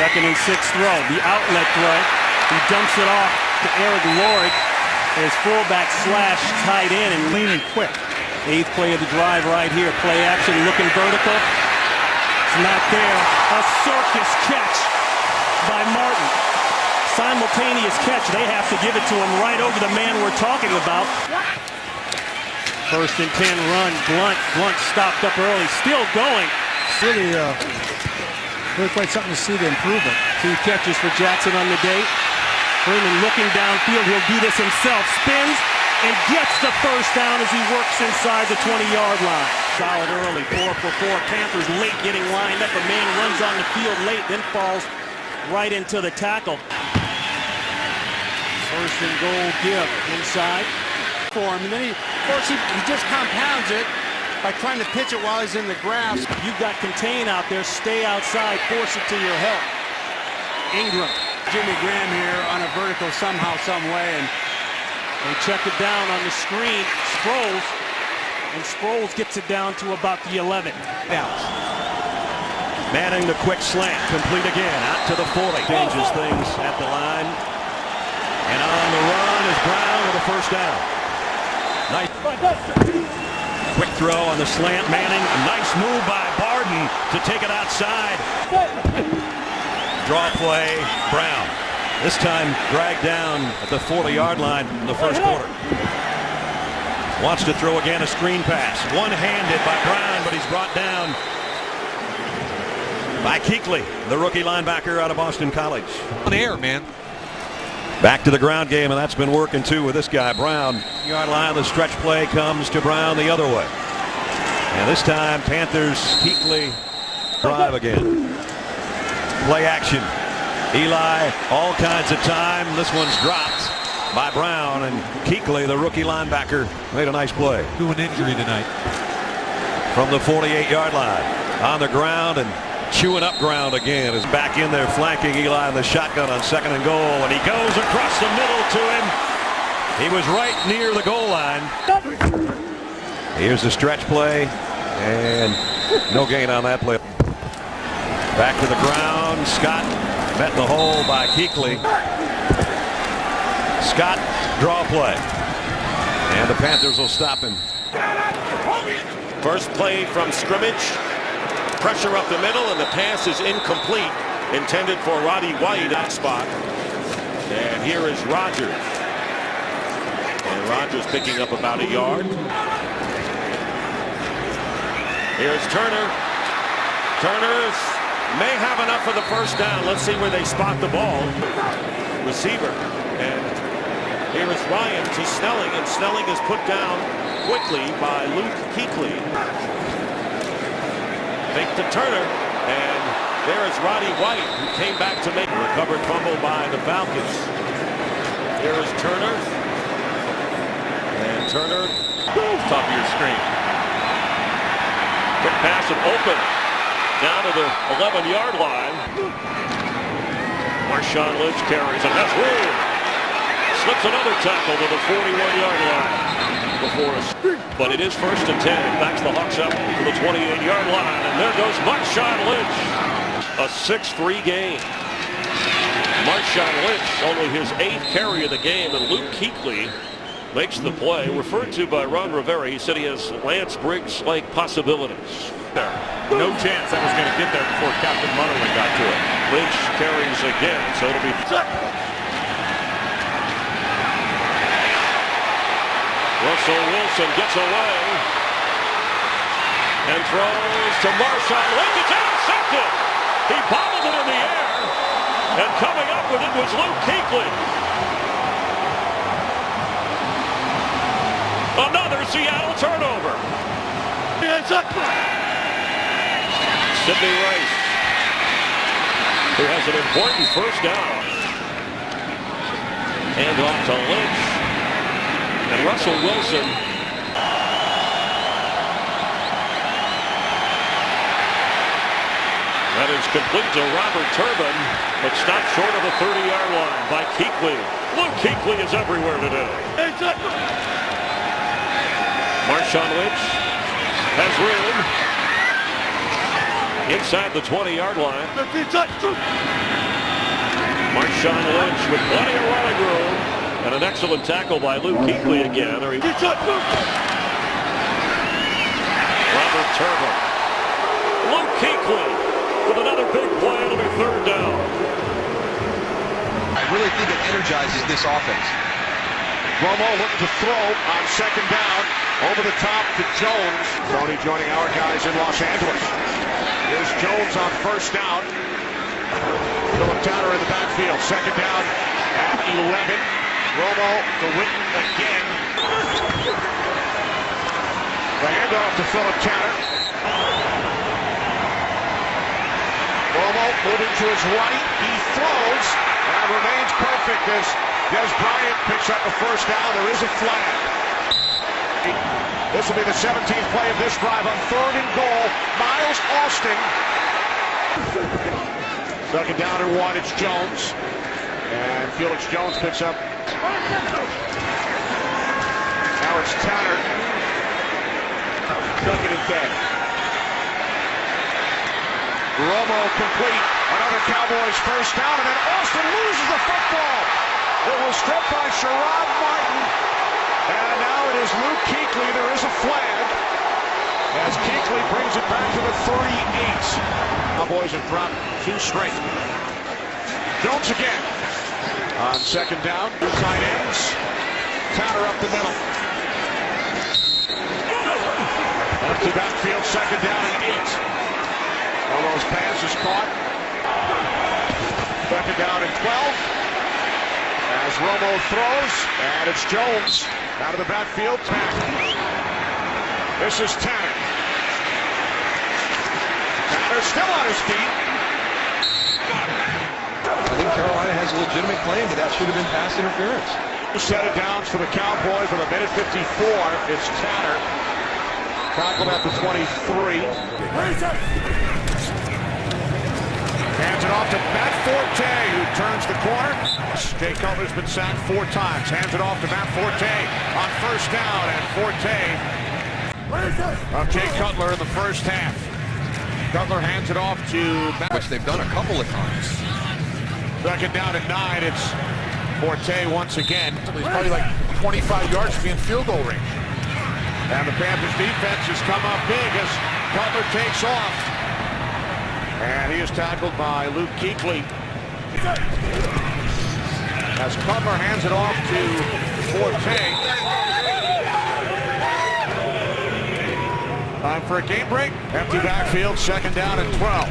Second and 6 throw. The outlet throw. He dumps it off to Eric Lloyd. His fullback slash tight end and leaning quick. 8th play of the drive right here. Play action looking vertical. It's not there. A circus catch by Martin. Simultaneous catch. They have to give it to him right over the man we're talking about. First and 10 run. Blunt stopped up early. Still going. Really quite something to see the improvement. 2 catches for Jackson on the day. Freeman looking downfield. He'll do this himself. Spins and gets the first down as he works inside the 20-yard line. Solid early. 4 for 4. Panthers late getting lined up. A man runs on the field late, then falls right into the tackle. First and goal give inside For him, and then he just compounds it by trying to pitch it while he's in the grass. You've got Contain out there. Stay outside. Force it to your help. Ingram. Jimmy Graham here on a vertical somehow, some way, and they check it down on the screen. Sproles gets it down to about the 11. Manning the quick slant, complete again, out to the 40. Changes things at the line. And on the run is Brown with a first down. Nice. Quick throw on the slant. Manning, a nice move by Barden to take it outside. Draw play, Brown. This time dragged down at the 40-yard line in the first quarter. Wants to throw again, a screen pass. One-handed by Brown, but he's brought down by Keekley, the rookie linebacker out of Boston College. On air, man. Back to the ground game, and that's been working too with this guy, Brown. Yard line, the stretch play comes to Brown the other way. And this time, Panthers, Keekley drive again. Play action. Eli, all kinds of time. This one's dropped by Brown, and Keekley, the rookie linebacker, made a nice play. Who an injury tonight. From the 48-yard line, on the ground and chewing up ground again, is back in there flanking Eli in the shotgun on 2nd and goal, and he goes across the middle to him. He was right near the goal line. Here's the stretch play, and no gain on that play. Back to the ground. Scott met the hole by Keekley. Scott, draw play. And the Panthers will stop him. First play from scrimmage. Pressure up the middle, and the pass is incomplete. Intended for Roddy White, that spot. And here is Rodgers. And Rodgers picking up about a yard. Here's Turner. Turner's may have enough for the first down. Let's see where they spot the ball. Receiver. And here is Ryan to Snelling, and Snelling is put down quickly by Luke Keekley. Fake to Turner, and there is Roddy White, who came back to make a recovered fumble by the Falcons. Here is Turner. And Turner, top of your screen. Quick pass and open. Down to the 11-yard line. Marshawn Lynch carries and has room. Slips another tackle to the 41-yard line before us. But it is 1st and 10. Backs the Hawks up to the 28-yard line. And there goes Marshawn Lynch. A 6-3 game. Marshawn Lynch, only his 8th carry of the game. And Luke Keekley makes the play. Referred to by Ron Rivera, he said he has Lance Briggs-like possibilities. No chance that was going to get there before Captain Munnerlyn got to it. Lynch carries again, so it'll be... Russell Wilson gets away and throws to Marshawn Lynch. It's intercepted. He bobbled it in the air, and coming up with it was Luke Keekley. Another Seattle turnover. Sidney Rice, who has an important first down. Hand off to Lynch. And Russell Wilson. That is complete to Robert Turbin, but stopped short of the 30-yard line by Keekley. Luke Keekley is everywhere today. Marshawn Lynch has room inside the 20-yard line. Marshawn Lynch with plenty of running room. And an excellent tackle by Luke Keekley again. Robert Turner. Luke Keekley with another big play. It'll be third down. I really think it energizes this offense. Romo looking to throw on second down. Over the top to Jones. Tony joining our guys in Los Angeles. Here's Jones on first down. Philip Towner in the backfield. Second down at 11. Romo to Witten again. The handoff to Philip Towner. Romo moving to his right. He throws and remains perfect as Des Bryant picks up a first down. There is a flag. This will be the 17th play of this drive on 3rd and goal. Miles Austin. Second down and 1. It's Jones. And Felix Jones picks up. Now it's Tanner. Second and 10. Romo complete. Another Cowboys first down. And then Austin loses the football. It was stripped by Sherrod Martin. And now it is Luke Keekley. There is a flag as Keekley brings it back to the 38. Cowboys have dropped 2 straight. Jones again on second down. 2 tight ends. Tanner up the middle. Empty backfield. Second down and 8. All those passes caught. Second down and 12. As Romo throws, and it's Jones out of the backfield. Back. This is Tanner. Tanner still on his feet. I think Carolina has a legitimate claim that should have been pass interference. Set of downs for the Cowboys with a minute 54. It's Tanner. Tackled at the 23. Hands it off to Matt Forte, who turns the corner. Jay Cutler's been sacked 4 times. Hands it off to Matt Forte on first down, and Forte of Jay Cutler in the first half. Cutler hands it off to Matt. Which they've done a couple of times. Second down and 9. It's Forte once again. He's probably like 25 yards from being field goal range. And the Panthers defense has come up big as Cutler takes off. And he is tackled by Luke Keekley. As Cutler hands it off to Forte. Time for a game break. Empty backfield, second down and 12.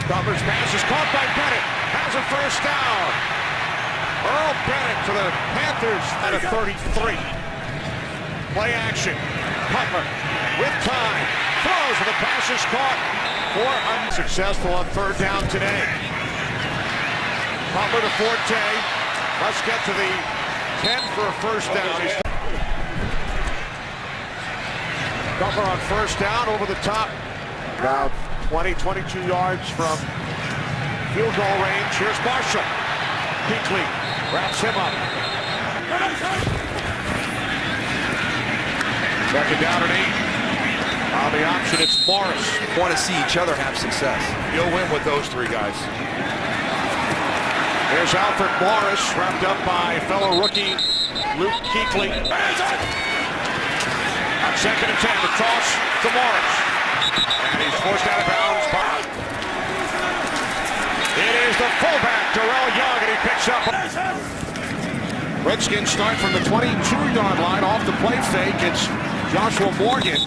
Cutler's pass is caught by Bennett. Has a first down. Earl Bennett to the Panthers at a 33. Play action. Cutler with time. Throws and the pass is caught. 4 unsuccessful on third down today. Cutler to Forte. Let's get to the 10 for a first down. Cutler on first down over the top. About 20, 22 yards from field goal range. Here's Marshall. Keekley wraps him up. Second down and 8. On the option, it's Morris. Want to see each other have success. You'll win with those 3 guys. There's Alfred Morris, wrapped up by fellow rookie Luke Keekley. On second and 10, the toss to Morris. And he's forced out of bounds. It is the fullback, Darrell Young, and he picks up. Redskins start from the 22-yard line off the play fake. It's Joshua Morgan.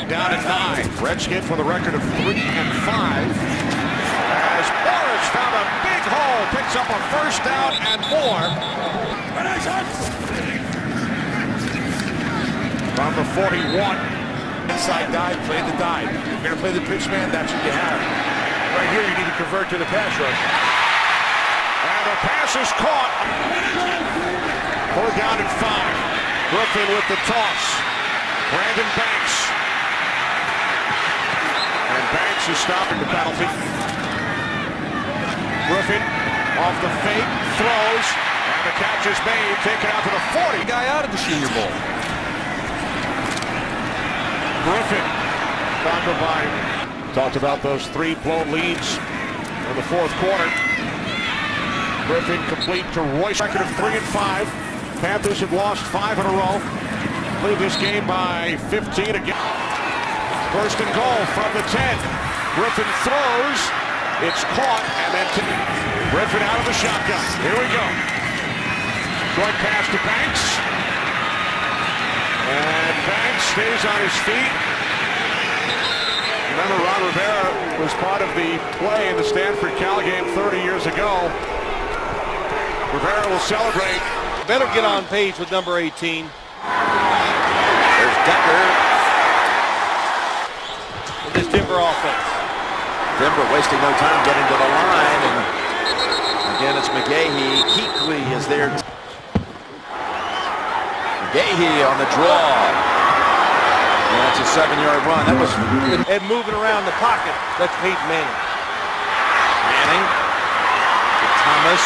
Down at 9. Redskins with a record of 3-5. As Morris found a big hole, picks up a first down and more. From the 41. Inside dive, play the dive. If you're going to play the pitch man, that's what you have. Right here, you need to convert to the pass rush. And the pass is caught. 4th down and 5. Griffin with the toss. Brandon Banks. And Banks is stopping the penalty. Griffin off the fake, throws, and the catch is made, taken out to the 40. Guy out of the Senior Bowl. Griffin, talked about those 3 blown leads in the 4th quarter. Griffin complete to Royce. Record of 3 and 5. Panthers have lost 5 in a row. Lead this game by 15 again. First and goal from the 10. Griffin throws. It's caught, and then Griffin out of the shotgun. Here we go. Short pass to Banks. And Banks stays on his feet. Remember, Ron Rivera was part of the play in the Stanford-Cal game 30 years ago. Rivera will celebrate. Better get on page with number 18. There's Decker. With this Denver offense. Denver wasting no time getting to the line. And again, it's McGahee. Keekley is there. McGahee on the draw. And that's a 7-yard run. That was And moving around the pocket. That's Peyton Manning. Manning to Thomas.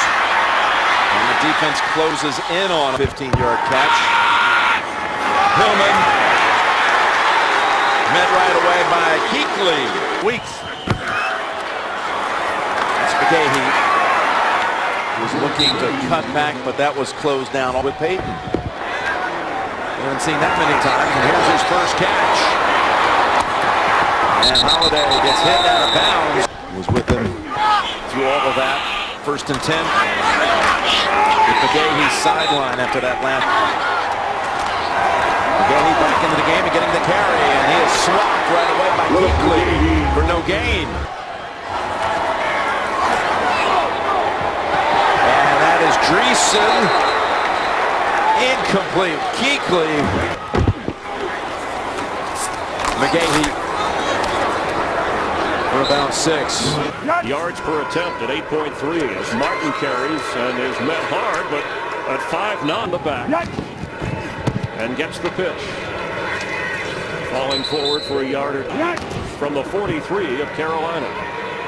And the defense closes in on a 15-yard catch. Hillman met right away by Keekley. Weeks. That's McGahee. Was looking to cut back, but that was closed down with Peyton. We haven't seen that many times, and here's his first catch. And Holiday gets hit out of bounds. Was with him through all of that. First and 10. With McGahee's sideline after that last. McGahee back into the game and getting the carry, and he is swapped right away by Keekley for no gain. And that is Dreesen. Incomplete. Keekley. McGahee for about 6. Yards per attempt at 8.3 as Martin carries and is met hard, but at 5-9 the back. And gets the pitch. Falling forward for a yard or two from the 43 of Carolina.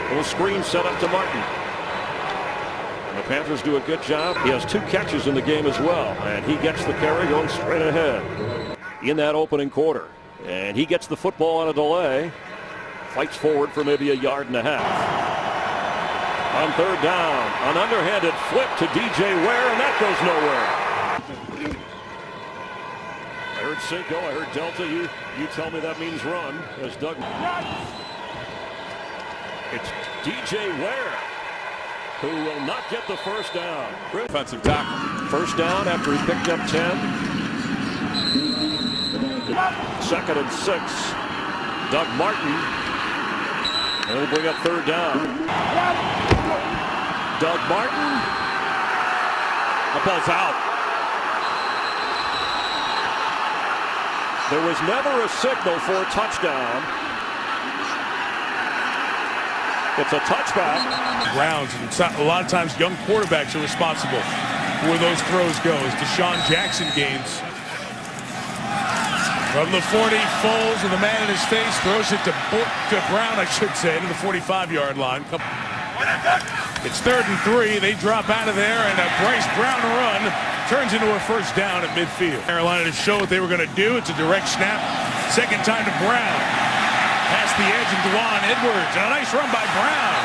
Little screen set up to Martin. And the Panthers do a good job. He has 2 catches in the game as well, and he gets the carry going straight ahead in that opening quarter. And he gets the football on a delay. Fights forward for maybe a yard and a half. On 3rd down, an underhanded flip to DJ Ware, and that goes nowhere. I heard Cinco, I heard Delta. You tell me that means run as Doug. It's DJ Ware who will not get the first down. Offensive tackle. First down after he picked up 10. 2nd and 6. Doug Martin. And he'll bring up 3rd down. Doug Martin. The ball's out. There was never a signal for a touchdown. It's a touchback. Browns, and a lot of times young quarterbacks are responsible for where those throws go. As Deshaun Jackson gains. From the 40, Foles with a man in his face, throws it to Brown, I should say, to the 45-yard line. It's 3rd and 3. They drop out of there, and a Bryce Brown run turns into a first down at midfield. Carolina to show what they were going to do. It's a direct snap. Second time to Brown. Past the edge and Dwan Edwards. And a nice run by Brown.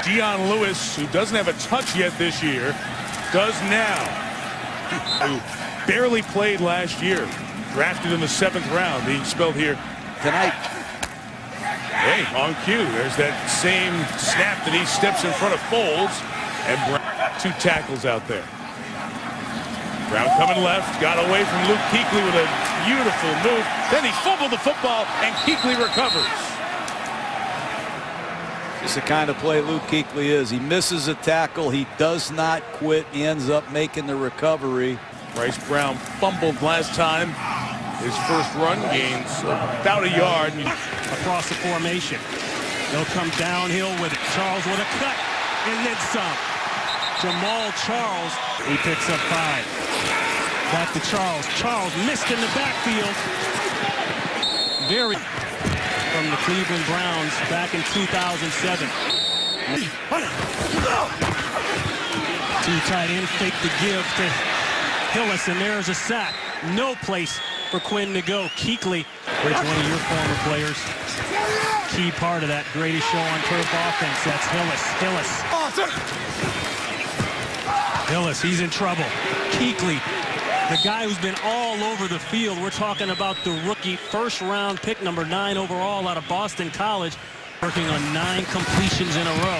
Dion Lewis, who doesn't have a touch yet this year, does now. Who barely played last year. Drafted in the 7th round. Being spelled here tonight. Hey, on cue. There's that same snap that he steps in front of Foles. And Brown, 2 tackles out there. Brown coming left, got away from Luke Keekley with a beautiful move. Then he fumbled the football, and Keekley recovers. It's the kind of play Luke Keekley is. He misses a tackle. He does not quit. He ends up making the recovery. Bryce Brown fumbled last time. His first run gains about a yard. Across the formation. They'll come downhill with it. Charles with a cut, and then some. Jamal Charles, he picks up 5. Back to Charles. Charles missed in the backfield. Very from the Cleveland Browns back in 2007. 2 tight end, fake the give to Hillis, and there's a sack. No place for Quinn to go. Keekley, one of your former players. Key part of that greatest show on turf offense. That's Hillis. Hillis, he's in trouble. Keekley, the guy who's been all over the field. We're talking about the rookie first-round pick, number 9 overall out of Boston College, working on 9 completions in a row.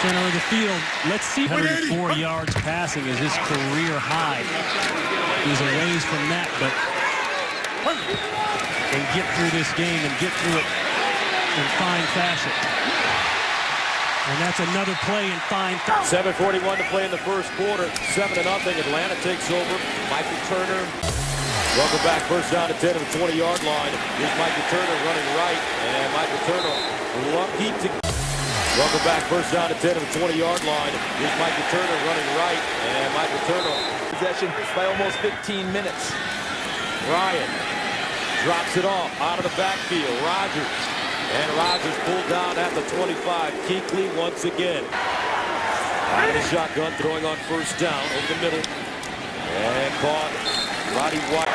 Center of the field. Let's see. 104 yards passing is his career high. He's a ways from that, but can get through this game and get through it in fine fashion. And that's another play in fine fashion. 7:41 to play in the first quarter. 7-0. Atlanta takes over. Michael Turner. Welcome back. First down at 10 of the 20-yard line. Here's Michael Turner running right. And Michael Turner lucky to... Welcome back. First down at 10 of the 20-yard line. Here's Michael Turner running right. And Michael Turner. Possession by almost 15 minutes. Ryan drops it off out of the backfield. Rodgers. And Rodgers pulled down at the 25. Keekley once again. Out of the shotgun, throwing on first down over the middle. And caught. Roddy White.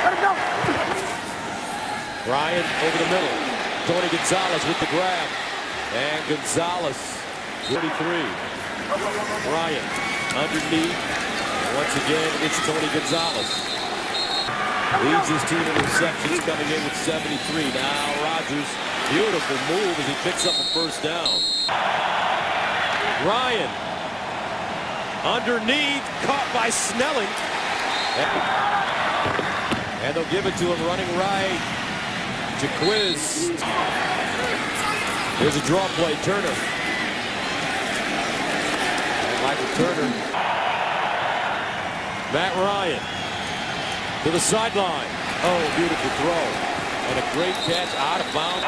Ryan over the middle. Tony Gonzalez with the grab. And Gonzalez, 33. Ryan underneath. Once again, it's Tony Gonzalez. Leads his team in receptions, coming in with 73. Now Rodgers, beautiful move as he picks up a first down. Ryan underneath, caught by Snelling. And they'll give it to him running right. Jaquiz. Here's a draw play, Turner. And Michael Turner. Matt Ryan to the sideline. Oh, beautiful throw. And a great catch out of bounds.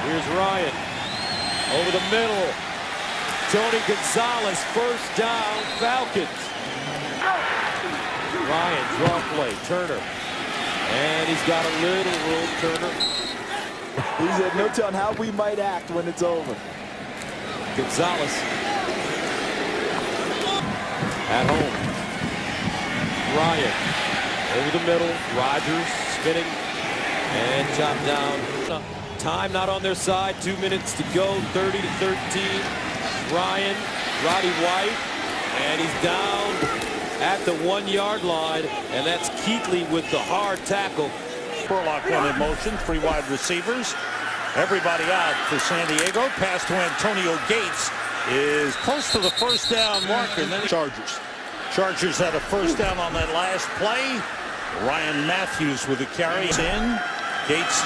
Here's Ryan. Over the middle. Tony Gonzalez, first down, Falcons. Ryan, draw play, Turner. And he's got a little room, Turner. He said, no telling how we might act when it's over. Gonzalez at home. Ryan over the middle. Rodgers spinning and chopped down. Time not on their side. 2 minutes to go. 30-13. Ryan, Roddy White, and he's down at the 1-yard line, and that's Keekley with the hard tackle. Spurlock one in motion, 3 wide receivers. Everybody out for San Diego. Pass to Antonio Gates is close to the first down marker. And then Chargers had a first down on that last play. Ryan Matthews with the carry in. Gates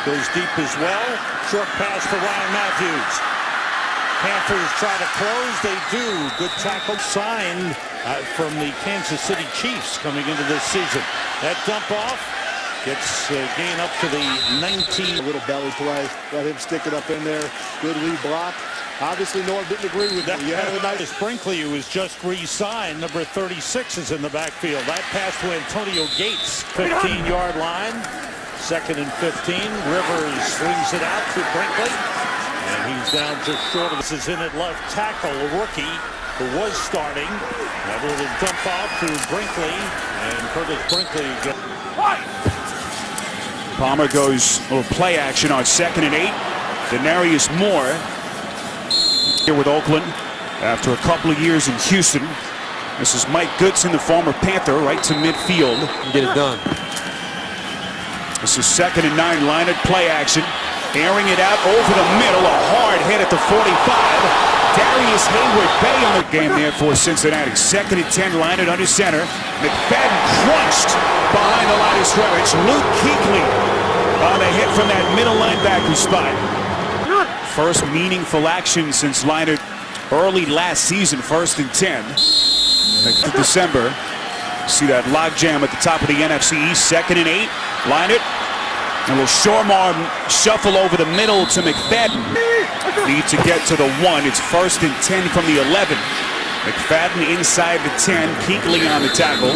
goes deep as well. Short pass for Ryan Matthews. Panthers try to close. They do. Good tackle signed from the Kansas City Chiefs coming into this season. That dump off gets gain up to the 19. A little belly play. Let him stick it up in there. Good lead block. Obviously, Norm didn't agree with that. Brinkley, who was just re-signed, number 36, is in the backfield. That pass to Antonio Gates, 15-yard line. 2nd and 15. Rivers swings it out to Brinkley. And he's down just short of this. Is in at left tackle, a rookie who was starting. That little dump off to Brinkley. And Curtis Brinkley again. Palmer goes a little play action on 2nd and 8. Denarius Moore here with Oakland after a couple of years in Houston. This is Mike Goodson, the former Panther, right to midfield. Get it done. This is 2nd and 9, line at play action. Airing it out over the middle, a hard hit at the 45. Darius Hayward Bay on the game there for Cincinnati. 2nd and 10, line it under center. McFadden crunched behind the line of scrimmage. Luke Keekley on the hit from that middle linebacker spot. First meaningful action since Leinart early last season, 1st and 10. Next to December. See that logjam at the top of the NFC East. 2nd and 8, Leinart. And will Shormarm shuffle over the middle to McFadden. Need to get to the 1. It's 1st and 10 from the 11. McFadden inside the 10. Keekley on the tackle.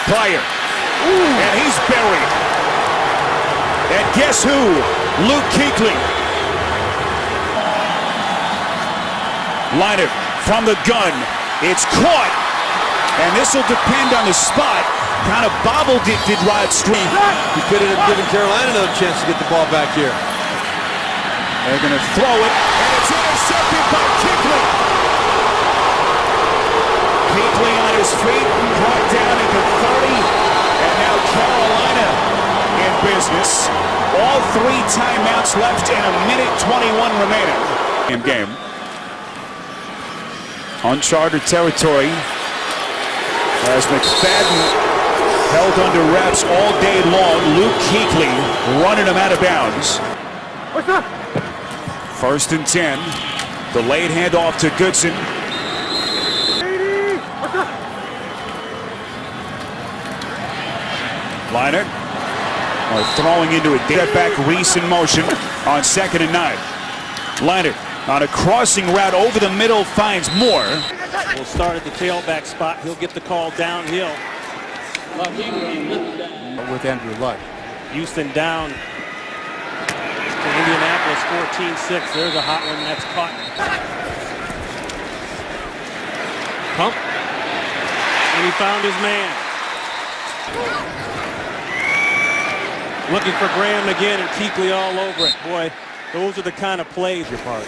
Pryor. And he's buried. And guess who? Luke Keekley. Leinart from the gun. It's caught. And this will depend on the spot. Kind of bobbled it, did Rod Street. He could have given Carolina another chance to get the ball back here. They're going to throw it, and it's intercepted by Keekley. Keekley on his feet, brought down at the 30, and now Carolina in business. All 3 timeouts left and 1:21 remaining in game. Uncharted territory as McFadden held under wraps all day long. Luke Keekley running him out of bounds. What's up? 1st and 10. Delayed handoff to Goodson. Liner throwing into a dead back. Reese in motion on 2nd and 9. Liner on a crossing route over the middle finds Moore. We'll start at the tailback spot. He'll get the call downhill. With Andrew Luck. Houston down to Indianapolis 14-6. There's a hot one that's caught. Pump. And he found his man. Looking for Graham again and Keekley all over it. Boy, those are the kind of plays your part.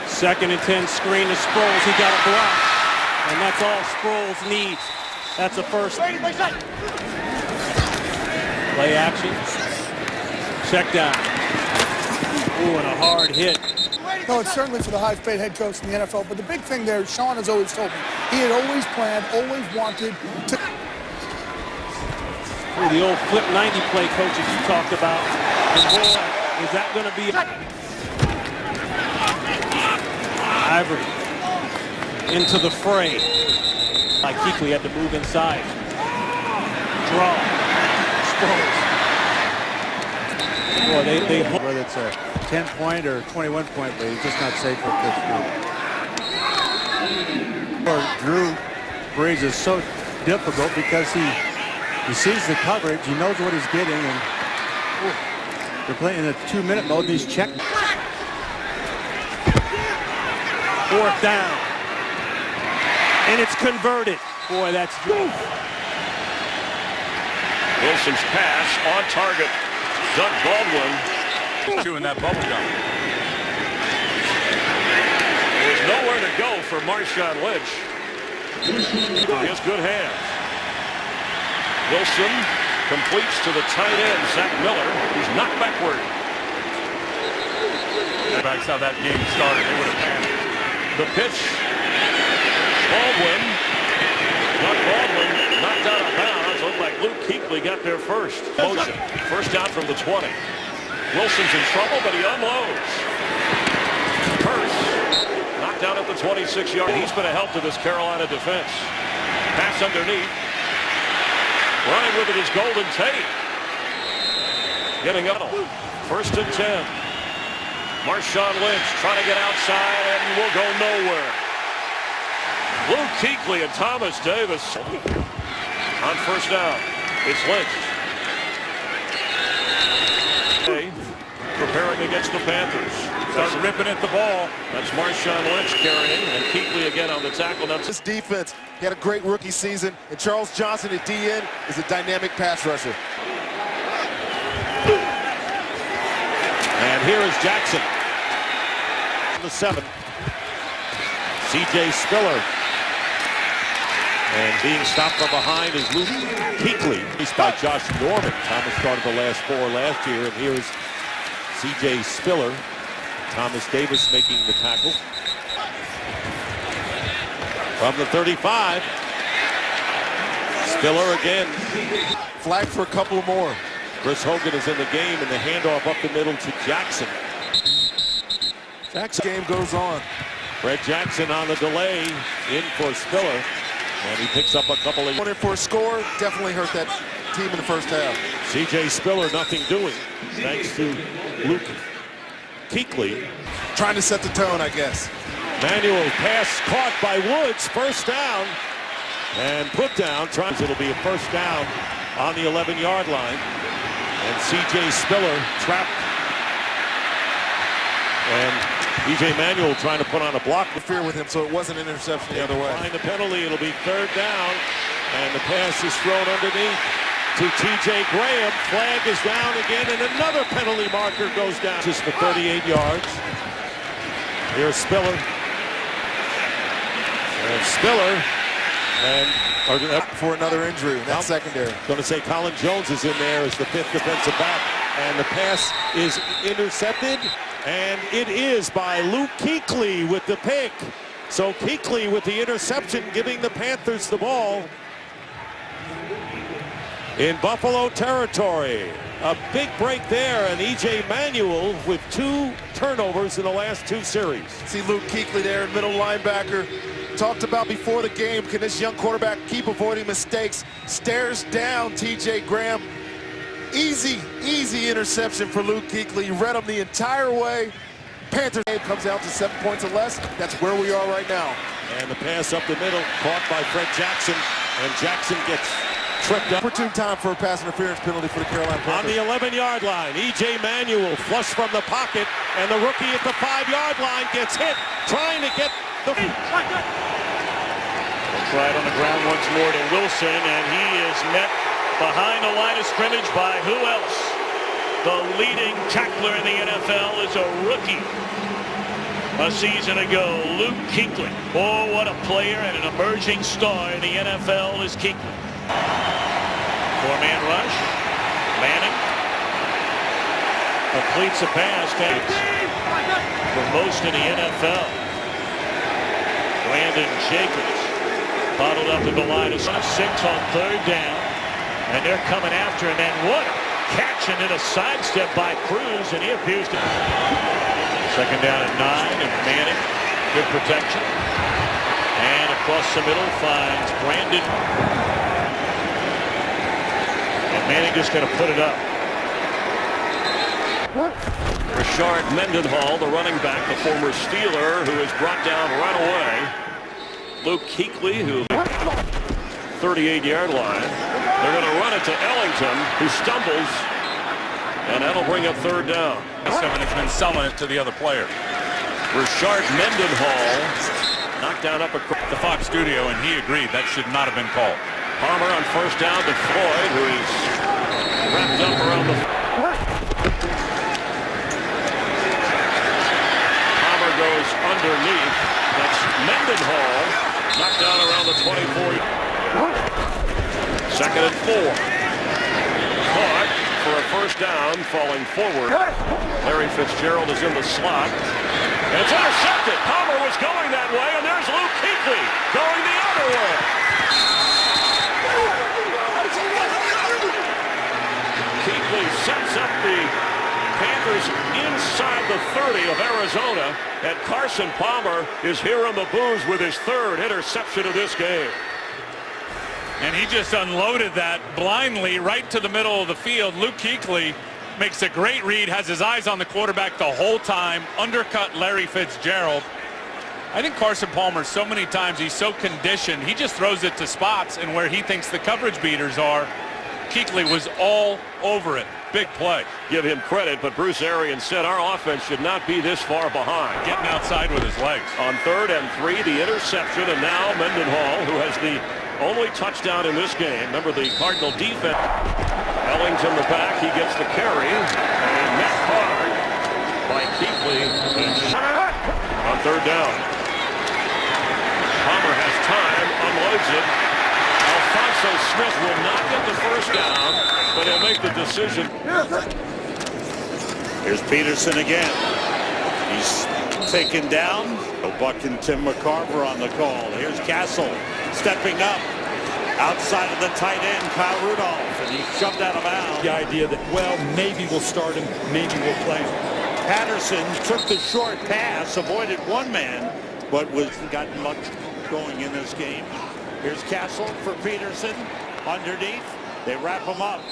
2nd and 10 screen to Sproles. He got a block. And that's all Sproles needs. That's a first. Play action. Check down. Ooh, and a hard hit. No, it's certainly for the highest paid head coach in the NFL. But the big thing there, Sean has always told me, he had always planned, always wanted to. Ooh, the old flip 90 play coaches you talked about. And boy, is that going to be Ivory into the fray. Like Keekley had to move inside. Draw. Sproles. Boy, they whether it's a 10-point or 21-point, but he's just not safe with this group. Drew Brees is so difficult because he sees the coverage, he knows what he's getting, and they're playing in a 2-minute mode, and he's checking. 4th down. And it's converted. Boy, that's good. Wilson's pass on target. Doug Baldwin chewing that bubble gum. There's nowhere to go for Marshawn Lynch. He has good hands. Wilson completes to the tight end, Zach Miller, who's knocked backward. That's how that game started. They would have panicked. The pitch. Baldwin. Doug Baldwin knocked out of bounds. Looked like Luke Keekley got there first. Motion. 1st down from the 20. Wilson's in trouble, but he unloads. Hurst knocked out at the 26-yard. He's been a help to this Carolina defense. Pass underneath. Running with it is Golden Tate. Getting up. 1st and 10. Marshawn Lynch trying to get outside and will go nowhere. Luke Keekley and Thomas Davis on 1st down. It's Lynch. Preparing against the Panthers. Starts ripping at the ball. That's Marshawn Lynch carrying, and Keekley again on the tackle. Now this defense, he had a great rookie season, and Charles Johnson at DN is a dynamic pass rusher. And here is Jackson. The 7. C.J. Spiller. And being stopped from behind is Luke Keekley. Faced by Josh Norman. Thomas started the last 4 last year. And here's C.J. Spiller. Thomas Davis making the tackle. From the 35. Spiller again. Flag for a couple more. Chris Hogan is in the game, and the handoff up the middle to Jackson. Jackson game goes on. Fred Jackson on the delay, in for Spiller, and he picks up a couple of. Wanted for a score, definitely hurt that team in the 1st half. C.J. Spiller nothing doing, thanks to Luke Keekley. Trying to set the tone, I guess. Manuel pass caught by Woods, 1st down, and put down. It'll be a 1st down on the 11-yard line. And C.J. Spiller trapped. And B.J. Manuel trying to put on a block. Fear with him, so it wasn't an interception the other way. Find the penalty. It'll be 3rd down. And the pass is thrown underneath. to T.J. Graham. Flag is down again, and another penalty marker goes down. Just for 38 yards. Here's Spiller. And Spiller. And for another injury in that secondary. Going to say Colin Jones is in there as the 5th defensive back. And the pass is intercepted. And it is by Luke Keekley with the pick. So Keekley with the interception, giving the Panthers the ball in Buffalo territory. A big break there, and E.J. Manuel with 2 turnovers in the last 2 series. See Luke Keekley there, middle linebacker. Talked about before the game, can this young quarterback keep avoiding mistakes? Stares down T.J. Graham. Easy interception for Luke Keekley. Read him the entire way. Panthers game comes out to 7 points or less. That's where we are right now. And the pass up the middle, caught by Fred Jackson, and Jackson gets tripped up. Opportune time for a pass interference penalty for the Carolina Panthers. On the 11-yard line, E.J. Manuel flush from the pocket, and the rookie at the 5-yard line gets hit, trying to get the... They'll try it on the ground once more to Wilson, and he is met behind the line of scrimmage by who else? The leading tackler in the NFL is a rookie. A season ago, Luke Keekley. Oh, what a player and an emerging star in the NFL is Keekley. 4-man rush. Manning completes a pass for most in the NFL. Brandon Jacobs bottled up at the line of 6 on 3rd down. And they're coming after him, and what a catch, and then a sidestep by Cruz, and he appears to... 2nd down at 9, and Manning, good protection. And across the middle finds Brandon. And Manning just going to put it up. Rashard Mendenhall, the running back, the former Steeler, who is brought down right away. Luke Keekley, who... 38-yard line. They're going to run it to Ellington, who stumbles, and that'll bring up 3rd down. Has been selling it to the other player. Rashard Mendenhall knocked down up across The Fox studio, and he agreed that should not have been called. Palmer on 1st down to Floyd, who is wrapped up around the... Palmer goes underneath. That's Mendenhall, knocked down around the 24. 2nd and 4. Caught for a 1st down, falling forward. Larry Fitzgerald is in the slot. And it's intercepted. Palmer was going that way, and there's Luke Keekley going the other way. Keekley sets up the Panthers inside the 30 of Arizona, and Carson Palmer is here on the booze with his 3rd interception of this game. And he just unloaded that blindly right to the middle of the field. Luke Keekley makes a great read, has his eyes on the quarterback the whole time, undercut Larry Fitzgerald. I think Carson Palmer, so many times he's so conditioned, he just throws it to spots, and where he thinks the coverage beaters are, Keekley was all over it. Big play. Give him credit, but Bruce Arians said our offense should not be this far behind. Getting outside with his legs. On 3rd and 3, the interception, and now Mendenhall, who has the only touchdown in this game. Remember the Cardinal defense. Ellington the back, he gets the carry, and met hard by Keekley on 3rd down. Palmer has time, unloads it. Alphonso Smith will not get the 1st down, but he'll make the decision. Here's Peterson again. He's taken down. Buck and Tim McCarver on the call. Here's Castle stepping up. Outside of the tight end, Kyle Rudolph, and he shoved out of bounds. The idea that, well, maybe we'll start him, maybe we'll play him. Patterson took the short pass, avoided one man, but hasn't gotten much going in this game. Here's Castle for Peterson. Underneath, they wrap him up.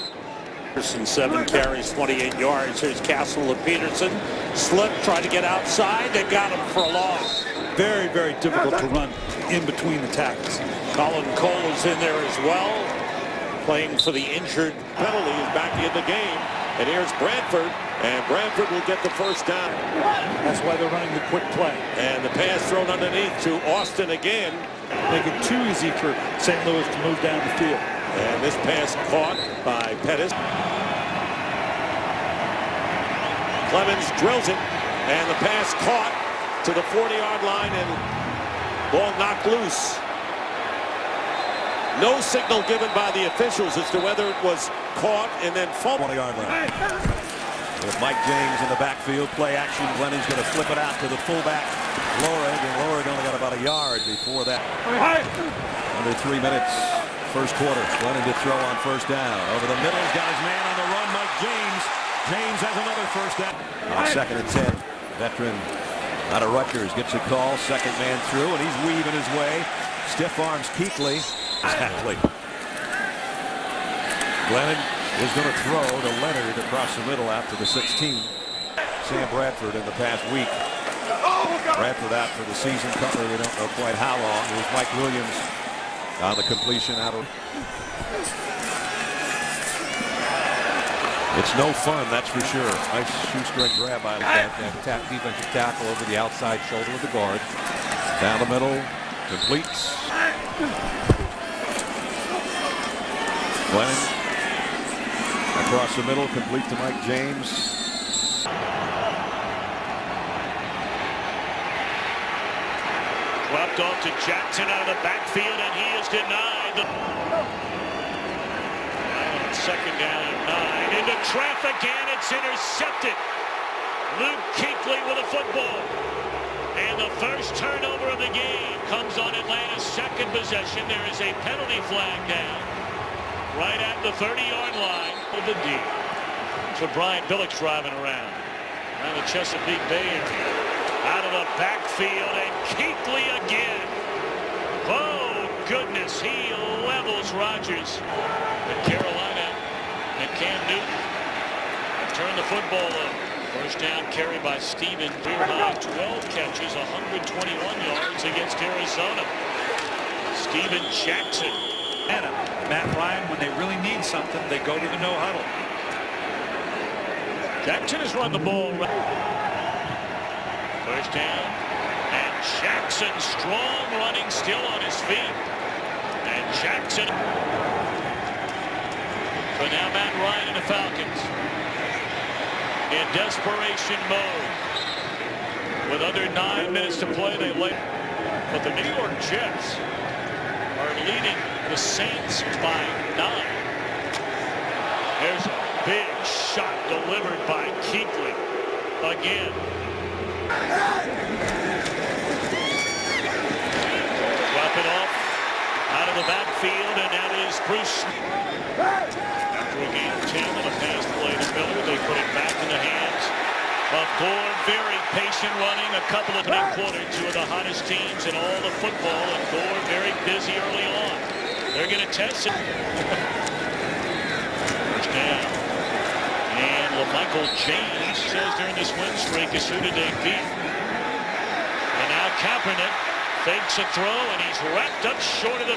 Peterson 7 carries, 28 yards. Here's Castle and Peterson. Slip, try to get outside. They got him for a loss. Very, very difficult to run in between the tackles. Colin Cole is in there as well, playing for the injured. Penalty is back in the game. And here's Bradford, and Bradford will get the 1st down. That's why they're running the quick play. And the pass thrown underneath to Austin again. Make it too easy for St. Louis to move down the field. And this pass caught by Pettis. Clemens drills it, and the pass caught to the 40-yard line, and ball knocked loose. No signal given by the officials as to whether it was caught and then fumbled. 20-yard line. With Mike James in the backfield, play action. Glennon's going to flip it out to the fullback, Lorig, and Lorig only got about a yard before that. Under 3 minutes, first quarter. Glennon to throw on first down. Over the middle, he's got his man on the run, Mike James. James has another first down. On 2nd and 10, veteran out of Rutgers gets a call, second man through, and he's weaving his way. Stiff arms Keekley. Exactly. Glennon is going to throw to Leonard across the middle out to the 16. Sam Bradford in the past week. Bradford out for the season. Cutler, we don't know quite how long. It was Mike Williams on the completion out of. It's no fun, that's for sure. Nice shoestring grab by that defensive tackle over the outside shoulder of the guard. Down the middle, completes. Glennon across the middle, complete to Mike James. Dropped off to Jackson out of the backfield, and he is denied. Second down and 9. Into traffic, and it's intercepted. Luke Keekley with a football. And the first turnover of the game comes on Atlanta's second possession. There is a penalty flag down right at the 30-yard line of the D. So Brian Billick's driving around the Chesapeake Bay area. Out of the backfield, and Keekley again. Oh, goodness, he levels Rodgers. And Carolina and Cam Newton turn the football over. First down carry by Steven. Career high 12 catches, 121 yards against Arizona. Steven Jackson. And Matt Ryan, when they really need something, they go to the no huddle. Jackson has run the ball. First down. And Jackson strong running, still on his feet. And Jackson. But now Matt Ryan and the Falcons in desperation mode. With under 9 minutes to play, they lay. But the New York Jets are leading the Saints by 9. There's a big shot delivered by Keekley again. Drop it off out of the backfield, and that is Bruce. After a game of 10 on a pass play to Miller, they put it back in the hands of Gore. Very patient running. A couple of quarters, two of the hottest teams in all of football, and Gore very busy early on. They're going to test it. First down. And LaMichael James says during this win streak is suited to beat. And now Kaepernick fakes a throw, and he's wrapped up short of the.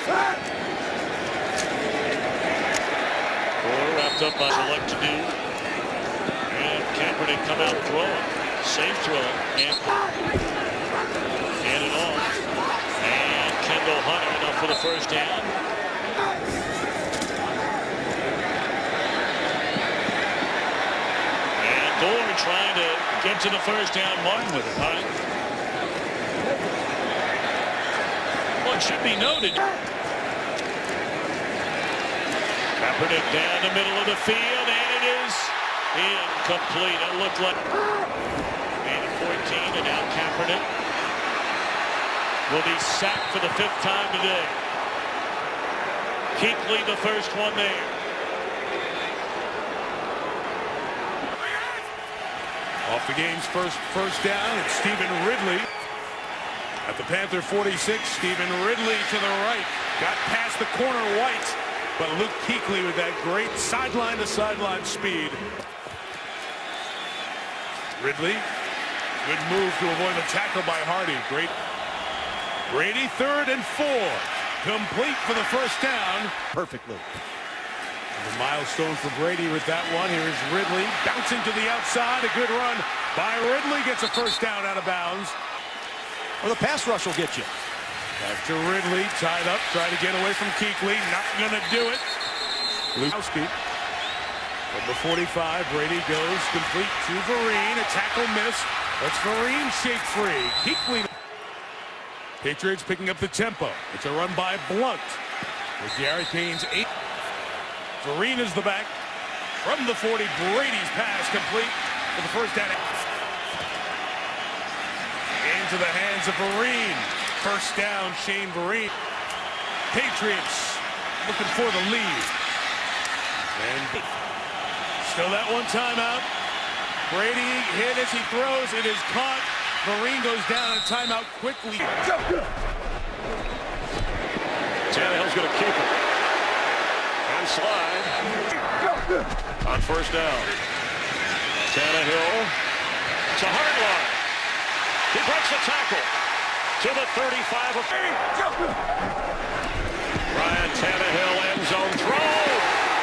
Gore wrapped up by select to do. And Kaepernick come out throwing. Safe throw. And it off. And Kendall Hunter enough for the first down. And Gore trying to get to the first down mark with it. Well, it should be noted. Kaepernick down the middle of the field, and it is incomplete. It looked like made it 14, and now Kaepernick will be sacked for the 5th time today. Keekley the first one there. Off the game's first down, it's Stephen Ridley. At the Panther 46, Stephen Ridley to the right. Got past the corner White, but Luke Keekley with that great sideline-to-sideline speed. Ridley, good move to avoid the tackle by Hardy. Great. Brady 3rd and 4. Complete for the first down. Perfectly. The milestone for Brady with that one. Here's Ridley bouncing to the outside. A good run by Ridley. Gets a first down out of bounds. Well, the pass rush will get you. Back to Ridley, tied up, trying to get away from Keekley. Not going to do it. Lukowski from the 45. Brady goes complete to Vereen. A tackle miss. That's Vereen shake free. Keekley. Patriots picking up the tempo. It's a run by Blunt. With Gary Cane's 8. Vereen is the back. From the 40, Brady's pass complete for the first down. Into the hands of Vereen. First down, Shane Vereen. Patriots looking for the lead. And still that one timeout. Brady hit as he throws. It is caught. Vereen goes down and timeout quickly. Tannehill's going to keep it. And slide. On first down. Tannehill. It's a hard line. He breaks the tackle. To the 35 of Ryan Tannehill, end zone throw.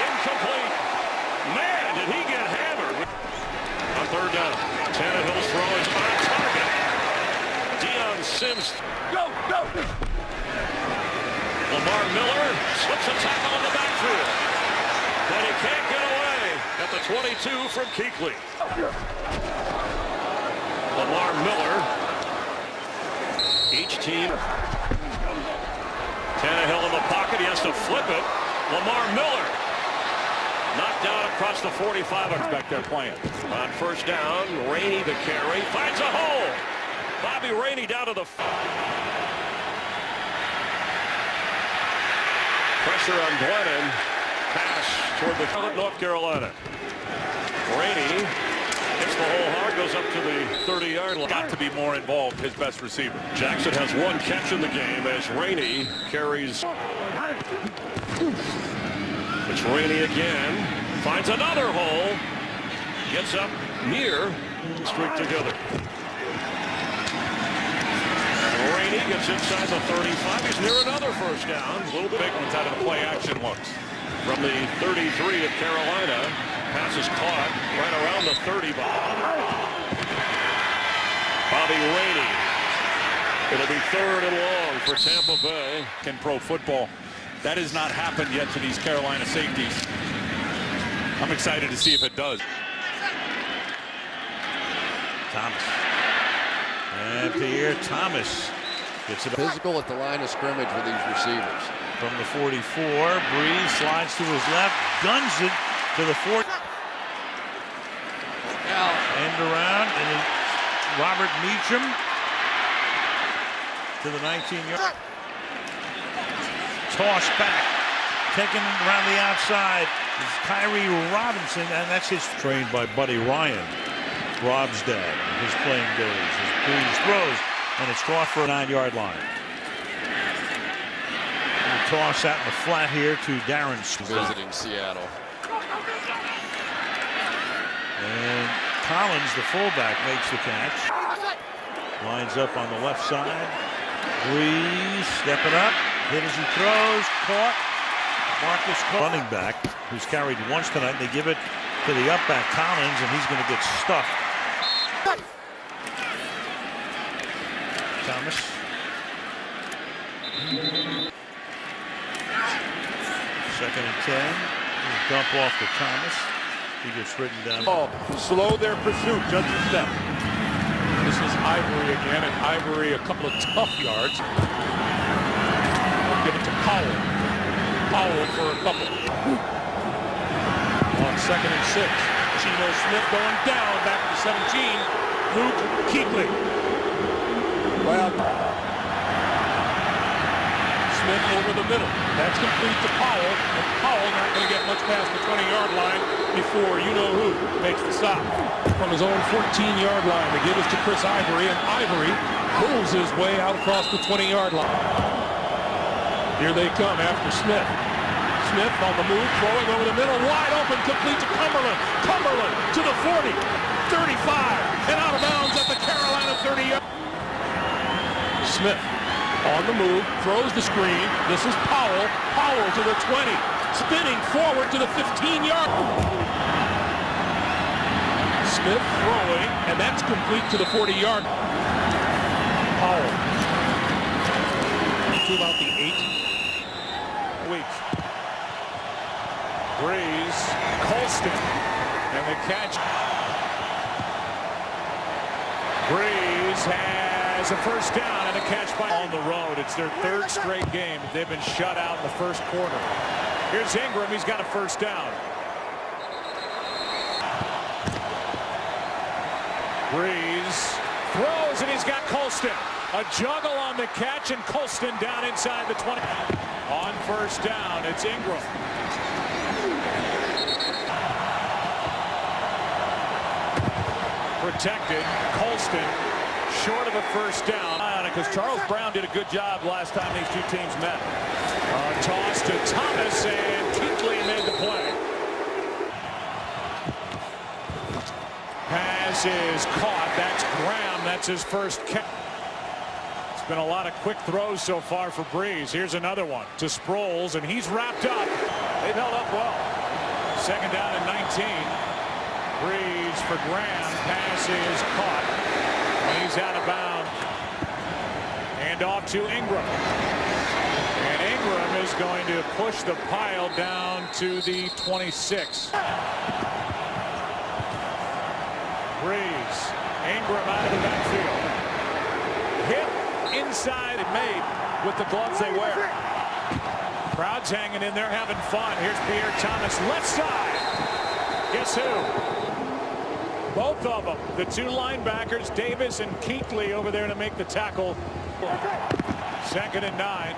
Incomplete. Man, did he get hammered. On third down. Tannehill's throw is on target. Deion Sims. Go! Lamar Miller slips a tackle in the backfield. But he can't get away at the 22 from Keekley. Lamar Miller. Each team. Tannehill in the pocket. He has to flip it. Lamar Miller. Knocked down across the 45. Expect their plan. On first down, Rainey the carry. Finds a hole. Bobby Rainey down to the... Pressure on Glennon. Pass toward the North Carolina. Rainey hits the hole hard, goes up to the 30-yard line. Got to be more involved, his best receiver. Jackson has one catch in the game as Rainey carries. It's Rainey again. Finds another hole. Gets up near. Streak together. Rainey gets inside the 35. He's near another first down. A little bit big ones out of the play action looks. From the 33 of Carolina. Pass is caught right around the 30. Bobby Rainey. It'll be third and long for Tampa Bay. In pro football, that has not happened yet to these Carolina safeties. I'm excited to see if it does. Thomas. And Pierre Thomas gets it. Physical at the line of scrimmage with these receivers. From the 44, Breeze slides to his left, guns it to the 40. End around, and Robert Meacham to the 19-yard. Toss back, taken around the outside is Kyrie Robinson, and that's his trained by Buddy Ryan, Rob's dad, his playing days. As Breeze throws, and it's caught for a 9-yard line. Toss out in the flat here to Darren visiting Seattle. And Collins, the fullback, makes the catch. Lines up on the left side. Breeze stepping up. Hit as he throws. Caught. Marcus running back, who's carried once tonight. They give it to the up back Collins, and he's going to get stuffed. Thomas. Second and 10. Dump off to Thomas. He gets ridden down. Slow their pursuit, just a step. This is Ivory again, and Ivory a couple of tough yards. They'll give it to Powell. Powell for a couple. On second and 6. Geno Smith going down, back to 17. Luke Keekley. Well, Smith over the middle. That's complete to Powell. And Powell not going to get much past the 20-yard line before you-know-who makes the stop. From his own 14-yard line, they give it to Chris Ivory, and Ivory pulls his way out across the 20-yard line. Here they come after Smith. Smith on the move, throwing over the middle, wide open, complete to Cumberland. Cumberland to the 40, 35, and out of bounds at the Carolina 30-yard. Smith on the move, throws the screen. This is Powell. Powell to the 20, spinning forward to the 15-yard. Smith throwing, and that's complete to the 40-yard. Powell to about the 8. Weeks. Breeze, Colston, and the catch. Breeze has a first down and a catch by on the road. It's their third straight game. They've been shut out in the first quarter. Here's Ingram. He's got a first down. Breeze throws, and he's got Colston. A juggle on the catch, and Colston down inside the 20. On first down, it's Ingram. Protected. Colston short of a first down. Because Charles Brown did a good job last time these two teams met. Toss to Thomas, and Keekley made the play. Pass is caught. That's Graham. That's his first catch. It's been a lot of quick throws so far for Breeze. Here's another one to Sproles, and he's wrapped up. They've held up well. Second down and 19. Breeze for Graham. Pass is caught. And he's out of bounds. And off to Ingram. And Ingram is going to push the pile down to the 26. Breeze. Ingram out of the backfield. Hit inside and made with the gloves they wear. Crowd's hanging in there having fun. Here's Pierre Thomas left side. Guess who? Both of them, the two linebackers, Davis and Keekley, over there to make the tackle. Second and 9.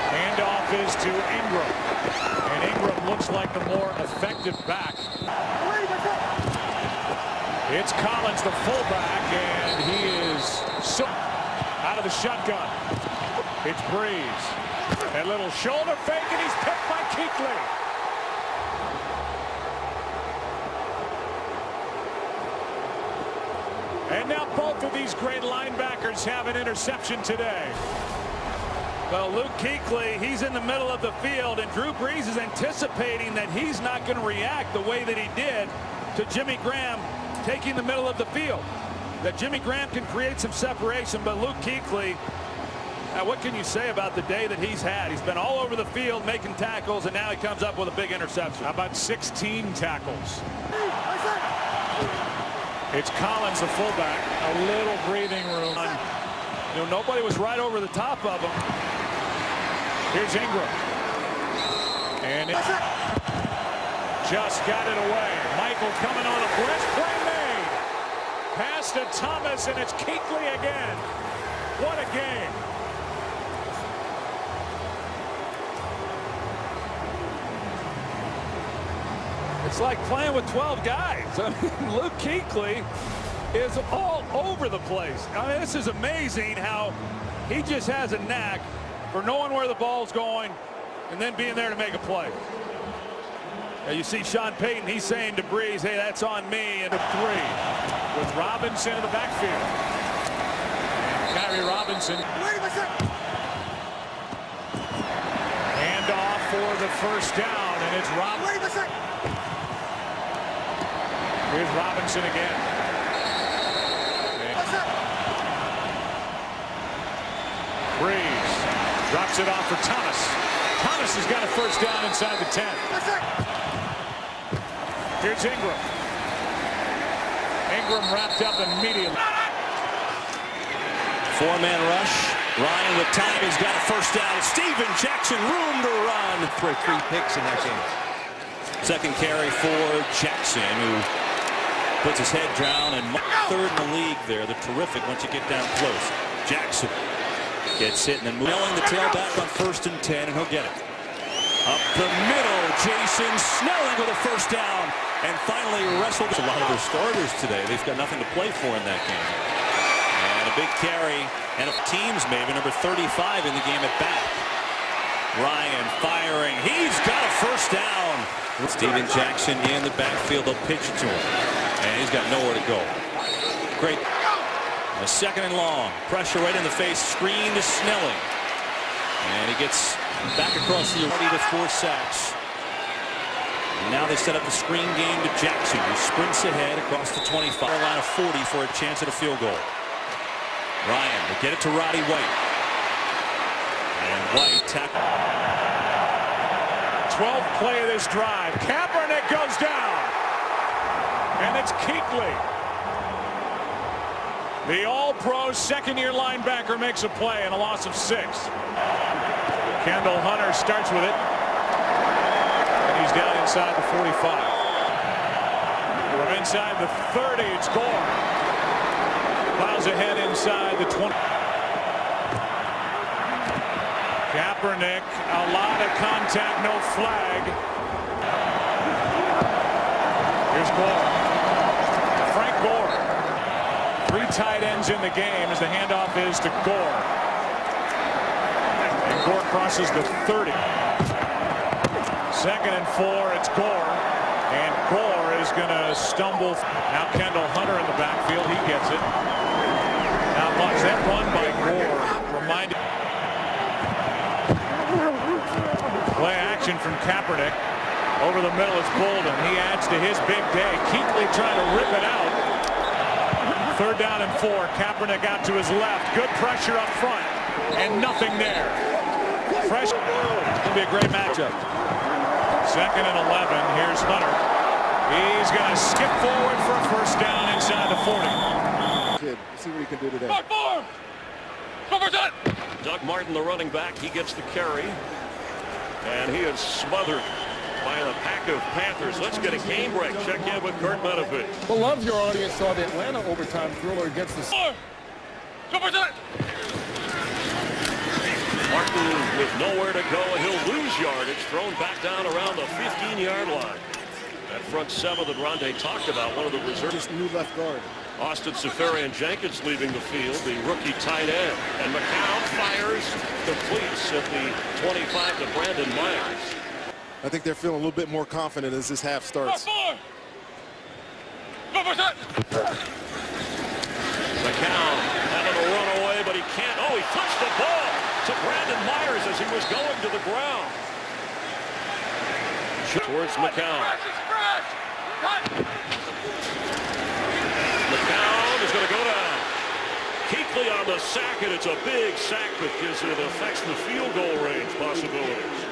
Handoff is to Ingram. And Ingram looks like the more effective back. It's Collins, the fullback, and he is so out of the shotgun. It's Breeze. A little shoulder fake, and he's picked by Keekley. And now both of these great linebackers have an interception today. Well, Luke Kuechly, he's in the middle of the field, and Drew Brees is anticipating that he's not going to react the way that he did to Jimmy Graham taking the middle of the field. That Jimmy Graham can create some separation, but Luke Kuechly, what can you say about the day that he's had? He's been all over the field making tackles, and now he comes up with a big interception. How about 16 tackles? It's Collins, the fullback. A little breathing room. You know, nobody was right over the top of him. Here's Ingram. And it just got it away. Michael coming on a blitz. Play made. Pass to Thomas, and it's Keekley again. What a game. It's like playing with 12 guys. I mean, Luke Keekley is all over the place. I mean, this is amazing how he just has a knack for knowing where the ball's going and then being there to make a play. Now you see Sean Payton, he's saying to Breeze, hey, that's on me, and a 3 with Robinson in the backfield. And Kyrie Robinson. Hand off for the first down, and it's Robinson. Here's Robinson again. Breeze drops it off for Thomas. Thomas has got a first down inside the 10. Here's Ingram. Ingram wrapped up immediately. 4-man rush. Ryan with time. He's got a first down. Steven Jackson, room to run. For 3 picks in that game. Second carry for Jackson, who puts his head down, and third in the league there. They're terrific once you get down close. Jackson gets hit and then nailing the tailback on 1st and 10, and he'll get it. Up the middle, Jason Snelling with a first down, and finally wrestled. A lot of their starters today, they've got nothing to play for in that game. And a big carry, and if teams maybe number 35 in the game at bat. Ryan firing, he's got a first down. Steven Jackson in the backfield, they'll pitch it to him. And he's got nowhere to go. Great. A second and long. Pressure right in the face. Screen to Snelling. And he gets back across the 40 with 4 sacks. And now they set up the screen game to Jackson, who sprints ahead across the 25. Line of 40 for a chance at a field goal. Ryan will get it to Roddy White. And White tackle. 12th play of this drive. Kaepernick goes down. And it's Keekley. The all-pro second-year linebacker makes a play and a loss of 6. Kendall Hunter starts with it. And he's down inside the 45. From inside the 30, it's Gore. Plows ahead inside the 20. Kaepernick, a lot of contact, no flag. Here's Gore. Frank Gore. 3 tight ends in the game as the handoff is to Gore. And Gore crosses the 30. 2nd and 4, it's Gore. And Gore is going to stumble. Now Kendall Hunter in the backfield. He gets it. Now watch that run by Gore. Reminded. Play action from Kaepernick. Over the middle is Bolden. He adds to his big day. Keekley trying to rip it out. 3rd down and 4. Kaepernick out to his left. Good pressure up front. And nothing there. Fresh. It's going to be a great matchup. 2nd and 11. Here's Hunter. He's going to skip forward for a first down inside the 40. Kid, see what he can do today. Doug Martin, the running back, he gets the carry. And he is smothered by a pack of Panthers. Let's get a game break. Check in with Kurt Menefee. Well, love your audience saw the Atlanta overtime thriller against the... Martin with nowhere to go, and he'll lose yardage. Thrown back down around the 15-yard line. That front 7 that Rondé talked about, one of the reserves. New left guard. Austin Seferian-Jenkins leaving the field, the rookie tight end. And McCown fires, completes at the 25 to Brandon Myers. I think they're feeling a little bit more confident as this half starts. McCown having to run away, but he can't. Oh, he flips the ball to Brandon Myers as he was going to the ground. Towards McCown. McCown is going to go down. Keekley on the sack, and it's a big sack because it affects the field goal range possibilities.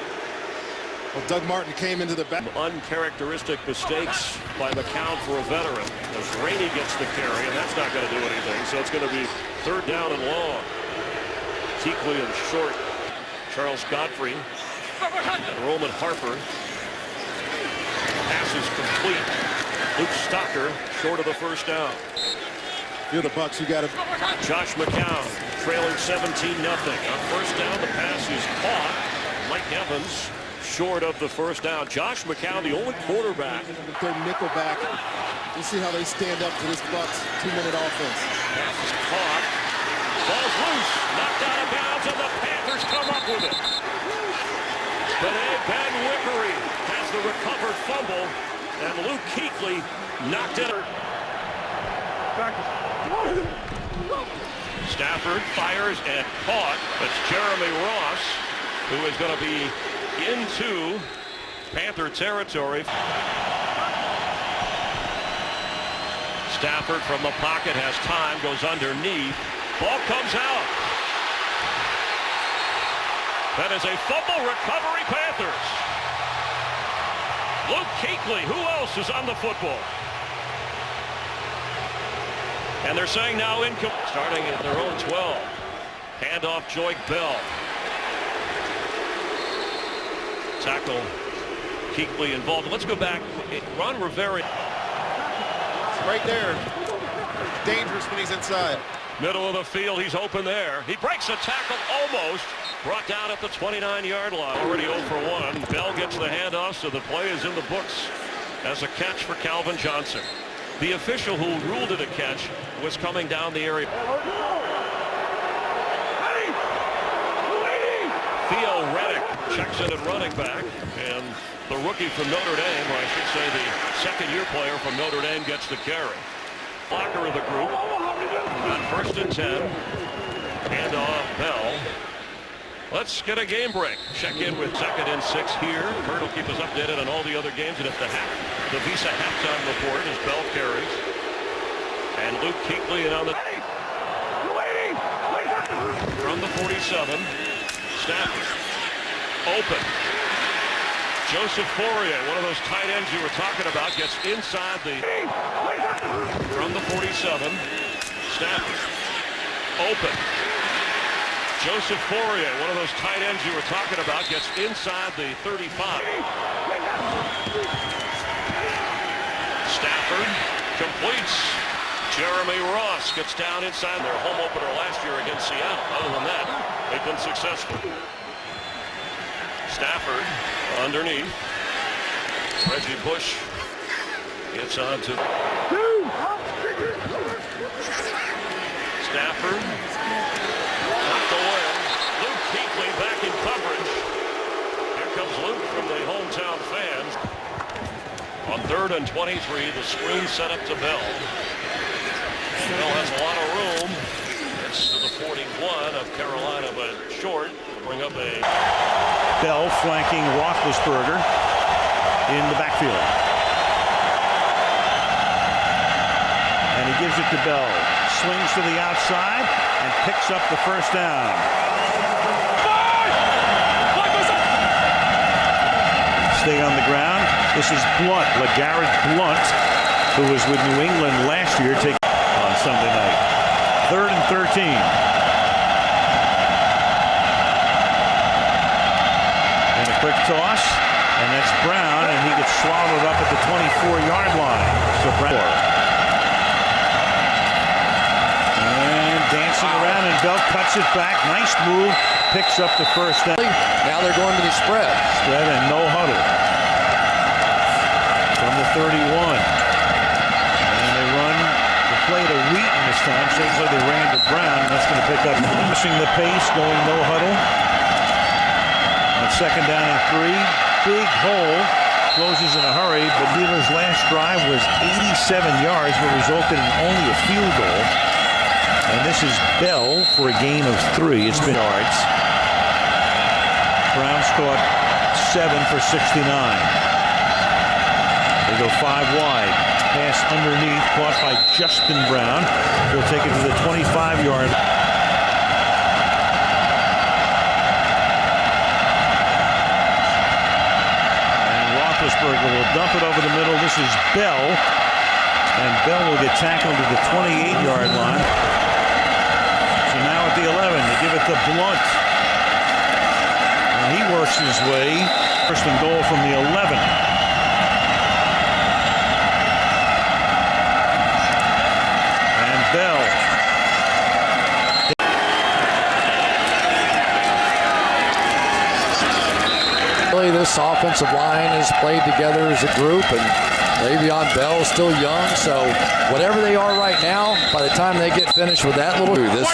Well, Doug Martin came into the back. Uncharacteristic mistakes by McCown for a veteran. As Rainey gets the carry, and that's not going to do anything. So it's going to be 3rd down and long. Keekley and short. Charles Godfrey and Roman Harper. Pass is complete. Luke Stocker short of the first down. You're the Bucs. You got to. Josh McCown trailing 17-0. On first down, the pass is caught. Mike Evans short of the first down. Josh McCown, the only quarterback. Their nickel back. We'll see how they stand up to this Bucs 2-minute offense. Pass is caught. Ball's loose. Knocked out of bounds, and the Panthers come up with it. But Ben Wickery has the recovered fumble, and Luke Keekley knocked it. Stafford fires and caught. It's Jeremy Ross, who is going to be into Panther territory. Stafford from the pocket has time, goes underneath. Ball comes out. That is a fumble recovery, Panthers. Luke Keekley, who else is on the football? And they're saying now starting at their own 12. Handoff Joyke Bell. Tackle Keekley involved. Let's go back. Ron Rivera. Right there. Dangerous when he's inside. Middle of the field. He's open there. He breaks a tackle almost. Brought down at the 29-yard line. Already 0 for 1. Bell gets the handoff, so the play is in the books as a catch for Calvin Johnson. The official who ruled it a catch was coming down the area. Theo Reddick checks in at running back, and the rookie from Notre Dame, or I should say the second-year player from Notre Dame, gets the carry. Blocker of the group on 1st and 10. Handoff Bell. Let's get a game break. Check in with 2nd and 6 here. Kurt will keep us updated on all the other games, and at the Visa halftime report as Bell carries. And Luke Keekley on the from the 47. Stafford open. Joseph Fourier, one of those tight ends you were talking about, gets inside from the 47. Stafford open. Joseph Fourier, one of those tight ends you were talking about, gets inside the 35. Stafford completes. Jeremy Ross gets down inside their home opener last year against Seattle. Other than that, they've been successful. Stafford underneath. Reggie Bush gets on to Stafford. Not the win. Luke Keekley back in coverage. Here comes Luke from the hometown fans. On 3rd and 23, the screen set up to Bell. Bell has a lot of room. It's to the 41 of Carolina, but short. Bring up a Bell flanking Roethlisberger in the backfield. And he gives it to Bell. Swings to the outside and picks up the first down. Stay on the ground. This is Blunt, LeGarrette Blunt, who was with New England last year, take on Sunday night. 3rd and 13. And a quick toss, and that's Brown, and he gets swallowed up at the 24-yard line. So Brown. And dancing around, and Bell cuts it back. Nice move. Picks up the first down. Now they're going to the spread. Spread and no huddle. From the 31. And they run the play to Wheaton this time. Seems like they ran to Brown. That's going to pick up. Pushing the pace, going no huddle. On 2nd down and 3. Big hole. Closes in a hurry, but Wheeler's last drive was 87 yards, but resulted in only a field goal. And this is Bell for a gain of 3. It's been yards. Brown's caught 7 for 69. They go 5 wide. Pass underneath, caught by Justin Brown. He'll take it to the 25-yard. And Roethlisberger will dump it over the middle. This is Bell. And Bell will get tackled to the 28-yard line. So now at the 11, they give it to Blunt. And he works his way. 1st and goal from the 11. And Bell. Really, this offensive line is played together as a group, and Le'Veon Bell is still young, so whatever they are right now, by the time they get finished with that little this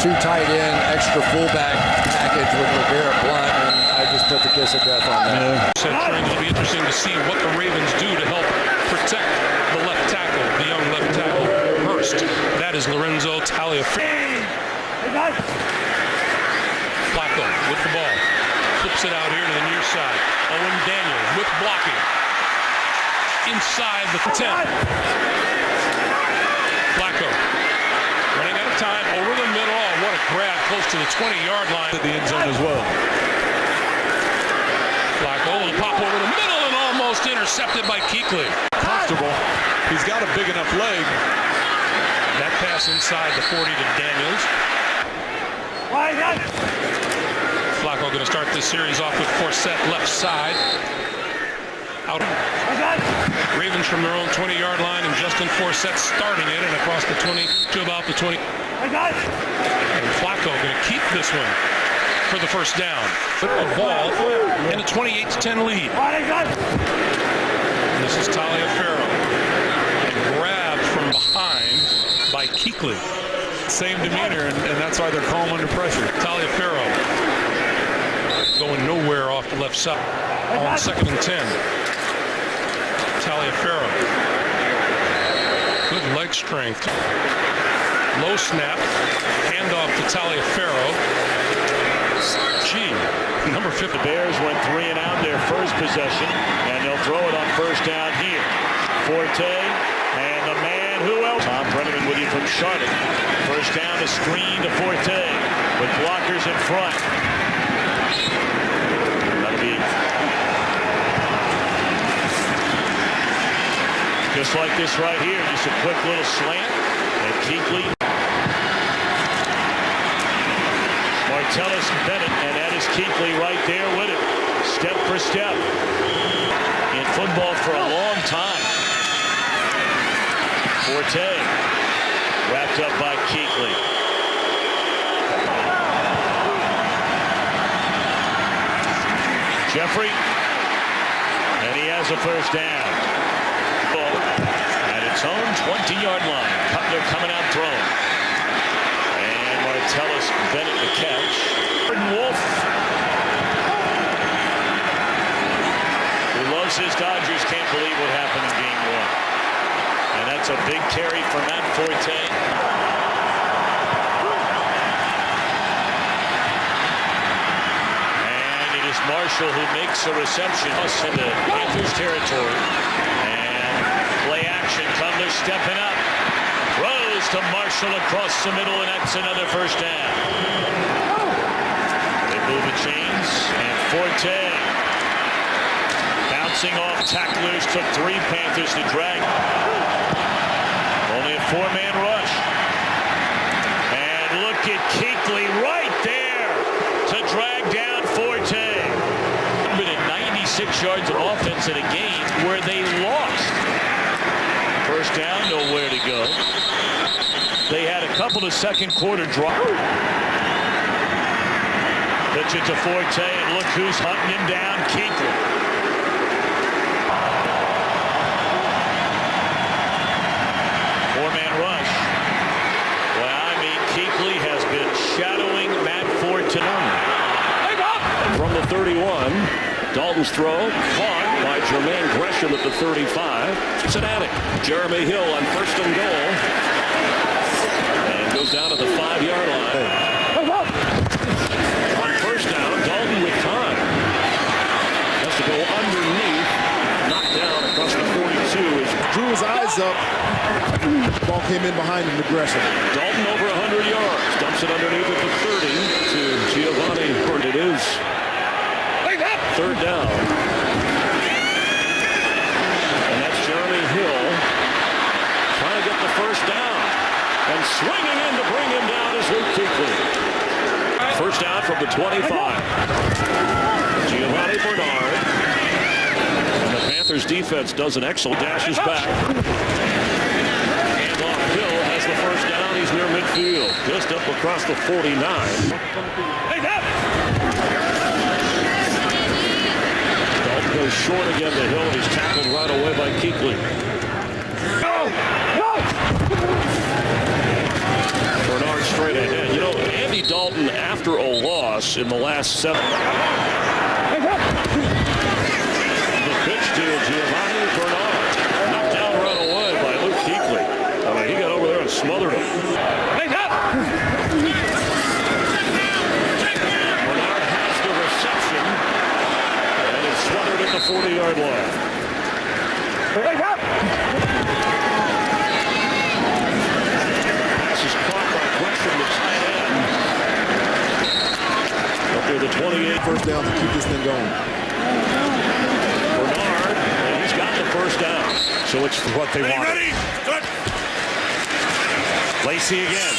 2 tight end extra fullback package with LeGarrette Blunt, and I just put the kiss of death on that. It'll be interesting to see what the Ravens do to help protect the left tackle, the young left tackle, Hurst. That is Lorenzo Taliaferro. Flacco with the ball. Flips it out here to the near side. Owen Daniels with blocking. Inside the 10. Flacco running out of time over the middle. Oh, what a grab close to the 20-yard line at the end zone as well. Flacco will pop over the middle and almost intercepted by Keekley. Comfortable. He's got a big enough leg. That pass inside the 40 to Daniels. Flacco going to start this series off with Forsett left side. Out. Ravens from their own 20-yard line, and Justin Forsett starting it and across the 20 to about the 20. And Flacco going to keep this one for the first down. A ball and a 28-10 lead. And this is Taliaferro. And grabbed from behind by Keekley. Same demeanor, and that's why they're calm under pressure. Taliaferro going nowhere off the left side on 2nd and 10. Taliaferro. Good leg strength. Low snap. Handoff to Taliaferro. Gee, number 50. The Bears went 3 and out their first possession, and they'll throw it on 1st down here. Forte, and the man who else? Tom Brenneman with you from Charlotte. 1st down, a screen to Forte with blockers in front. That'll be Just like this right here, just a quick little slant. And Keekley. Martellus Bennett, and that is Keekley right there with him. Step for step. In football for a long time. Forte. Wrapped up by Keekley. Jeffrey. And he has a first down. At its own 20-yard line. Cutler coming out throwing. And Martellus Bennett the catch. Wolf. Who loves his Dodgers, can't believe what happened in game one. And that's a big carry for Matt Forte. And it is Marshall who makes a reception into Panthers territory. And play action. Cutler stepping up. Throws to Marshall across the middle, and that's another first down. They move the chains, and Forte bouncing off tacklers, took 3 Panthers to drag. Only a 4-man rush. And look at Keekley right there to drag down Forte. 196 yards of offense in a game where they lost. First down, nowhere to go. They had a couple of second quarter drops. Pitch it to Forte, and look who's hunting him down, Keekley. Four-man rush. Well, I mean, Keekley has been shadowing Matt Forte. From the 31, Dalton's throw, caught by Jermaine Gresham at the 35. Cincinnati, Jeremy Hill on first and goal. And goes down to the 5-yard line. On first down, Dalton with time. Has to go underneath. Knocked down across the 42. Drew his eyes up. Ball came in behind him to Gresham. Dalton over 100 yards. Dumps it underneath at the 30 to Giovanni. It is third down. And that's Jeremy Hill trying to get the first down. And swinging in to bring him down is Luke Kuechly. First down from the 25. Giovanni Bernard. And the Panthers defense does an excellent dashes back. And off Hill has the first down. He's near midfield. Just up across the 49. Dalton goes short again to Hill. He's tackled right away by Keekley. Bernard straight ahead. You know, Andy Dalton, after a loss in the last 7. The pitch to Giovanni Bernard. Knocked down right away by Luke Keekley. I mean, he got over there and smothered him. Bernard has the reception. And it's smothered at the 40-yard line. Pass is caught by Gresham, the tight end. Up there, the 28. First down to keep this thing going. Bernard, and he's got the first down. So it's what they wanted. Ready? Good. Lacey again.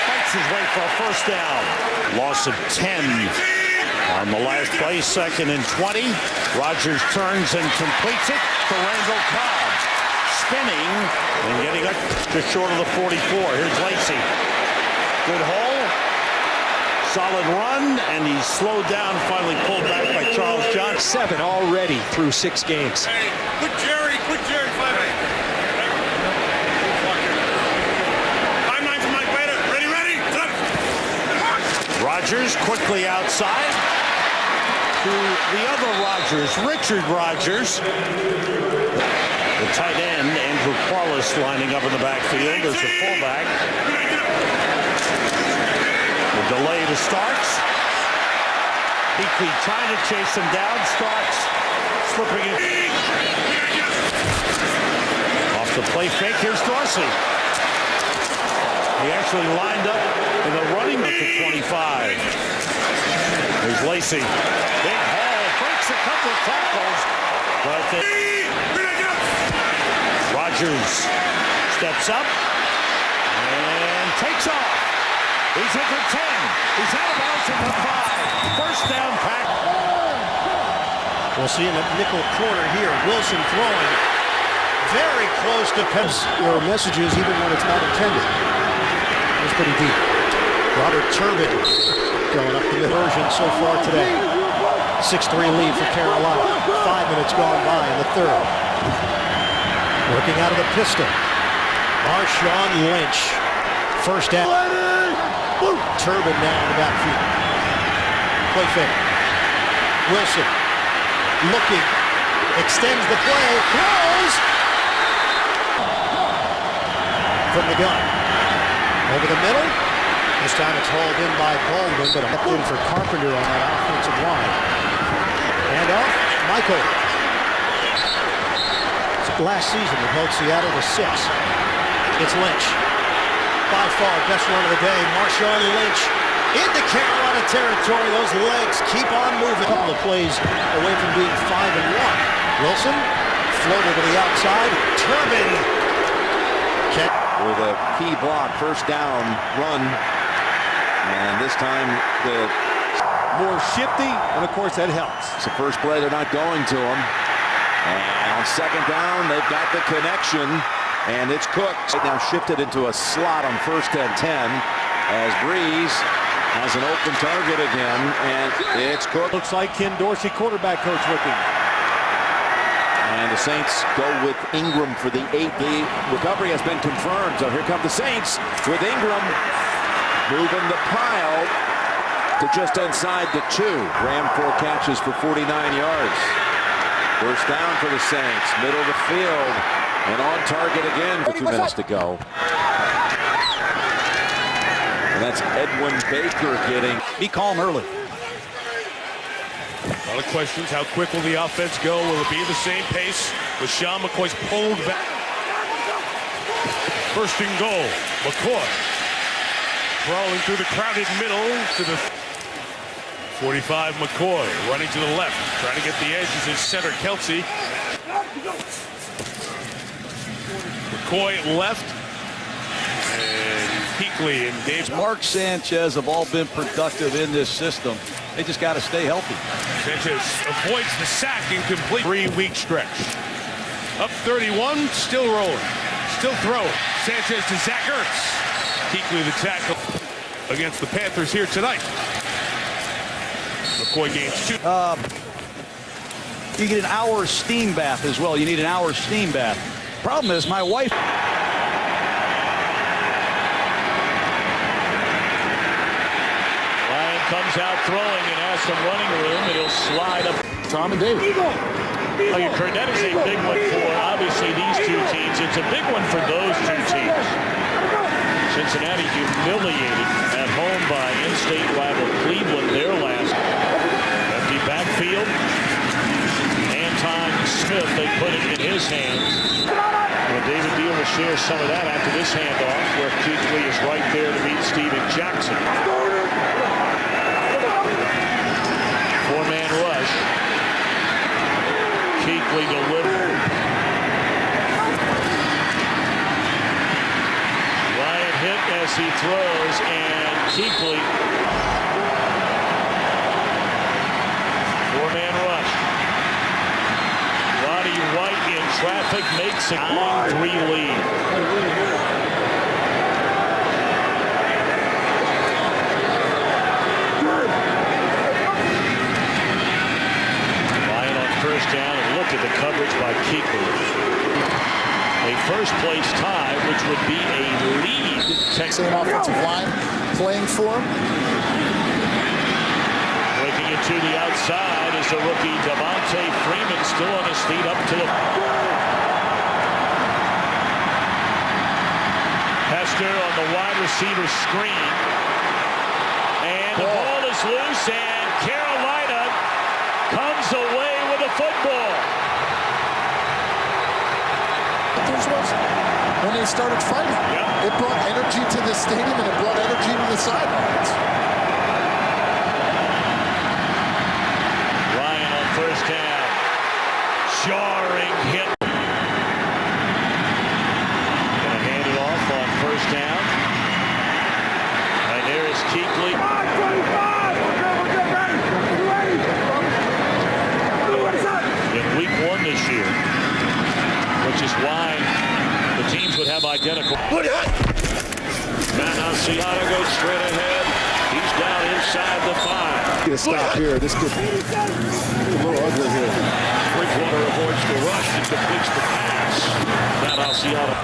Fights his way for a first down. Loss of 10 on the last play, 2nd and 20. Rodgers turns and completes it to Randall Cobb. Spinning and getting up just short of the 44. Here's Lacey. Good hole. Solid run, and he's slowed down, finally pulled back by Charles Johnson. 7 already through 6 games. Hey, quick Jerry, 5-8. Rodgers quickly outside to the other Rodgers, Richard Rodgers. The tight end, Andrew Qualis, lining up in the backfield as the fullback. The delay to Starks. Keekley trying to chase him down. Starks slipping in. Off the play fake, here's Dorsey. He actually lined up in the running at the 25. There's Lacey. Big haul, breaks a couple of tackles, but Rogers steps up and takes off. He's in for 10. He's out of bounds for 5. First down pack. We'll see in the nickel corner here. Wilson throwing very close to Pence. Your messages, even when it's not intended. It's pretty deep. Robert Turbin going up the version so far today. 6-3 lead for Carolina. 5 minutes gone by in the third. Working out of the pistol. Marshawn Lynch. First down. Turbin now in the backfield. Play fake. Wilson looking. Extends the play. Throws. From the gun. Over the middle. This time it's hauled in by Baldwin, but up in for Carpenter on that offensive line. And off, Michael. Last season it held Seattle to 6. It's Lynch. By far best run of the day. Marshawn Lynch into Carolina territory. Those legs keep on moving. A couple of plays away from being 5-1. Wilson floated to the outside. Turbin. With a key block, first down run. And this time the more shifty, and of course that helps. It's the first play, they're not going to him. And on second down, they've got the connection, and it's Cook. Now shifted into a slot on first and 10 as Breeze has an open target again, and it's Cook. Looks like Ken Dorsey, quarterback coach, looking. And the Saints go with Ingram for the 8. The recovery has been confirmed. So here come the Saints with Ingram moving the pile to just inside the 2. Graham 4 catches for 49 yards. First down for the Saints. Middle of the field. And on target again. 2 minutes to go. And that's Edwin Baker getting. Be calm early. A lot of questions. How quick will the offense go? Will it be the same pace with Sean McCoy's pulled back? First and goal. McCoy crawling through the crowded middle to the 45. McCoy running to the left, trying to get the edge as his center Kelsey. McCoy left. And Keekley and Dave. Mark Sanchez have all been productive in this system. They just got to stay healthy. Sanchez avoids the sack and complete 3-week stretch. Up 31, still rolling, still throwing. Sanchez to Zach Ertz. Keekley the tackle against the Panthers here tonight. McCoy gains 2. You get an hour steam bath as well. You need an hour steam bath. Problem is, my wife. Comes out throwing and has some running room, and he'll slide up. Tom and David. Okay, Kurt, that is a big one for, obviously, these two teams. It's a big one for those two teams. Cincinnati humiliated at home by in-state rival Cleveland, their last. Empty backfield. Anton Smith, they put it in his hands. Well, David Deal will share some of that after this handoff, where Keekley is right there to meet Steven Jackson. 4-man rush. Keekley delivered. Ryan hit as he throws, and Keekley. 4-man rush. Roddy White in traffic makes a 9-3 lead. First down, and look at the coverage by Keekley. A first-place tie, which would be a lead. Same offensive line playing for him. Breaking it to the outside is the rookie Devontae Freeman, still on his feet up to the. Hester on the wide receiver screen. And the ball is loose, and Carolina comes away with the football. When they started fighting, it brought energy to the stadium and it brought energy to the sidelines. Ryan on first down. Jarring hit. which is why the teams would have identical. Manassiata goes straight ahead. He's down inside the 5. Get a stop here. This could be a little ugly here. Bridgewater avoids the rush and completes the pass. Manassiata.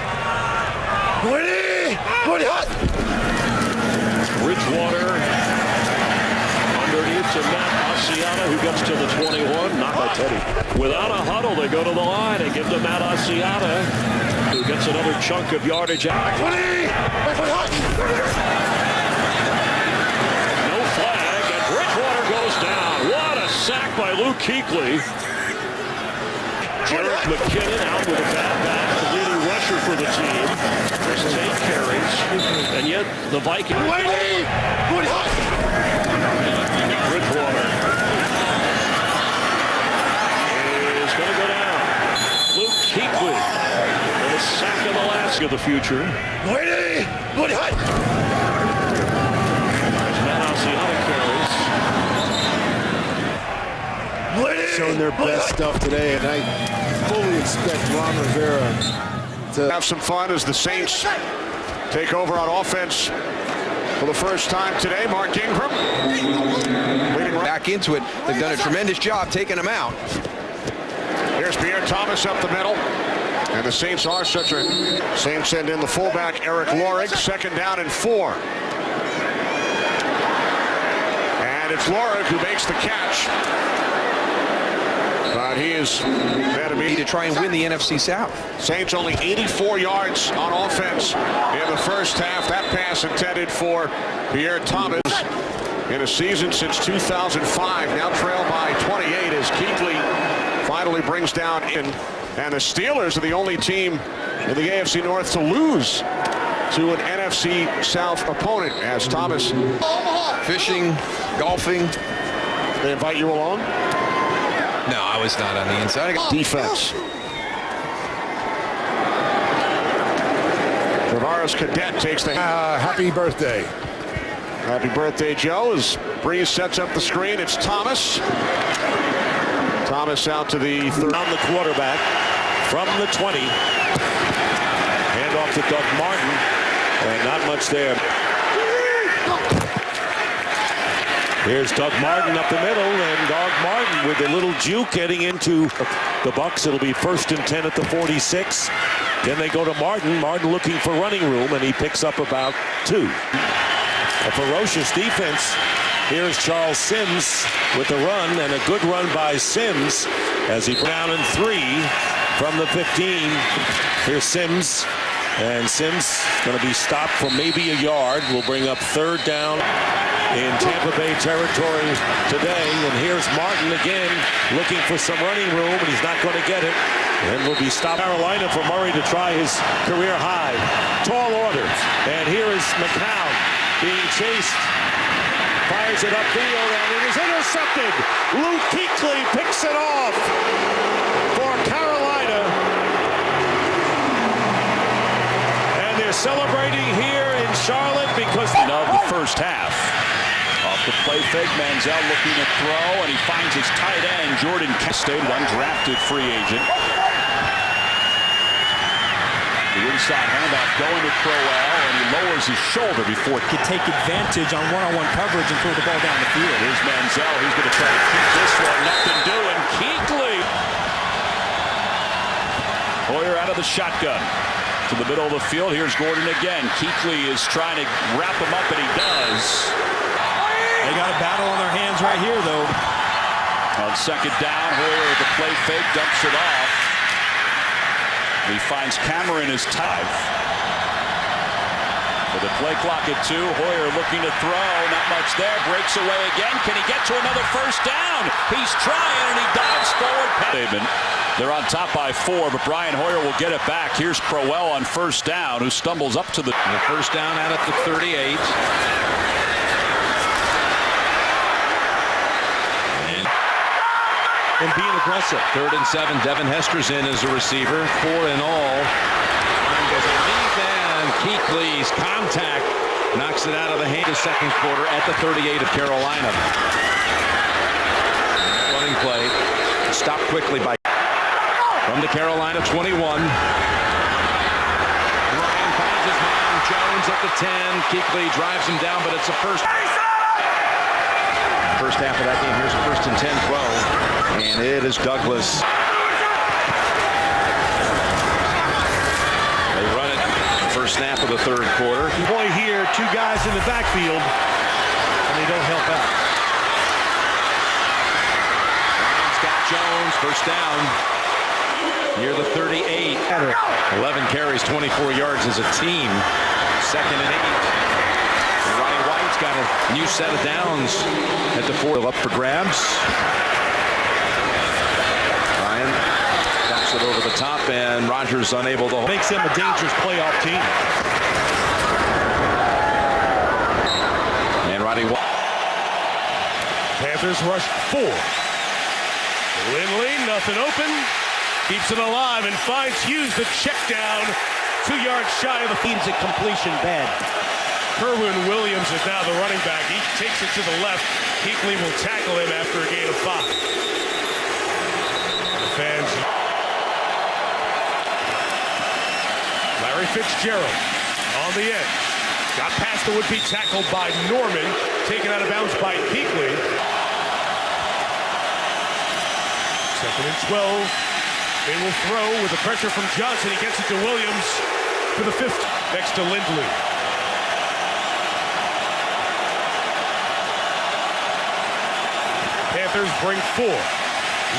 Bridgewater underneath to Manassiata, who gets to the 21. Not by Teddy. Without a huddle, they go to the line and give to Manassiata, who gets another chunk of yardage out. No flag, and Bridgewater goes down. What a sack by Luke Keekley. Jarek McKinnon out with a bad back, the leading rusher for the team. There's 8 carries, and yet the Vikings. Bridgewater is going to go down. Luke Keekley, and a sack of the last of the future. Showing their best stuff today, and I fully expect Ron Rivera to have some fun as the Saints take over on offense for the first time today. Mark Ingram back into it. They've done a tremendous job taking him out. Here's Pierre Thomas up the middle, and the Saints are such a... Saints send in the fullback Eric Lorig. 2nd down and 4. And it's Lorig who makes the catch. But he is to try and win the NFC South. Saints only 84 yards on offense in the first half. That pass intended for Pierre Thomas in a season since 2005. Now trailed by 28 as Keekley finally brings down in. And the Steelers are the only team in the AFC North to lose to an NFC South opponent as Thomas. Fishing, golfing. They invite you along? No, I was not on the inside. Defense. Tavares Cadet takes the... happy birthday. Happy birthday, Joe, as Breeze sets up the screen. It's Thomas. Thomas out to the third. On the quarterback from the 20. Hand off to Doug Martin. And not much there. Here's Doug Martin up the middle, and Doug Martin with a little juke heading into the Bucs. It'll be 1st and 10 at the 46. Then they go to Martin. Martin looking for running room, and he picks up about 2. A ferocious defense. Here's Charles Sims with the run, and a good run by Sims as he down in 3 from the 15. Here's Sims, and Sims going to be stopped for maybe a yard. Will bring up 3rd down in Tampa Bay territory today. And here's Martin again looking for some running room, and he's not going to get it. And will be stopped. Carolina for Murray to try his career high. Tall order. And here is McCown being chased. Fires it upfield, and it is intercepted. Luke Keekley picks it off for Carolina. And they're celebrating here in Charlotte because of the first half. Off the play fake, Manziel looking to throw, and he finds his tight end, Jordan Castate, undrafted free agent. The inside handoff going to Crowell, and he lowers his shoulder before he could take advantage on one-on-one coverage and throw the ball down the field. Here's Manziel. He's going to try to keep this one. Nothing doing. Keekley. Hoyer out of the shotgun to the middle of the field. Here's Gordon again. Keekley is trying to wrap him up, and he does. They got a battle on their hands right here, though. On 2nd down, Hoyer with the play fake, dumps it off. He finds Cameron his time. With the play clock at 2, Hoyer looking to throw, not much there, breaks away again. Can he get to another 1st down? He's trying, and he dives forward. They're on top by 4, but Brian Hoyer will get it back. Here's Crowell on 1st down, who stumbles up to the 1st down out at the 38. And being aggressive. 3rd and 7. Devin Hester's in as a receiver. 4 in all. Time goes underneath, and Keekley's contact knocks it out of the hand. The 2nd quarter at the 38 of Carolina. Running play. Stopped quickly by From the Carolina 21. Ryan finds his man. Jones at the 10. Keekley drives him down, but it's a first. First half of that game. Here's a 1st and 10 throw. And it is Douglas. They run it the first snap of the 3rd quarter. Boy, here, 2 guys in the backfield, and they don't help out. Scott Jones, first down. Near the 38. 11 carries, 24 yards as a team. 2nd and 8. And Roddy White's got a new set of downs at the 4. Up for grabs. Ryan knocks it over the top, and Rodgers unable to. Makes them a dangerous playoff team. And Roddy White. Panthers rush 4. Lindley, nothing open. Keeps it alive and finds Hughes the check down. 2 yards shy of the feeds at completion bad. Kerwin Williams is now the running back. He takes it to the left. Keekley will tackle him after a gain of 5. The fans. Larry Fitzgerald on the edge. Got past the would-be tackled by Norman. Taken out of bounds by Keekley. 2nd and 12. They will throw with the pressure from Johnson. He gets it to Williams for the 5th next to Lindley. Panthers bring 4.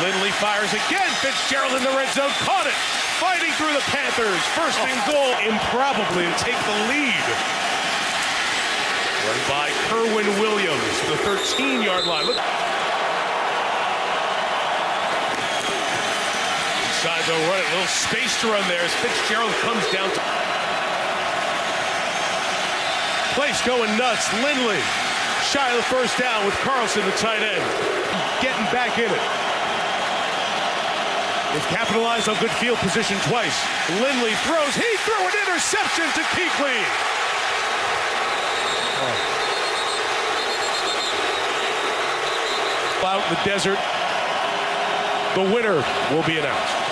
Lindley fires again. Fitzgerald in the red zone. Caught it. Fighting through the Panthers. 1st and goal. Improbably to take the lead. Run by Kerwin Williams to the 13-yard line. Look. They'll run it. A little space to run there as Fitzgerald comes down. Place going nuts. Lindley shy of the 1st down with Carlson, the tight end. Getting back in it. They've capitalized on good field position twice. Lindley throws. He threw an interception to Keekley. Out in the desert. The winner will be announced.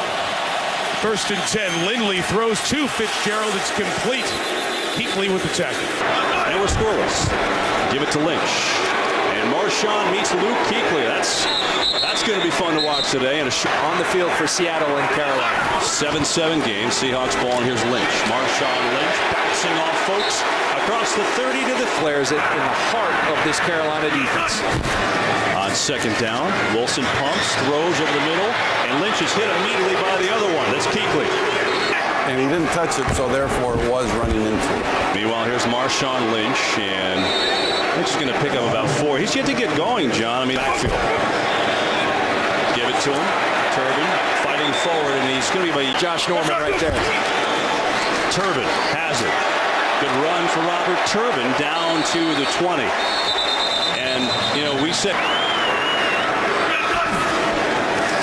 1st and 10. Lindley throws to Fitzgerald. It's complete. Keekley with the tackle. And we're scoreless. Give it to Lynch. And Marshawn meets Luke Keekley. That's going to be fun to watch today. And on the field for Seattle and Carolina. 7-7 game. Seahawks ball, and here's Lynch. Marshawn Lynch bouncing off folks across the 30 to the flares it in the heart of this Carolina defense. On 2nd down, Wilson pumps, throws over the middle, and Lynch is hit immediately by the other one. That's Keekley. And he didn't touch it, so therefore it was running into it. Meanwhile, here's Marshawn Lynch, and Lynch is going to pick up about 4. He's yet to get going, John. Backfield. Give it to him. Turbin fighting forward, and he's going to be by Josh Norman right there. Turbin has it. Good run for Robert Turbin down to the 20. And, we said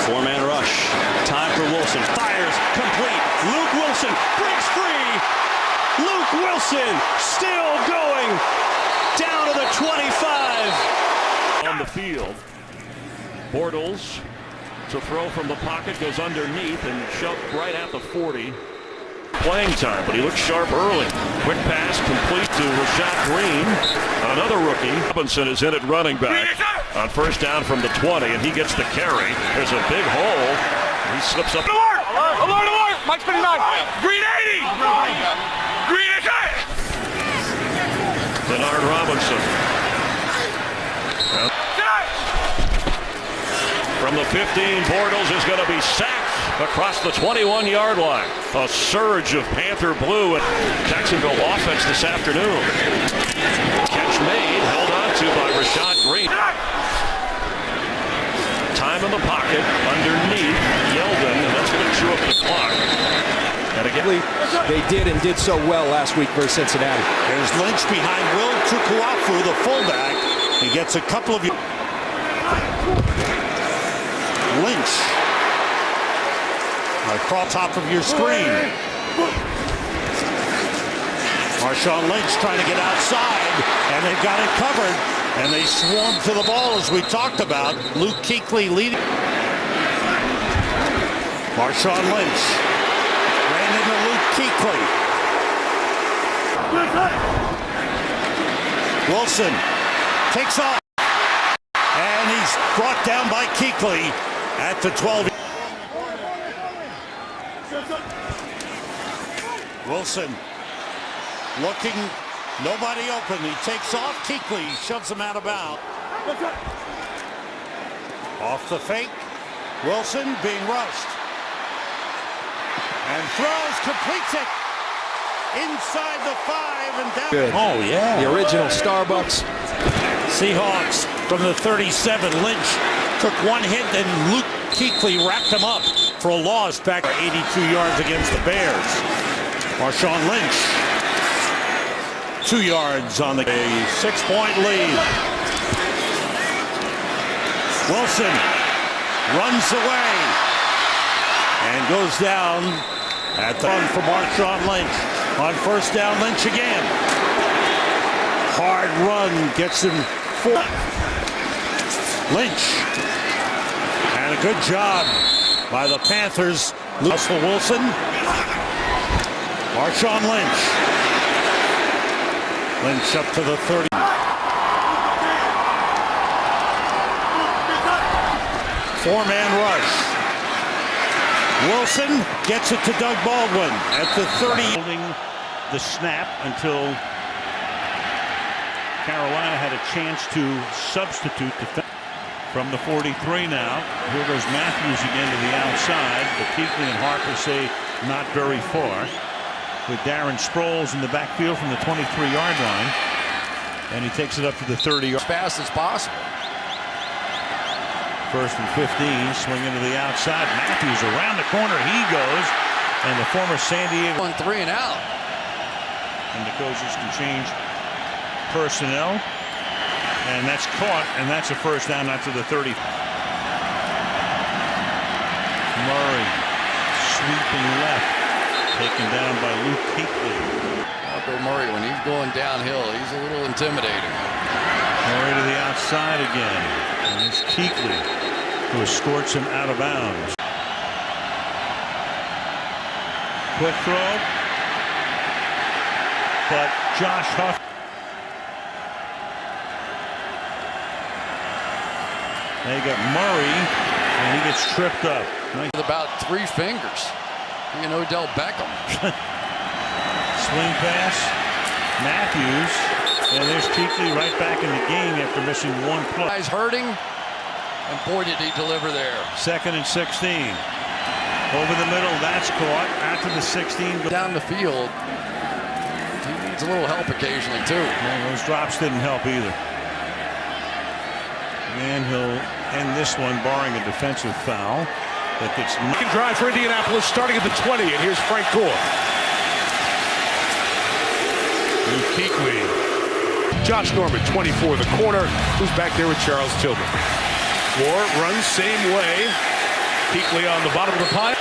4-man rush. Time for Wilson. Fires. Complete. Luke Wilson breaks free. Luke Wilson still going down to the 25. On the field. Bortles to throw from the pocket, goes underneath and shoved right at the 40. Playing time, but he looks sharp early. Quick pass complete to Rashad Green. Another rookie. Robinson is in at running back on 1st down from the 20, and he gets the carry. There's a big hole. He slips up. Alert! Mike 59. Green 80. Green 80. Denard Robinson. From the 15, Bortles is going to be sacked across the 21-yard line. A surge of Panther blue at Jacksonville offense this afternoon. Catch made, held on to by Rashad Green. Time in the pocket, underneath Yeldon, and that's going to chew up the clock. And again, they did so well last week versus Cincinnati. There's Lynch behind Will Tukuafu, the fullback. He gets a couple of... Lynch. Across top of your screen. Marshawn Lynch trying to get outside, and they've got it covered, and they swarm to the ball as we talked about. Luke Keekley leading. Marshawn Lynch ran into Luke Kuechly. Wilson takes off. And he's brought down by Keekley at the 12. Wilson looking, nobody open. He takes off. Keekley shoves him out of bounds. Off the fake. Wilson being rushed. And throws, completes it. Inside the 5 and down. Good. Oh, yeah. The original Starbucks. Seahawks from the 37. Lynch took one hit, then Luke Keekley wrapped him up for a loss back 82 yards against the Bears. Marshawn Lynch, 2 yards on the 6-point lead. Wilson runs away and goes down at the run for Marshawn Lynch. On first down, Lynch again. Hard run gets him 4. Lynch. And a good job by the Panthers. Russell Wilson. Marshawn Lynch. Lynch up to the 30. Four-man rush. Wilson gets it to Doug Baldwin at the 30. Holding the snap until Carolina had a chance to substitute from the 43 now. Here goes Matthews again to the outside, but Keekley and Harper say not very far. With Darren Sproles in the backfield from the 23-yard line. And he takes it up to the 30. As fast as possible. First and 15, swinging to the outside. Matthews around the corner, he goes. And the former San Diego. 1-3 and out. And the coaches can change personnel. And that's caught, and that's a first down out to the 30. Murray sweeping left. Taken down by Luke Keekley. Bill Murray, when he's going downhill, he's a little intimidating. Murray to the outside again. And it's Keekley who escorts him out of bounds. Quick throw. But Josh Huff. They got Murray, and he gets tripped up. With about 3 fingers. You know, Odell Beckham. Swing pass. Matthews. And there's Keekley right back in the game after missing one play. Guys hurting. And boy, did he deliver there. 2nd and 16. Over the middle. That's caught. After the 16. Down the field. He needs a little help occasionally, too. Man, those drops didn't help either. And he'll end this one, barring a defensive foul. That gets second drive for Indianapolis starting at the 20, and here's Frank Gore. Luke Keekley. Josh Norman, 24, the corner, who's back there with Charles Tillman. Gore runs same way. Keekley on the bottom of the pile.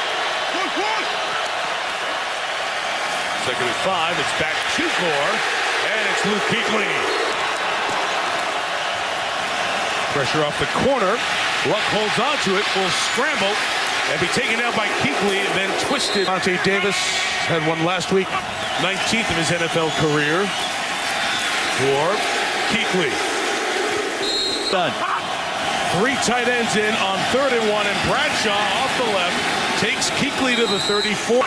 2nd and 5, it's back to Gore, and it's Luke Keekley. Pressure off the corner. Luck holds onto it, will scramble. And be taken out by Keekley and then twisted. Monte Davis had one last week, 19th of his NFL career. For Keekley. Done. 3 tight ends in on 3rd and 1, and Bradshaw off the left takes Keekley to the 34. 2nd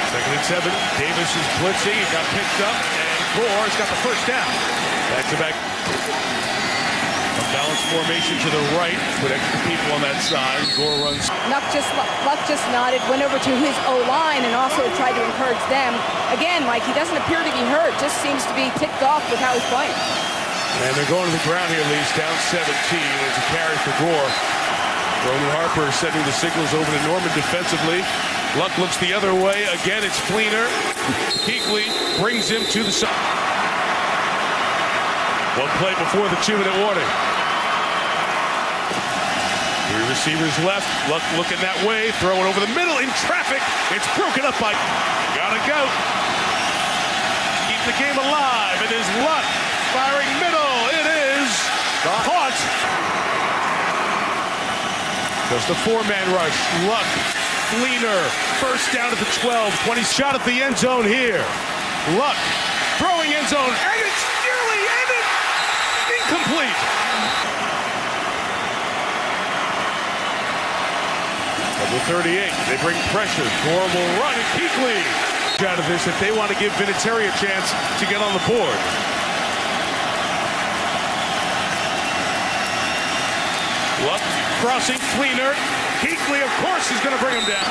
and 7. Davis is blitzing. It got picked up, and Gore's got the first down. Back-to-back. Balanced formation to the right, with extra people on that side. Gore runs. Luck just nodded, went over to his O-line and also tried to encourage them. Again, Mike, he doesn't appear to be hurt, just seems to be ticked off with how he's playing. And they're going to the ground here, Lee's down 17. There's a carry for Gore. Roman Harper sending the signals over to Norman defensively. Luck looks the other way. Again, it's Fleener. Keekley brings him to the side. One play before the 2-minute warning. 3 receivers left. Luck looking that way. Throw it over the middle in traffic. It's broken up by. Gotta go. Keep the game alive. It is Luck firing middle. It is caught. Just a 4-man rush. Luck Fleener. First down at the 12. 20 shot at the end zone here. Luck throwing end zone, and it's nearly ended. Incomplete. Number 38. They bring pressure. Gore will run, and Keekley out of this if they want to give Vinatieri a chance to get on the board. Luck crossing Fleener. Keekley, of course, is going to bring him down.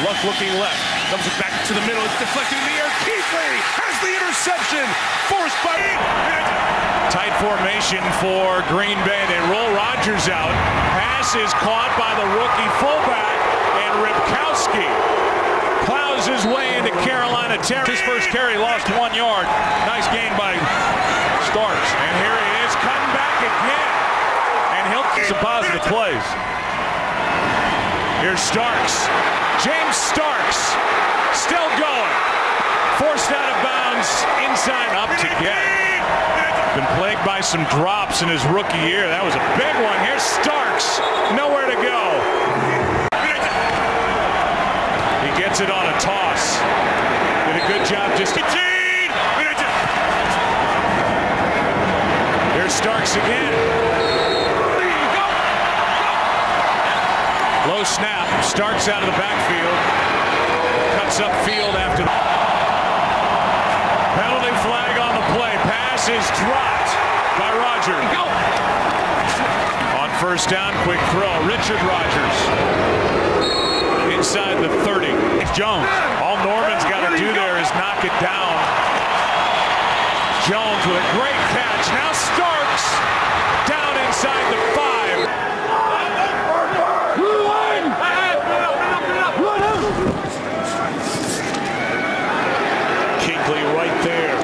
Luck looking left. Comes it back to the middle. It's deflected in the air. Keekley has the interception. Forced by... Tight formation for Green Bay. They roll Rodgers out. Pass is caught by the rookie fullback. And Ripkowski plows his way into Carolina territory. His first carry lost 1 yard. Nice gain by Starks. And here he is cutting back again. And he'll get some positive plays. Here's Starks. James Starks still going. Forced out of bounds. Inside up to get. Been plagued by some drops in his rookie year. That was a big one. Here's Starks. Nowhere to go. He gets it on a toss. Did a good job just... Here's Starks again. Low snap. Starks out of the backfield. Cuts upfield after the... Penalty flag on the play. Pass is dropped by Rodgers. On first down, quick throw. Richard Rodgers. Inside the 30. It's Jones. All Norman's got to do there is knock it down. Jones with a great catch. Now Starks down inside the 5. Keekley right there.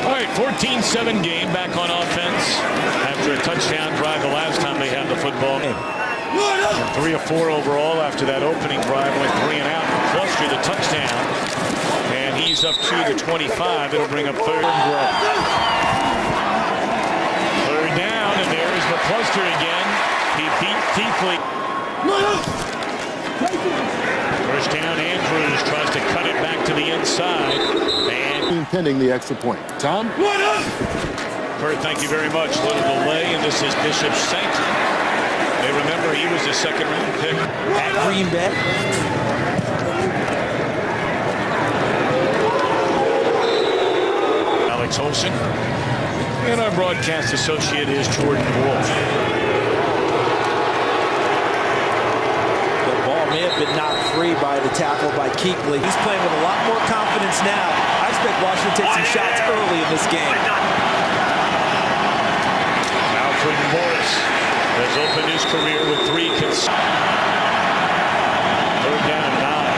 All right, 14-7 game back on offense after a touchdown drive the last time they had the football. And 3 of 4 overall after that opening drive, went 3 and out. Cluster the touchdown, and he's up to the 25. It'll bring up third and goal. Third down, and there is the cluster again. He beat Keekley. First down, Andrews tries to cut it back to the inside, and intending the extra point. Tom? Kurt, thank you very much. Little delay, and this is Bishop Sankey. They remember he was the second-round pick at Green Bay. Alex Olsen. And our broadcast associate is Jordan Wolf. The ball may have been knocked free by the tackle by Keekley. He's playing with a lot more confidence now. I expect Washington to take some shots early in this game. Alfred Morris has opened his career with 3 Third down and 9.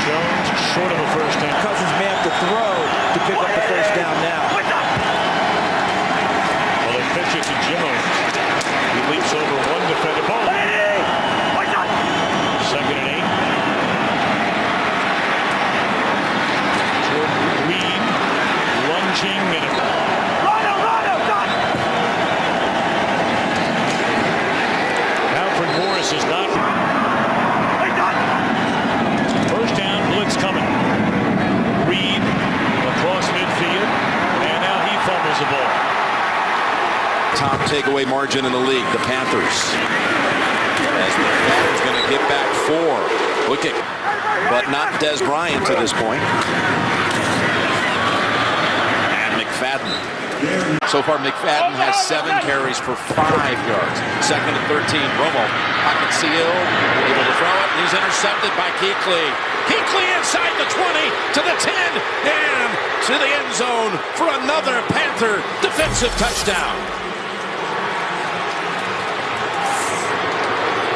Jones short of a first down. Cousins may have to throw to pick up the first down now. Well, they pitch it to Jones. He leaps over one defender. Ball. Second and 8. Jordan Reed lunging and Morris is not. First down, blitz coming. Reed across midfield, and now he fumbles the ball. Top takeaway margin in the league, the Panthers. As McFadden's going to get back 4. Looking, but not Des Bryant to this point. And McFadden. So far, McFadden has 7 carries for 5 yards. Second and 13, Romo. Pocket seal, able to throw it, and he's intercepted by Keekley. Keekley inside the 20, to the 10, and to the end zone for another Panther defensive touchdown.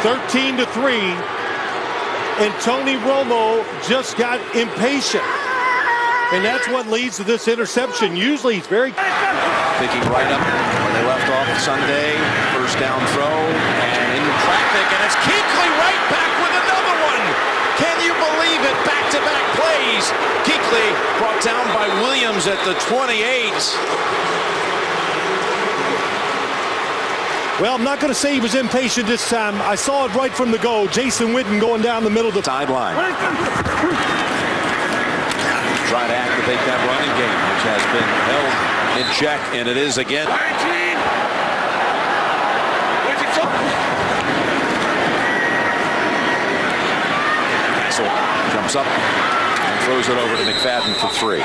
13-3, and Tony Romo just got impatient. And that's what leads to this interception. Usually he's very... Picking right up where they left off Sunday. First down throw, and in traffic, and it's Keekley right back with another one. Can you believe it? Back-to-back plays. Keekley brought down by Williams at the 28. Well, I'm not going to say he was impatient this time. I saw it right from the go. Jason Witten going down the middle of the sideline. Try to activate that running game, which has been held in check, and it is again. Castle jumps up and throws it over to McFadden for 3.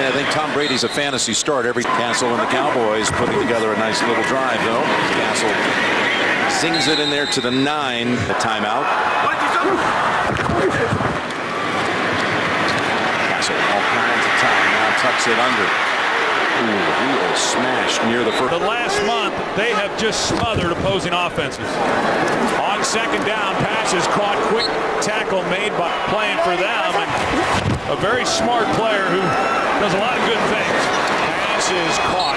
I think Tom Brady's a fantasy start. Every Castle and the Cowboys putting together a nice little drive, though. Castle sings it in there to the 9. The timeout. Castle all kinds of time. Now tucks it under. Ooh, he is smashed near the first. The last month, they have just smothered opposing offenses. On second down, passes caught. Quick tackle made by playing for them. And a very smart player who does a lot of good things. Pass is caught.